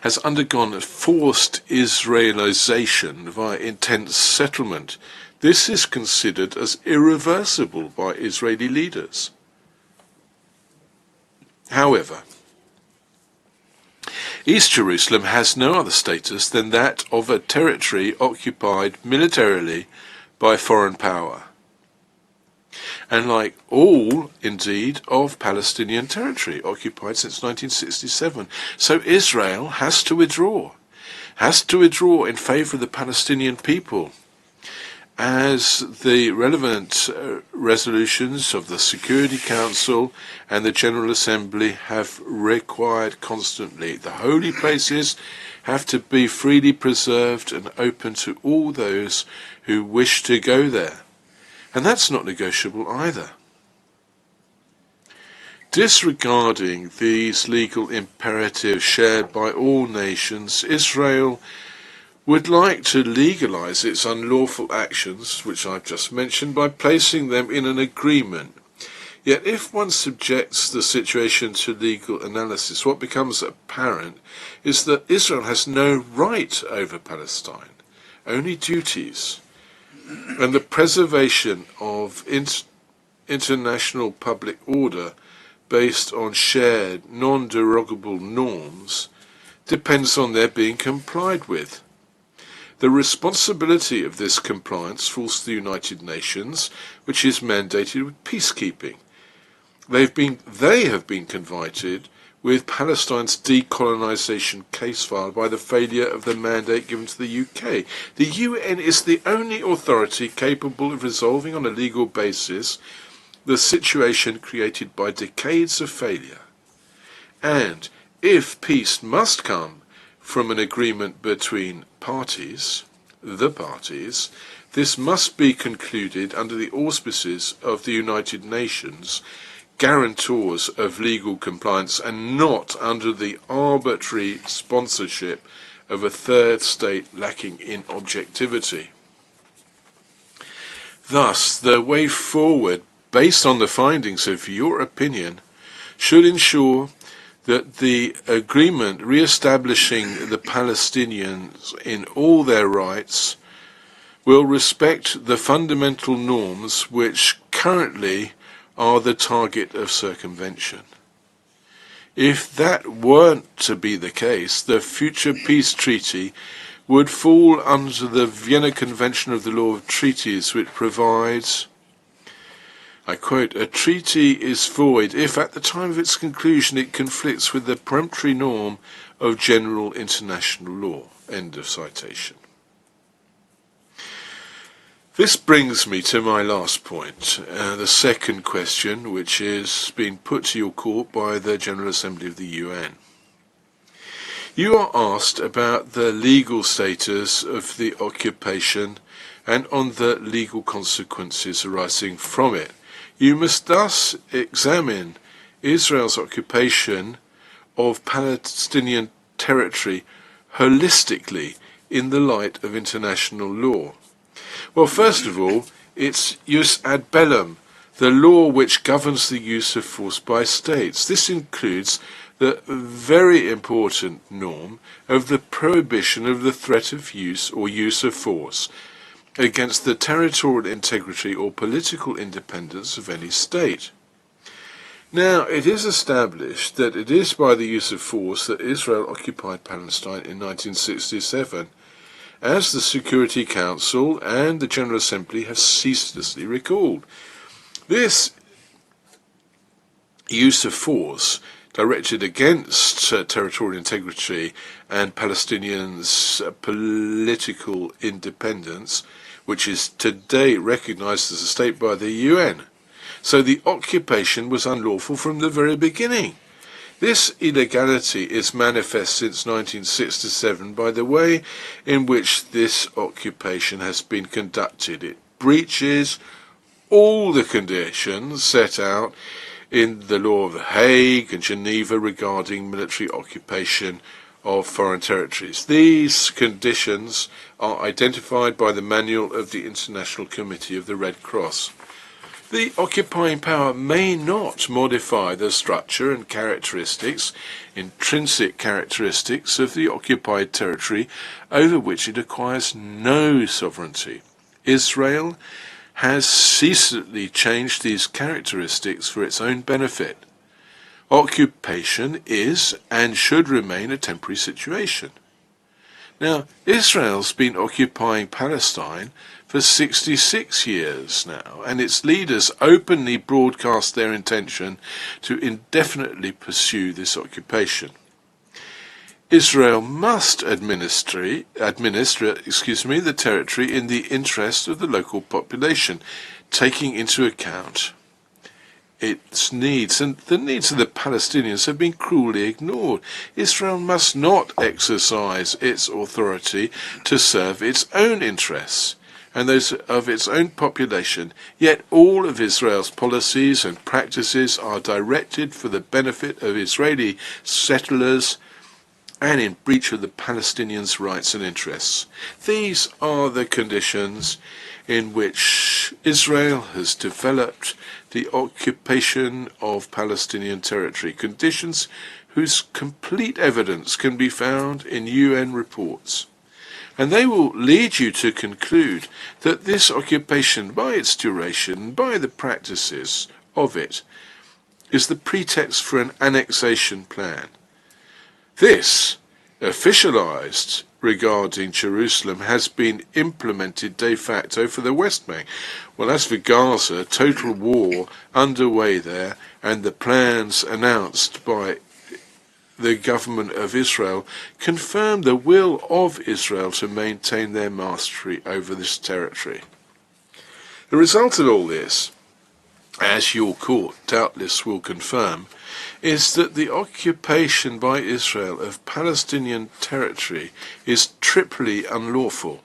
has undergone a forced Israelization via intense settlement. This is considered as irreversible by Israeli leaders. However, East Jerusalem has no other status than that of a territory occupied militarily by foreign power, and like all, indeed, of Palestinian territory occupied since 1967. So Israel has to withdraw in favor of the Palestinian people, as the relevant resolutions of the Security Council and the General Assembly have required constantly. The holy places have to be freely preserved and open to all those who wish to go there. And that's not negotiable either. Disregarding these legal imperatives shared by all nations, Israel would like to legalize its unlawful actions, which I've just mentioned, by placing them in an agreement Yet if one subjects the situation to legal analysis, what becomes apparent is that Israel has no right over Palestine, only duties. And the preservation of international public order based on shared, non-derogable norms depends on their being complied with. The responsibility of this compliance falls to the United Nations, which is mandated with peacekeeping. They have been confronted with Palestine's decolonisation case file by the failure of the mandate given to the UK. The UN is the only authority capable of resolving on a legal basis the situation created by decades of failure. And if peace must come from an agreement between the parties, this must be concluded under the auspices of the United Nations, guarantors of legal compliance, and not under the arbitrary sponsorship of a third state lacking in objectivity. Thus, the way forward, based on the findings of your opinion, should ensure that the agreement re-establishing the Palestinians in all their rights will respect the fundamental norms which currently are the target of circumvention. If that weren't to be the case, the future peace treaty would fall under the Vienna Convention of the Law of Treaties, which provides, I quote, "A treaty is void if at the time of its conclusion it conflicts with the peremptory norm of general international law." End of citation. This brings me to my last point, the second question, which is being put to your court by the General Assembly of the UN. You are asked about the legal status of the occupation and on the legal consequences arising from it. You must thus examine Israel's occupation of Palestinian territory holistically in the light of international law. Well, first of all, it's jus ad bellum, the law which governs the use of force by states. This includes the very important norm of the prohibition of the threat of use or use of force against the territorial integrity or political independence of any state. Now, it is established that it is by the use of force that Israel occupied Palestine in 1967, as the Security Council and the General Assembly have ceaselessly recalled. This use of force directed against territorial integrity and Palestinians' political independence, which is today recognized as a state by the UN. So the occupation was unlawful from the very beginning. This illegality is manifest since 1967 by the way in which this occupation has been conducted. It breaches all the conditions set out in the law of The Hague and Geneva regarding military occupation of foreign territories. These conditions are identified by the manual of the International Committee of the Red Cross. The occupying power may not modify the structure and characteristics, intrinsic characteristics of the occupied territory over which it acquires no sovereignty. Israel has ceaselessly changed these characteristics for its own benefit. Occupation is and should remain a temporary situation. Now, Israel's been occupying Palestine for 66 years now, and its leaders openly broadcast their intention to indefinitely pursue this occupation. Israel must administer the territory in the interest of the local population, taking into account its needs, and the needs of the Palestinians have been cruelly ignored. Israel must not exercise its authority to serve its own interests and those of its own population, yet all of Israel's policies and practices are directed for the benefit of Israeli settlers and in breach of the Palestinians' rights and interests. These are the conditions in which which Israel has developed the occupation of Palestinian territory, conditions whose complete evidence can be found in UN reports. And they will lead you to conclude that this occupation, by its duration, by the practices of it, is the pretext for an annexation plan. This, officialized regarding Jerusalem, has been implemented de facto for the West Bank. Well, as for Gaza, total war underway there, and the plans announced by the government of Israel confirm the will of Israel to maintain their mastery over this territory. The result of all this, as your court doubtless will confirm, is that the occupation by Israel of Palestinian territory is triply unlawful.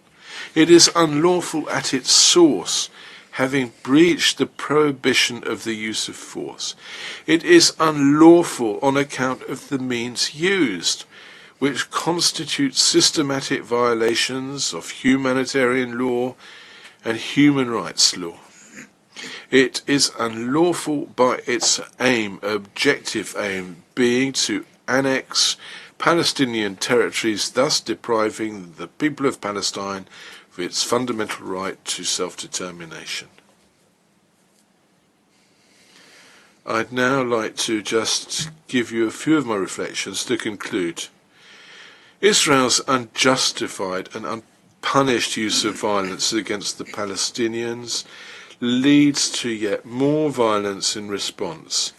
It is unlawful at its source, having breached the prohibition of the use of force. It is unlawful on account of the means used, which constitute systematic violations of humanitarian law and human rights law. It is unlawful by its aim, objective aim, being to annex Palestinian territories, thus depriving the people of Palestine of its fundamental right to self-determination. I'd now like to just give you a few of my reflections to conclude. Israel's unjustified and unpunished use of violence against the Palestinians leads to yet more violence in response,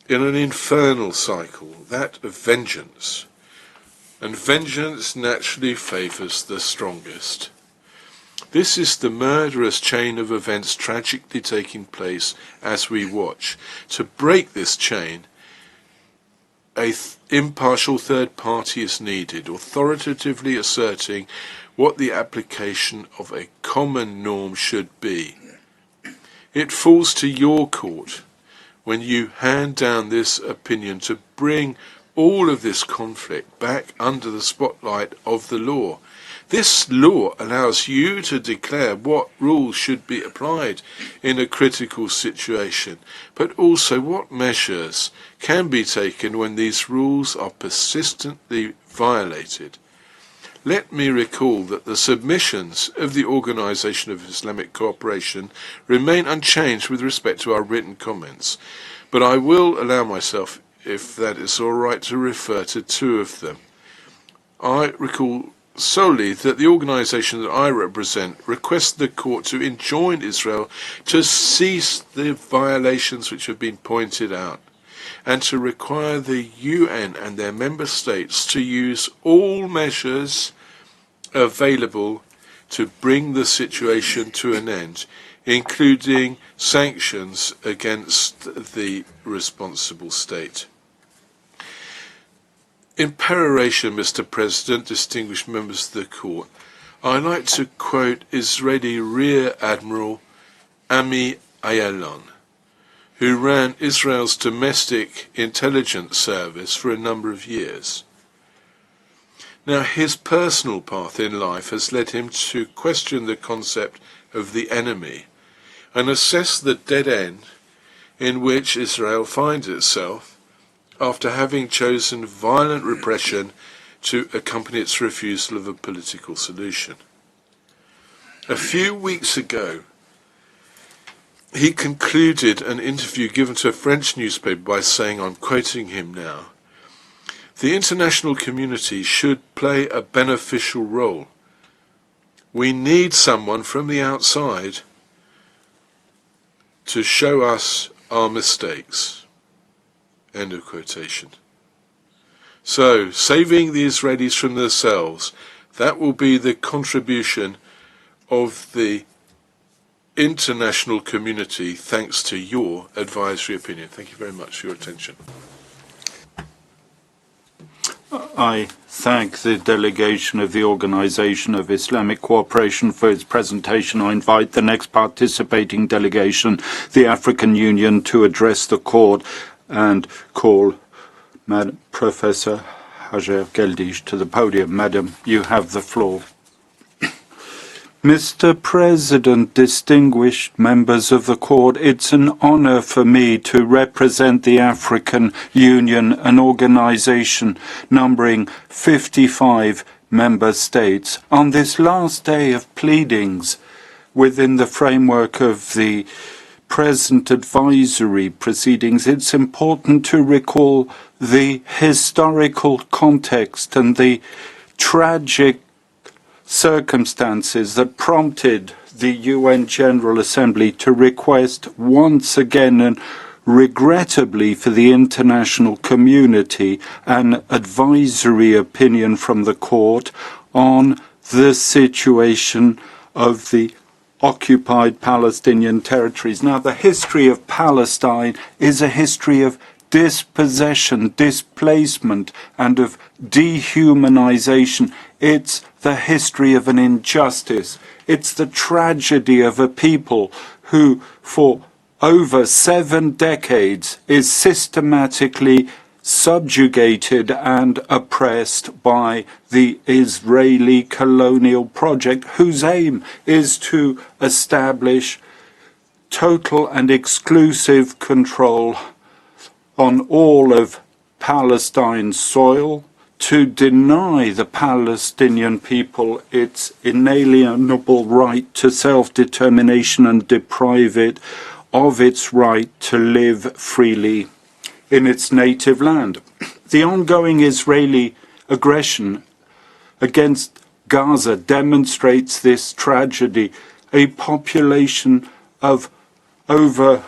in an infernal cycle, that of vengeance. And vengeance naturally favours the strongest. This is the murderous chain of events tragically taking place as we watch. To break this chain, an impartial third party is needed, authoritatively asserting what the application of a common norm should be. It falls to your court, when you hand down this opinion, to bring all of this conflict back under the spotlight of the law. This law allows you to declare what rules should be applied in a critical situation, but also what measures can be taken when these rules are persistently violated. Let me recall that the submissions of the Organization of Islamic Cooperation remain unchanged with respect to our written comments, but I will allow myself, if that is all right, to refer to two of them. I recall solely that the organisation that I represent requests the court to enjoin Israel to cease the violations which have been pointed out, and to require the UN and their member states to use all measures available to bring the situation to an end, including sanctions against the responsible state. In peroration, Mr. President, distinguished members of the court, I'd like to quote Israeli Rear Admiral Ami Ayalon, who ran Israel's domestic intelligence service for a number of years. Now, his personal path in life has led him to question the concept of the enemy and assess the dead end in which Israel finds itself after having chosen violent repression to accompany its refusal of a political solution. A few weeks ago, he concluded an interview given to a French newspaper by saying, I'm quoting him now, "The international community should play a beneficial role. We need someone from the outside to show us our mistakes." End of quotation. So, saving the Israelis from themselves, that will be the contribution of the international community, thanks to your advisory opinion. Thank you very much for your attention. I thank the delegation of the Organization of Islamic Cooperation for its presentation. I invite the next participating delegation, the African Union, to address the court and call Madam Professor Hajer Gueldich to the podium. Madam, you have the floor. Mr. President, distinguished members of the court, it's an honor for me to represent the African Union, an organization numbering 55 member states. On this last day of pleadings within the framework of the present advisory proceedings, it's important to recall the historical context and the tragic circumstances that prompted the UN General Assembly to request once again and regrettably for the international community an advisory opinion from the court on the situation of the occupied Palestinian territories. Now, the history of Palestine is a history of dispossession, displacement, and of dehumanization. It's the history of an injustice. It's the tragedy of a people who, for over 7 decades, is systematically subjugated and oppressed by the Israeli colonial project, whose aim is to establish total and exclusive control on all of Palestine's soil, to deny the Palestinian people its inalienable right to self-determination and deprive it of its right to live freely in its native land. The ongoing Israeli aggression against Gaza demonstrates this tragedy. A population of over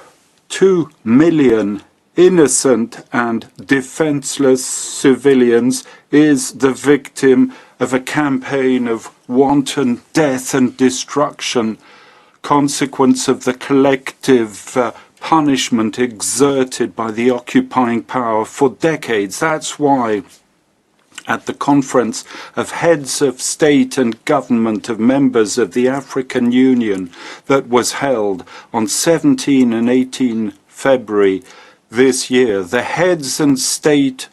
2 million innocent and defenseless civilians is the victim of a campaign of wanton death and destruction, consequence of the collective punishment exerted by the occupying power for decades. That's why at the conference of heads of state and government of members of the African Union that was held on 17 and 18 February this year, the heads of state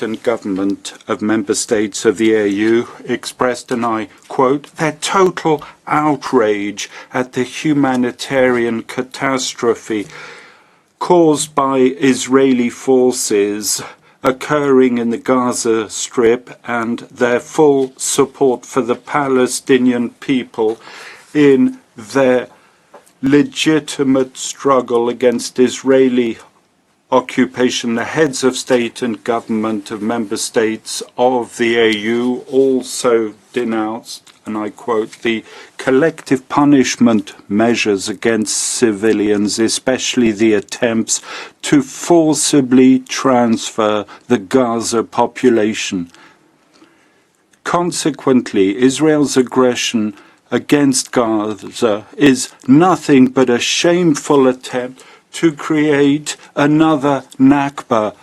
and government of member states of the AU expressed, and I quote, their total outrage at the humanitarian catastrophe caused by Israeli forces occurring in the Gaza Strip and their full support for the Palestinian people in their legitimate struggle against Israeli occupation. The heads of state and government of member states of the AU also denounced, and I quote, the collective punishment measures against civilians, especially the attempts to forcibly transfer the Gaza population. Consequently, Israel's aggression against Gaza is nothing but a shameful attempt to create another Nakba,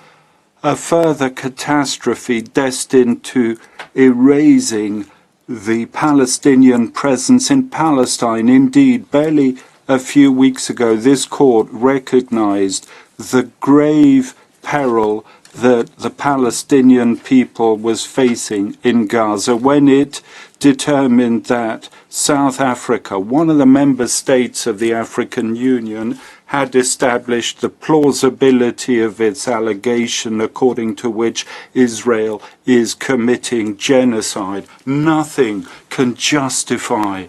a further catastrophe destined to erasing the Palestinian presence in Palestine. Indeed, barely a few weeks ago, this court recognized the grave peril that the Palestinian people was facing in Gaza when it determined that South Africa, one of the member states of the African Union, had established the plausibility of its allegation according to which Israel is committing genocide. Nothing can justify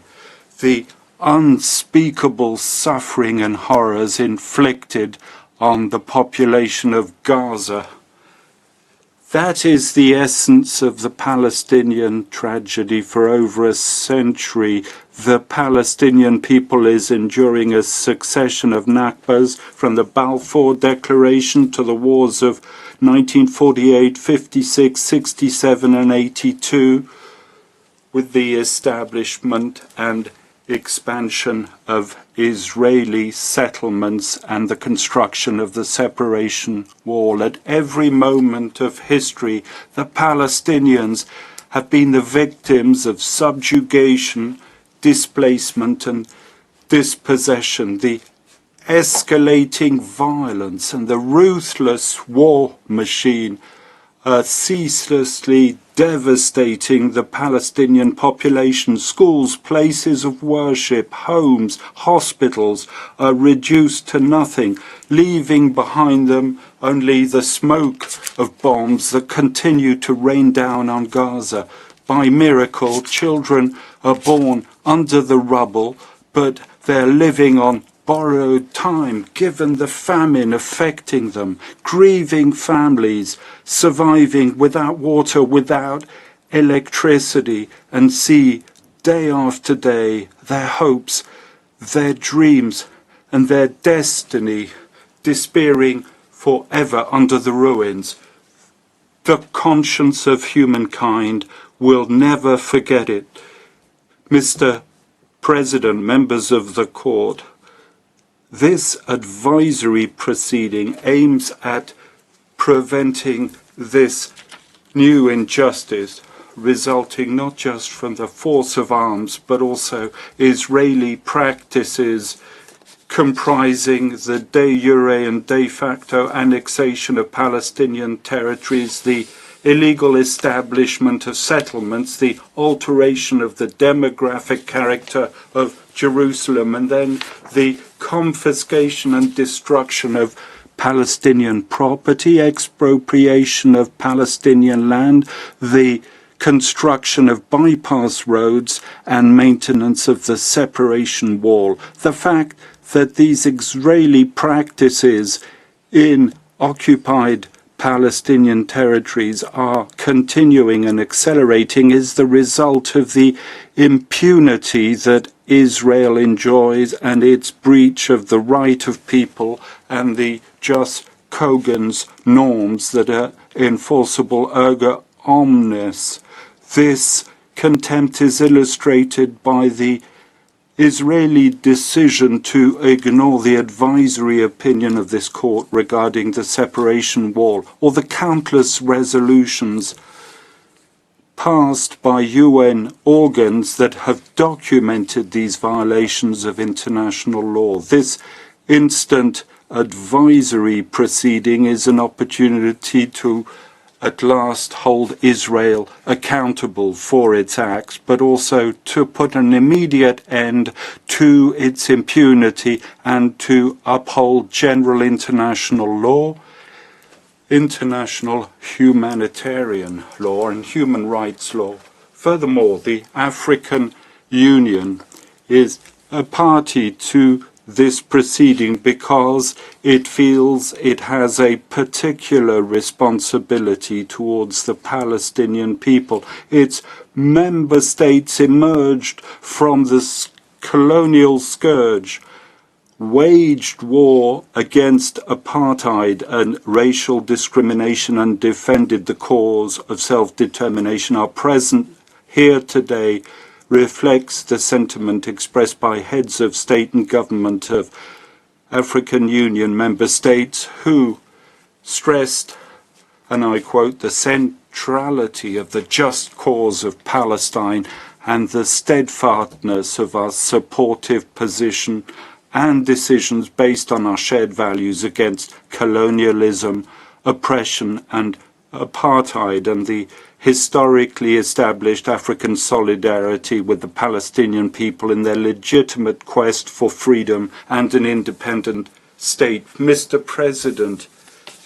the unspeakable suffering and horrors inflicted on the population of Gaza. That is the essence of the Palestinian tragedy. For over a century, the Palestinian people is enduring a succession of Nakbas, from the Balfour Declaration to the wars of 1948, 56, 67, and 82, with the establishment and expansion of Israeli settlements and the construction of the separation wall. At every moment of history, the Palestinians have been the victims of subjugation, displacement, and dispossession. The escalating violence and the ruthless war machine ceaselessly devastating the Palestinian population. Schools, places of worship, homes, hospitals are reduced to nothing, leaving behind them only the smoke of bombs that continue to rain down on Gaza. By miracle, children are born under the rubble, but they're living on borrowed time, given the famine affecting them, grieving families, surviving without water, without electricity, and see day after day their hopes, their dreams, and their destiny despairing forever under the ruins. The conscience of humankind will never forget it. Mr. President, members of the court, this advisory proceeding aims at preventing this new injustice resulting not just from the force of arms but also Israeli practices comprising the de jure and de facto annexation of Palestinian territories, the illegal establishment of settlements, the alteration of the demographic character of Jerusalem, and then the confiscation and destruction of Palestinian property, expropriation of Palestinian land, the construction of bypass roads, and maintenance of the separation wall. The fact that these Israeli practices in occupied Palestinian territories are continuing and accelerating is the result of the impunity that Israel enjoys and its breach of the right of people and the just Kogan's norms that are enforceable erga omnes. This contempt is illustrated by the Israeli decision to ignore the advisory opinion of this court regarding the separation wall, or the countless resolutions passed by UN organs that have documented these violations of international law. This instant advisory proceeding is an opportunity to at last hold Israel accountable for its acts, but also to put an immediate end to its impunity and to uphold general international law, international humanitarian law, and human rights law. Furthermore, the African Union is a party to this proceeding because it feels it has a particular responsibility towards the Palestinian people. Its member states emerged from this colonial scourge, waged war against apartheid and racial discrimination, and defended the cause of self-determination. Our presence here today reflects the sentiment expressed by heads of state and government of African Union member states who stressed, and I quote, the centrality of the just cause of Palestine and the steadfastness of our supportive position and decisions based on our shared values against colonialism, oppression and apartheid, and the historically established African solidarity with the Palestinian people in their legitimate quest for freedom and an independent state. Mr. President,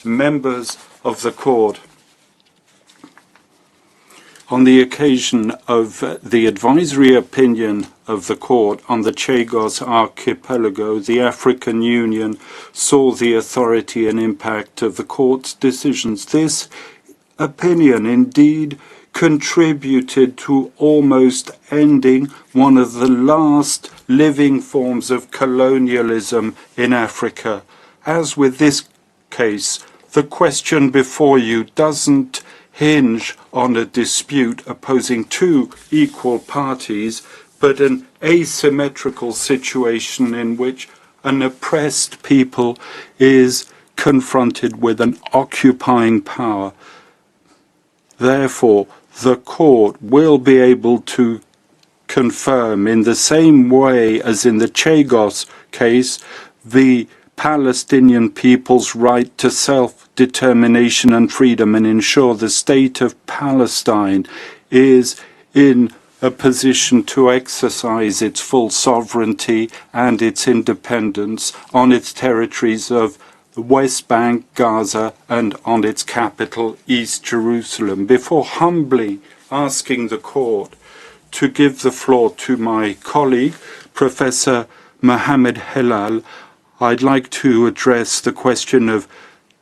members of the court, on the occasion of the advisory opinion of the court on the Chagos archipelago, the African Union saw the authority and impact of the court's decisions. This opinion indeed contributed to almost ending one of the last living forms of colonialism in Africa. As with this case, the question before you doesn't hinge on a dispute opposing two equal parties, but an asymmetrical situation in which an oppressed people is confronted with an occupying power. Therefore, the court will be able to confirm, in the same way as in the Chagos case, the Palestinian people's right to self self-determination and freedom and ensure the state of Palestine is in a position to exercise its full sovereignty and its independence on its territories of the West Bank, Gaza, and on its capital, East Jerusalem. Before humbly asking the court to give the floor to my colleague, Professor Mohamed Helal, I'd like to address the question of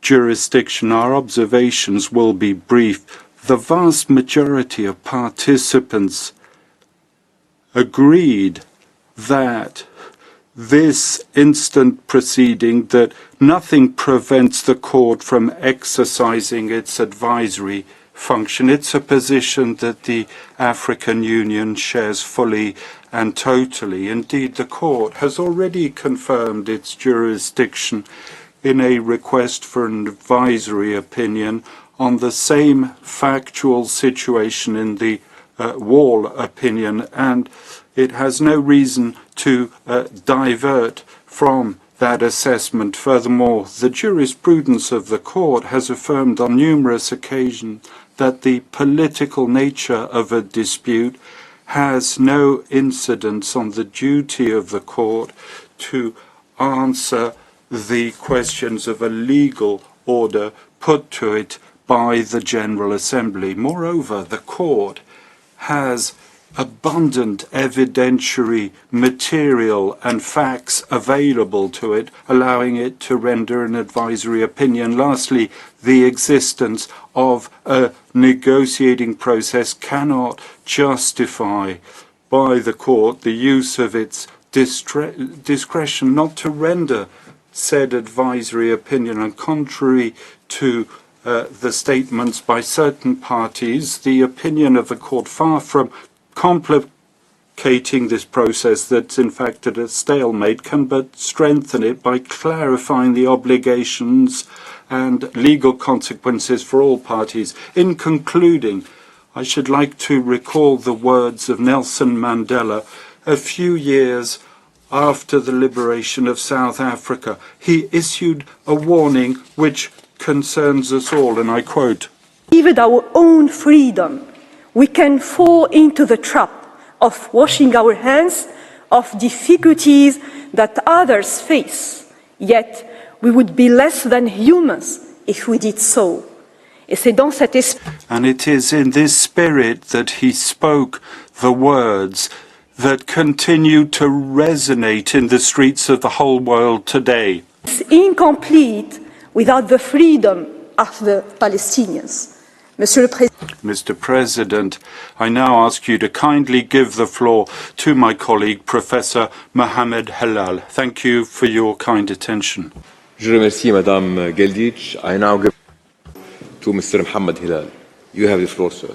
jurisdiction. Our observations will be brief. The vast majority of participants agreed that this instant proceeding, that nothing prevents the court from exercising its advisory function. It's a position that the African Union shares fully and totally. Indeed, the court has already confirmed its jurisdiction in a request for an advisory opinion on the same factual situation in the Wall opinion, and it has no reason to divert from that assessment. Furthermore, the jurisprudence of the court has affirmed on numerous occasions that the political nature of a dispute has no incidence on the duty of the court to answer the questions of a legal order put to it by the General Assembly. Moreover, the court has abundant evidentiary material and facts available to it, allowing it to render an advisory opinion. Lastly, the existence of a negotiating process cannot justify by the court the use of its discretion not to render said advisory opinion, and contrary to the statements by certain parties, the opinion of the court, far from complicating this process that's in fact at a stalemate, can but strengthen it by clarifying the obligations and legal consequences for all parties. In concluding, I should like to recall the words of Nelson Mandela a few years after the liberation of South Africa. He issued a warning which concerns us all, and I quote, "Even our own freedom, we can fall into the trap of washing our hands of difficulties that others face, yet we would be less than humans if we did so." And it is in this spirit that he spoke the words that continue to resonate in the streets of the whole world today. It's incomplete without the freedom of the Palestinians. Mr. President, I now ask you to kindly give the floor to my colleague, Professor Mohamed Helal. Thank you for your kind attention. Je remercie Madame Gueldich. I now give to Mr. Mohamed Helal. You have the floor, sir.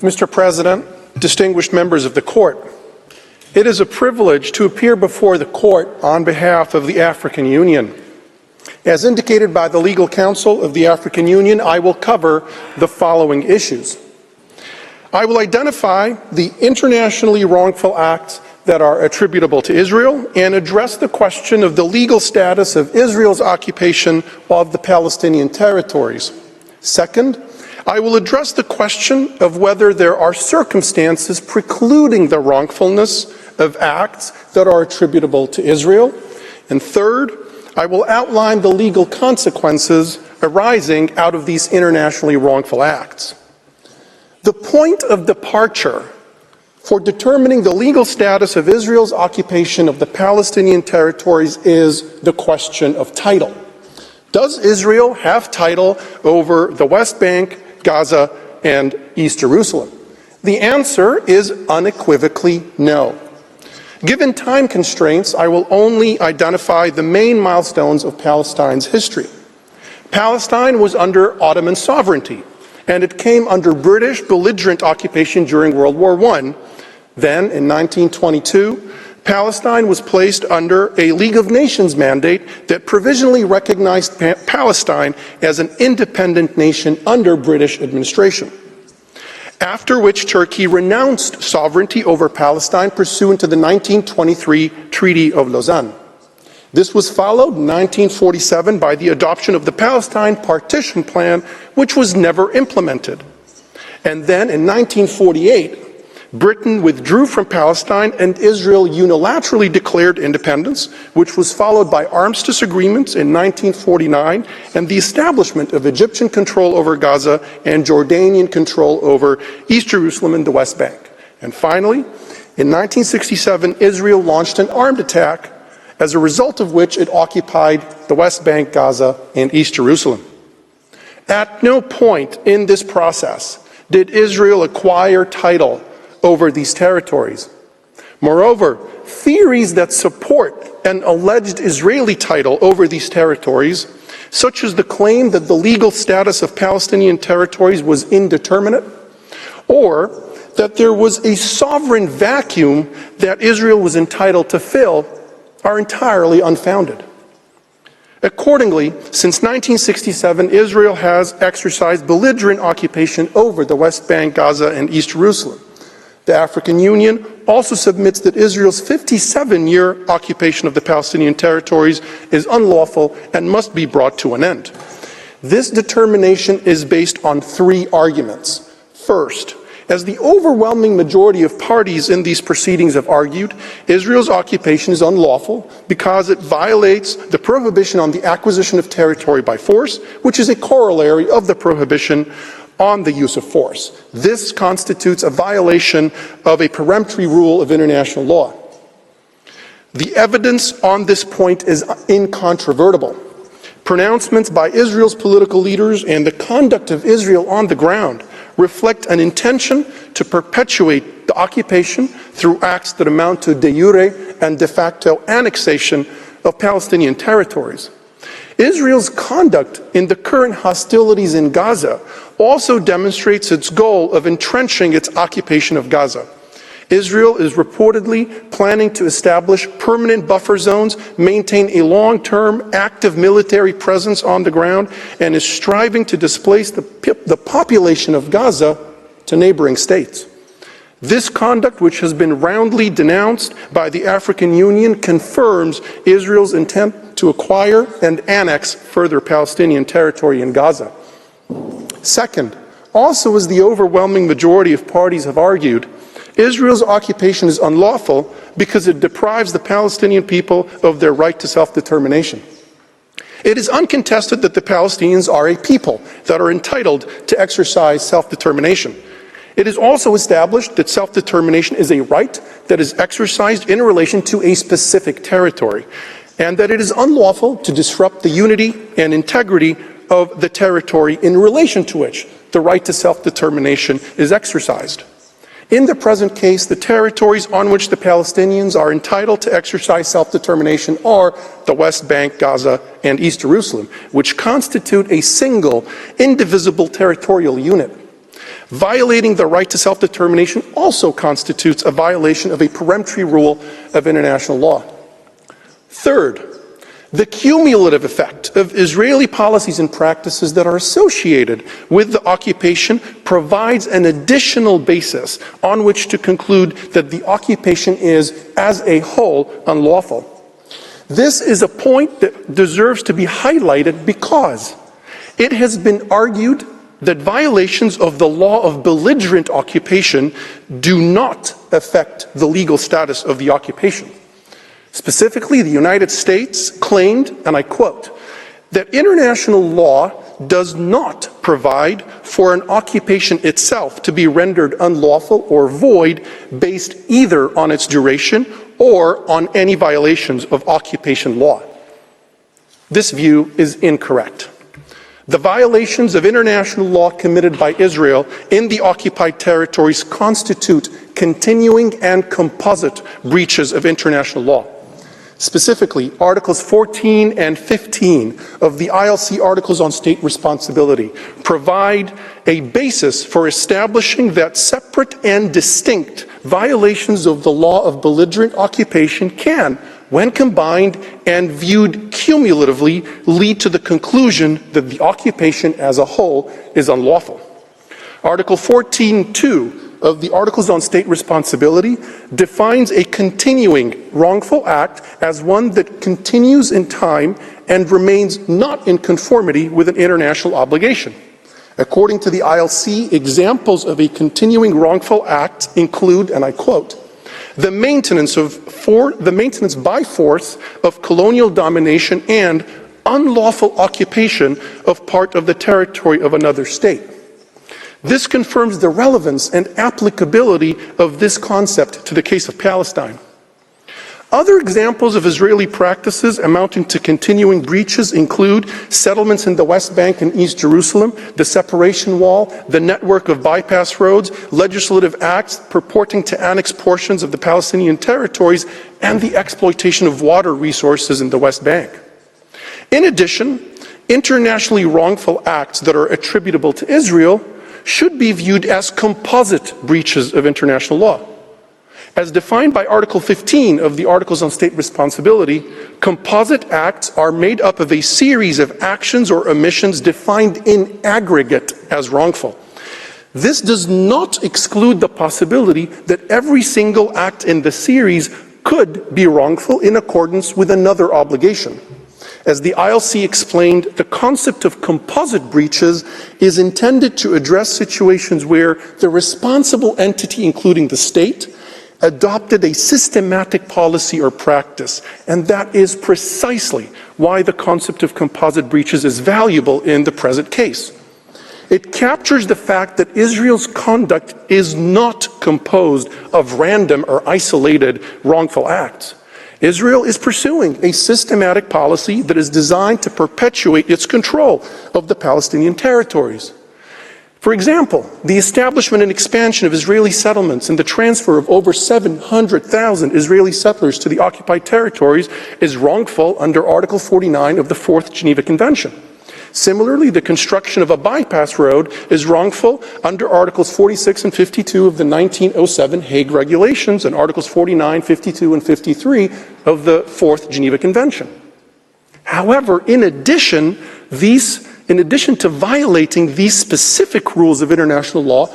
Mr. President, distinguished members of the court, it is a privilege to appear before the court on behalf of the African Union. As indicated by the Legal Counsel of the African Union, I will cover the following issues. I will identify the internationally wrongful acts that are attributable to Israel and address the question of the legal status of Israel's occupation of the Palestinian territories. Second, I will address the question of whether there are circumstances precluding the wrongfulness of acts that are attributable to Israel. And third, I will outline the legal consequences arising out of these internationally wrongful acts. The point of departure for determining the legal status of Israel's occupation of the Palestinian territories is the question of title. Does Israel have title over the West Bank, Gaza, and East Jerusalem? The answer is unequivocally no. Given time constraints, I will only identify the main milestones of Palestine's history. Palestine was under Ottoman sovereignty, and it came under British belligerent occupation during World War I. Then, in 1922, Palestine was placed under a League of Nations mandate that provisionally recognized Palestine as an independent nation under British administration. after which Turkey renounced sovereignty over Palestine pursuant to the 1923 Treaty of Lausanne. This was followed in 1947 by the adoption of the Palestine Partition Plan, which was never implemented. And then in 1948, Britain withdrew from Palestine and Israel unilaterally declared independence, which was followed by armistice agreements in 1949 and the establishment of Egyptian control over Gaza and Jordanian control over East Jerusalem and the West Bank. And finally, in 1967, Israel launched an armed attack, as a result of which it occupied the West Bank, Gaza, and East Jerusalem. At no point in this process did Israel acquire title over these territories. Moreover, theories that support an alleged Israeli title over these territories, such as the claim that the legal status of Palestinian territories was indeterminate, or that there was a sovereign vacuum that Israel was entitled to fill, are entirely unfounded. Accordingly, since 1967, Israel has exercised belligerent occupation over the West Bank, Gaza, and East Jerusalem. The African Union also submits that Israel's 57-year occupation of the Palestinian territories is unlawful and must be brought to an end. This determination is based on three arguments. First, as the overwhelming majority of parties in these proceedings have argued, Israel's occupation is unlawful because it violates the prohibition on the acquisition of territory by force, which is a corollary of the prohibition on the use of force. This constitutes a violation of a peremptory rule of international law. The evidence on this point is incontrovertible. Pronouncements by Israel's political leaders and the conduct of Israel on the ground reflect an intention to perpetuate the occupation through acts that amount to de jure and de facto annexation of Palestinian territories. Israel's conduct in the current hostilities in Gaza also demonstrates its goal of entrenching its occupation of Gaza. Israel is reportedly planning to establish permanent buffer zones, maintain a long-term active military presence on the ground, and is striving to displace the population of Gaza to neighboring states. This conduct, which has been roundly denounced by the African Union, confirms Israel's intent to acquire and annex further Palestinian territory in Gaza. Second, also as the overwhelming majority of parties have argued, Israel's occupation is unlawful because it deprives the Palestinian people of their right to self-determination. It is uncontested that the Palestinians are a people that are entitled to exercise self-determination. It is also established that self-determination is a right that is exercised in relation to a specific territory, and that it is unlawful to disrupt the unity and integrity of the territory in relation to which the right to self-determination is exercised. In the present case, the territories on which the Palestinians are entitled to exercise self-determination are the West Bank, Gaza, and East Jerusalem, which constitute a single, indivisible territorial unit. Violating the right to self-determination also constitutes a violation of a peremptory rule of international law. Third, the cumulative effect of Israeli policies and practices that are associated with the occupation provides an additional basis on which to conclude that the occupation is, as a whole, unlawful. This is a point that deserves to be highlighted because it has been argued that violations of the law of belligerent occupation do not affect the legal status of the occupation. Specifically, the United States claimed, and I quote, that international law does not provide for an occupation itself to be rendered unlawful or void based either on its duration or on any violations of occupation law. This view is incorrect. The violations of international law committed by Israel in the occupied territories constitute continuing and composite breaches of international law. Specifically, Articles 14 and 15 of the ILC Articles on State Responsibility provide a basis for establishing that separate and distinct violations of the law of belligerent occupation can, when combined and viewed cumulatively, lead to the conclusion that the occupation as a whole is unlawful. Article 14.2 of the Articles on State Responsibility defines a continuing wrongful act as one that continues in time and remains not in conformity with an international obligation. According to the ILC, examples of a continuing wrongful act include, and I quote, the maintenance by force of colonial domination and unlawful occupation of part of the territory of another state. This confirms the relevance and applicability of this concept to the case of Palestine. Other examples of Israeli practices amounting to continuing breaches include settlements in the West Bank and East Jerusalem, the separation wall, the network of bypass roads, legislative acts purporting to annex portions of the Palestinian territories, and the exploitation of water resources in the West Bank. In addition, internationally wrongful acts that are attributable to Israel should be viewed as composite breaches of international law. As defined by Article 15 of the Articles on State Responsibility, composite acts are made up of a series of actions or omissions defined in aggregate as wrongful. This does not exclude the possibility that every single act in the series could be wrongful in accordance with another obligation. As the ILC explained, the concept of composite breaches is intended to address situations where the responsible entity, including the state, adopted a systematic policy or practice, and that is precisely why the concept of composite breaches is valuable in the present case. It captures the fact that Israel's conduct is not composed of random or isolated wrongful acts. Israel is pursuing a systematic policy that is designed to perpetuate its control of the Palestinian territories. For example, the establishment and expansion of Israeli settlements and the transfer of over 700,000 Israeli settlers to the occupied territories is wrongful under Article 49 of the Fourth Geneva Convention. Similarly, the construction of a bypass road is wrongful under Articles 46 and 52 of the 1907 Hague Regulations and Articles 49, 52, and 53 of the Fourth Geneva Convention. However, in addition to violating these specific rules of international law,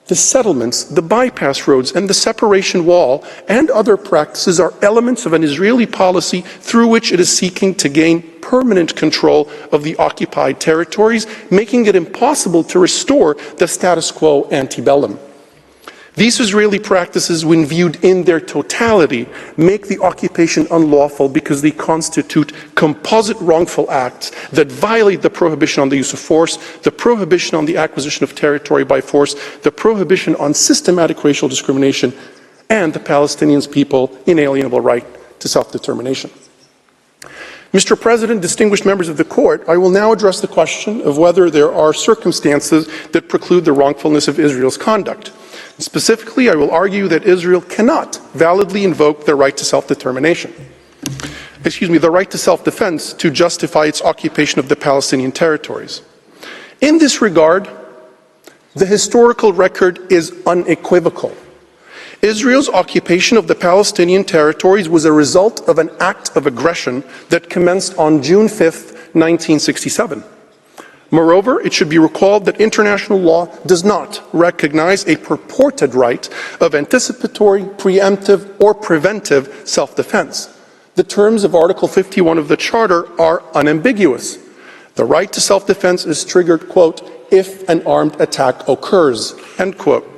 the settlements, the bypass roads, and the separation wall and other practices are elements of an Israeli policy through which it is seeking to gain permanent control of the occupied territories, making it impossible to restore the status quo ante bellum. These Israeli practices, when viewed in their totality, make the occupation unlawful because they constitute composite wrongful acts that violate the prohibition on the use of force, the prohibition on the acquisition of territory by force, the prohibition on systematic racial discrimination, and the Palestinian people's inalienable right to self-determination. Mr. President, distinguished members of the Court, I will now address the question of whether there are circumstances that preclude the wrongfulness of Israel's conduct. Specifically, I will argue that Israel cannot validly invoke the right to self-determination, the right to self-defense to justify its occupation of the Palestinian territories. In this regard, the historical record is unequivocal. Israel's occupation of the Palestinian territories was a result of an act of aggression that commenced on June 5, 1967. Moreover, it should be recalled that international law does not recognize a purported right of anticipatory, preemptive, or preventive self-defense. The terms of Article 51 of the Charter are unambiguous. The right to self-defense is triggered, quote, if an armed attack occurs, end quote.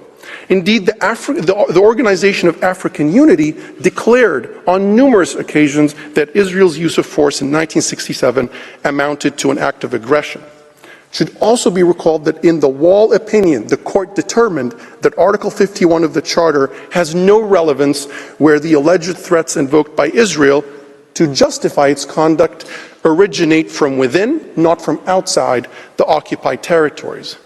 Indeed, the Organization of African Unity declared on numerous occasions that Israel's use of force in 1967 amounted to an act of aggression. It should also be recalled that in the Wall opinion, the Court determined that Article 51 of the Charter has no relevance where the alleged threats invoked by Israel to justify its conduct originate from within, not from outside the occupied territories.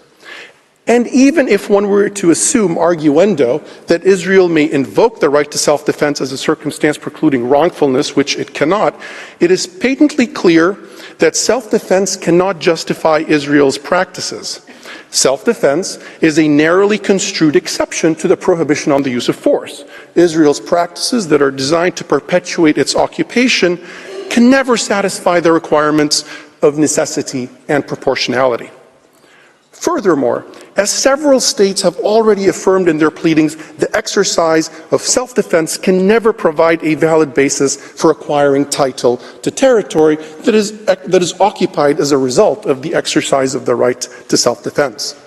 And even if one were to assume, arguendo, that Israel may invoke the right to self-defense as a circumstance precluding wrongfulness, which it cannot, it is patently clear that self-defense cannot justify Israel's practices. Self-defense is a narrowly construed exception to the prohibition on the use of force. Israel's practices that are designed to perpetuate its occupation can never satisfy the requirements of necessity and proportionality. Furthermore, As several states have already affirmed in their pleadings, the exercise of self-defense can never provide a valid basis for acquiring title to territory that is occupied as a result of the exercise of the right to self-defense.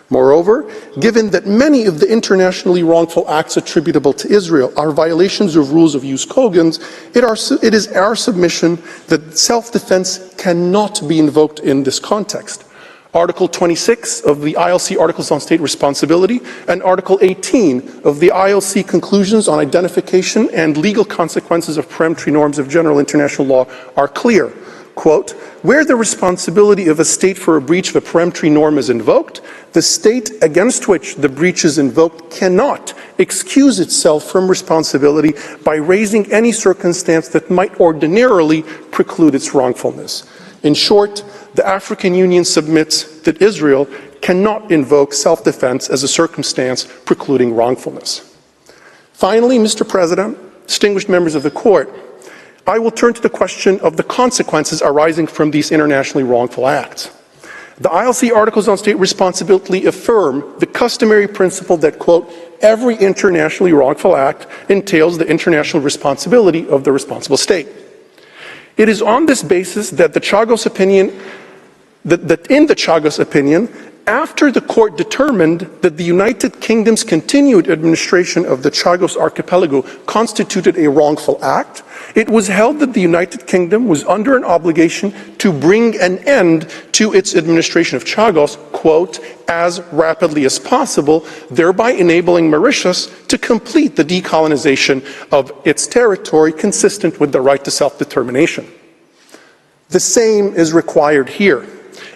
Moreover, given that many of the internationally wrongful acts attributable to Israel are violations of rules of jus cogens, it is our submission that self-defense cannot be invoked in this context. Article 26 of the ILC Articles on State Responsibility and Article 18 of the ILC Conclusions on Identification and Legal Consequences of Peremptory Norms of General International Law are clear. Quote, where the responsibility of a state for a breach of a peremptory norm is invoked, the state against which the breach is invoked cannot excuse itself from responsibility by raising any circumstance that might ordinarily preclude its wrongfulness. In short, the African Union submits that Israel cannot invoke self-defense as a circumstance precluding wrongfulness. Finally, Mr. President, distinguished members of the Court, I will turn to the question of the consequences arising from these internationally wrongful acts. The ILC Articles on State Responsibility affirm the customary principle that, quote, every internationally wrongful act entails the international responsibility of the responsible state. It is on this basis that in the Chargé's opinion, after the court determined that the United Kingdom's continued administration of the Chagos archipelago constituted a wrongful act, it was held that the United Kingdom was under an obligation to bring an end to its administration of Chagos, quote, as rapidly as possible, thereby enabling Mauritius to complete the decolonization of its territory consistent with the right to self-determination. The same is required here.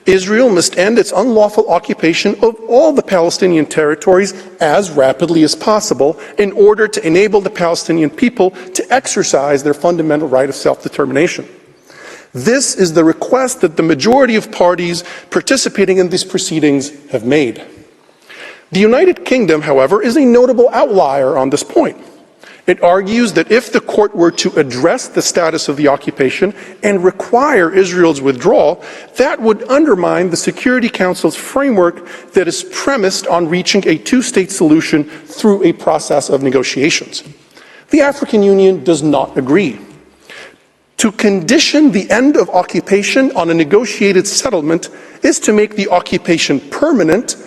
Israel must end its unlawful occupation of all the Palestinian territories as rapidly as possible in order to enable the Palestinian people to exercise their fundamental right of self-determination. This is the request that the majority of parties participating in these proceedings have made. The United Kingdom, however, is a notable outlier on this point. It argues that if the court were to address the status of the occupation and require Israel's withdrawal, that would undermine the Security Council's framework that is premised on reaching a two-state solution through a process of negotiations. The African Union does not agree. To condition the end of occupation on a negotiated settlement is to make the occupation permanent,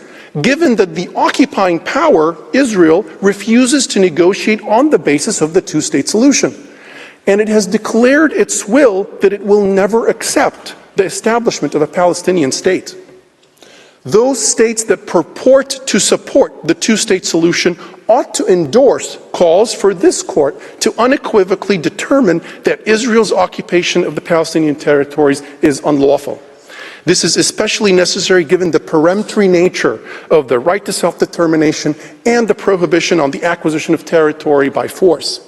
given that the occupying power, Israel, refuses to negotiate on the basis of the two-state solution. And it has declared its will that it will never accept the establishment of a Palestinian state. Those states that purport to support the two-state solution ought to endorse calls for this court to unequivocally determine that Israel's occupation of the Palestinian territories is unlawful. This is especially necessary given the peremptory nature of the right to self-determination and the prohibition on the acquisition of territory by force.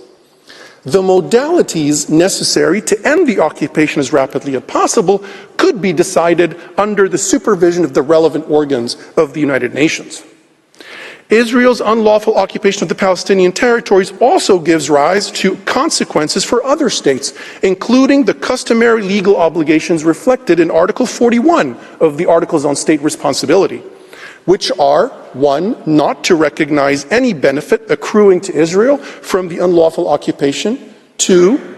The modalities necessary to end the occupation as rapidly as possible could be decided under the supervision of the relevant organs of the United Nations. Israel's unlawful occupation of the Palestinian territories also gives rise to consequences for other states, including the customary legal obligations reflected in Article 41 of the Articles on State Responsibility, which are, 1, not to recognize any benefit accruing to Israel from the unlawful occupation, 2,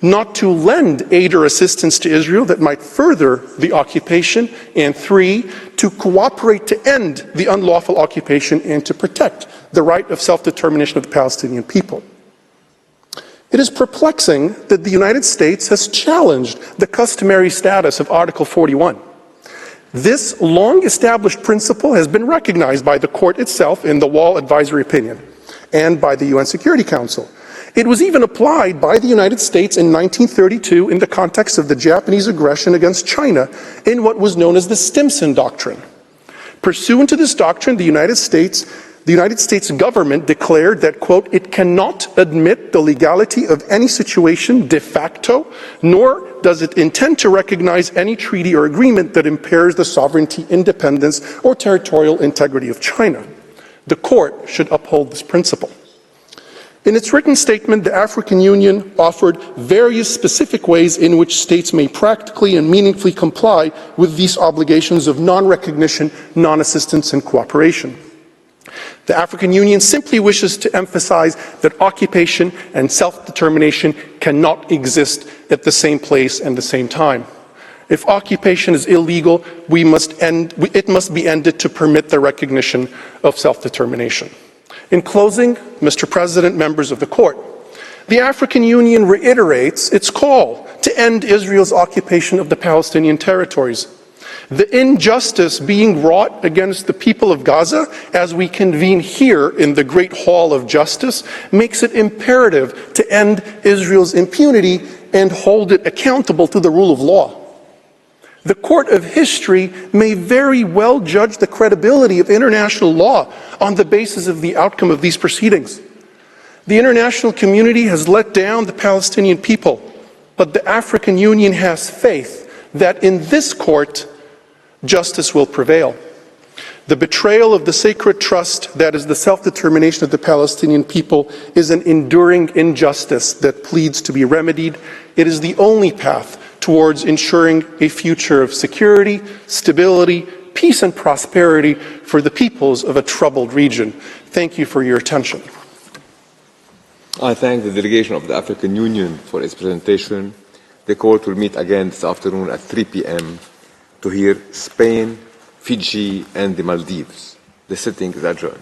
not to lend aid or assistance to Israel that might further the occupation, and 3, to cooperate to end the unlawful occupation and to protect the right of self-determination of the Palestinian people. It is perplexing that the United States has challenged the customary status of Article 41. This long-established principle has been recognized by the court itself in the Wall Advisory Opinion and by the UN Security Council. It was even applied by the United States in 1932 in the context of the Japanese aggression against China in what was known as the Stimson Doctrine. Pursuant to this doctrine, the United States government declared that, quote, it cannot admit the legality of any situation de facto, nor does it intend to recognize any treaty or agreement that impairs the sovereignty, independence, or territorial integrity of China. The court should uphold this principle. In its written statement, the African Union offered various specific ways in which states may practically and meaningfully comply with these obligations of non-recognition, non-assistance, and cooperation. The African Union simply wishes to emphasize that occupation and self-determination cannot exist at the same place and the same time. If occupation is illegal, it must be ended to permit the recognition of self-determination. In closing, Mr. President, members of the Court, the African Union reiterates its call to end Israel's occupation of the Palestinian territories. The injustice being wrought against the people of Gaza as we convene here in the Great Hall of Justice makes it imperative to end Israel's impunity and hold it accountable to the rule of law. The court of history may very well judge the credibility of international law on the basis of the outcome of these proceedings. The international community has let down the Palestinian people, but the African Union has faith that in this court, justice will prevail. The betrayal of the sacred trust that is the self-determination of the Palestinian people is an enduring injustice that pleads to be remedied. It is the only path towards ensuring a future of security, stability, peace and prosperity for the peoples of a troubled region. Thank you for your attention. I thank the delegation of the African Union for its presentation. The court will meet again this afternoon at 3 p.m. to hear Spain, Fiji, and the Maldives. The sitting is adjourned.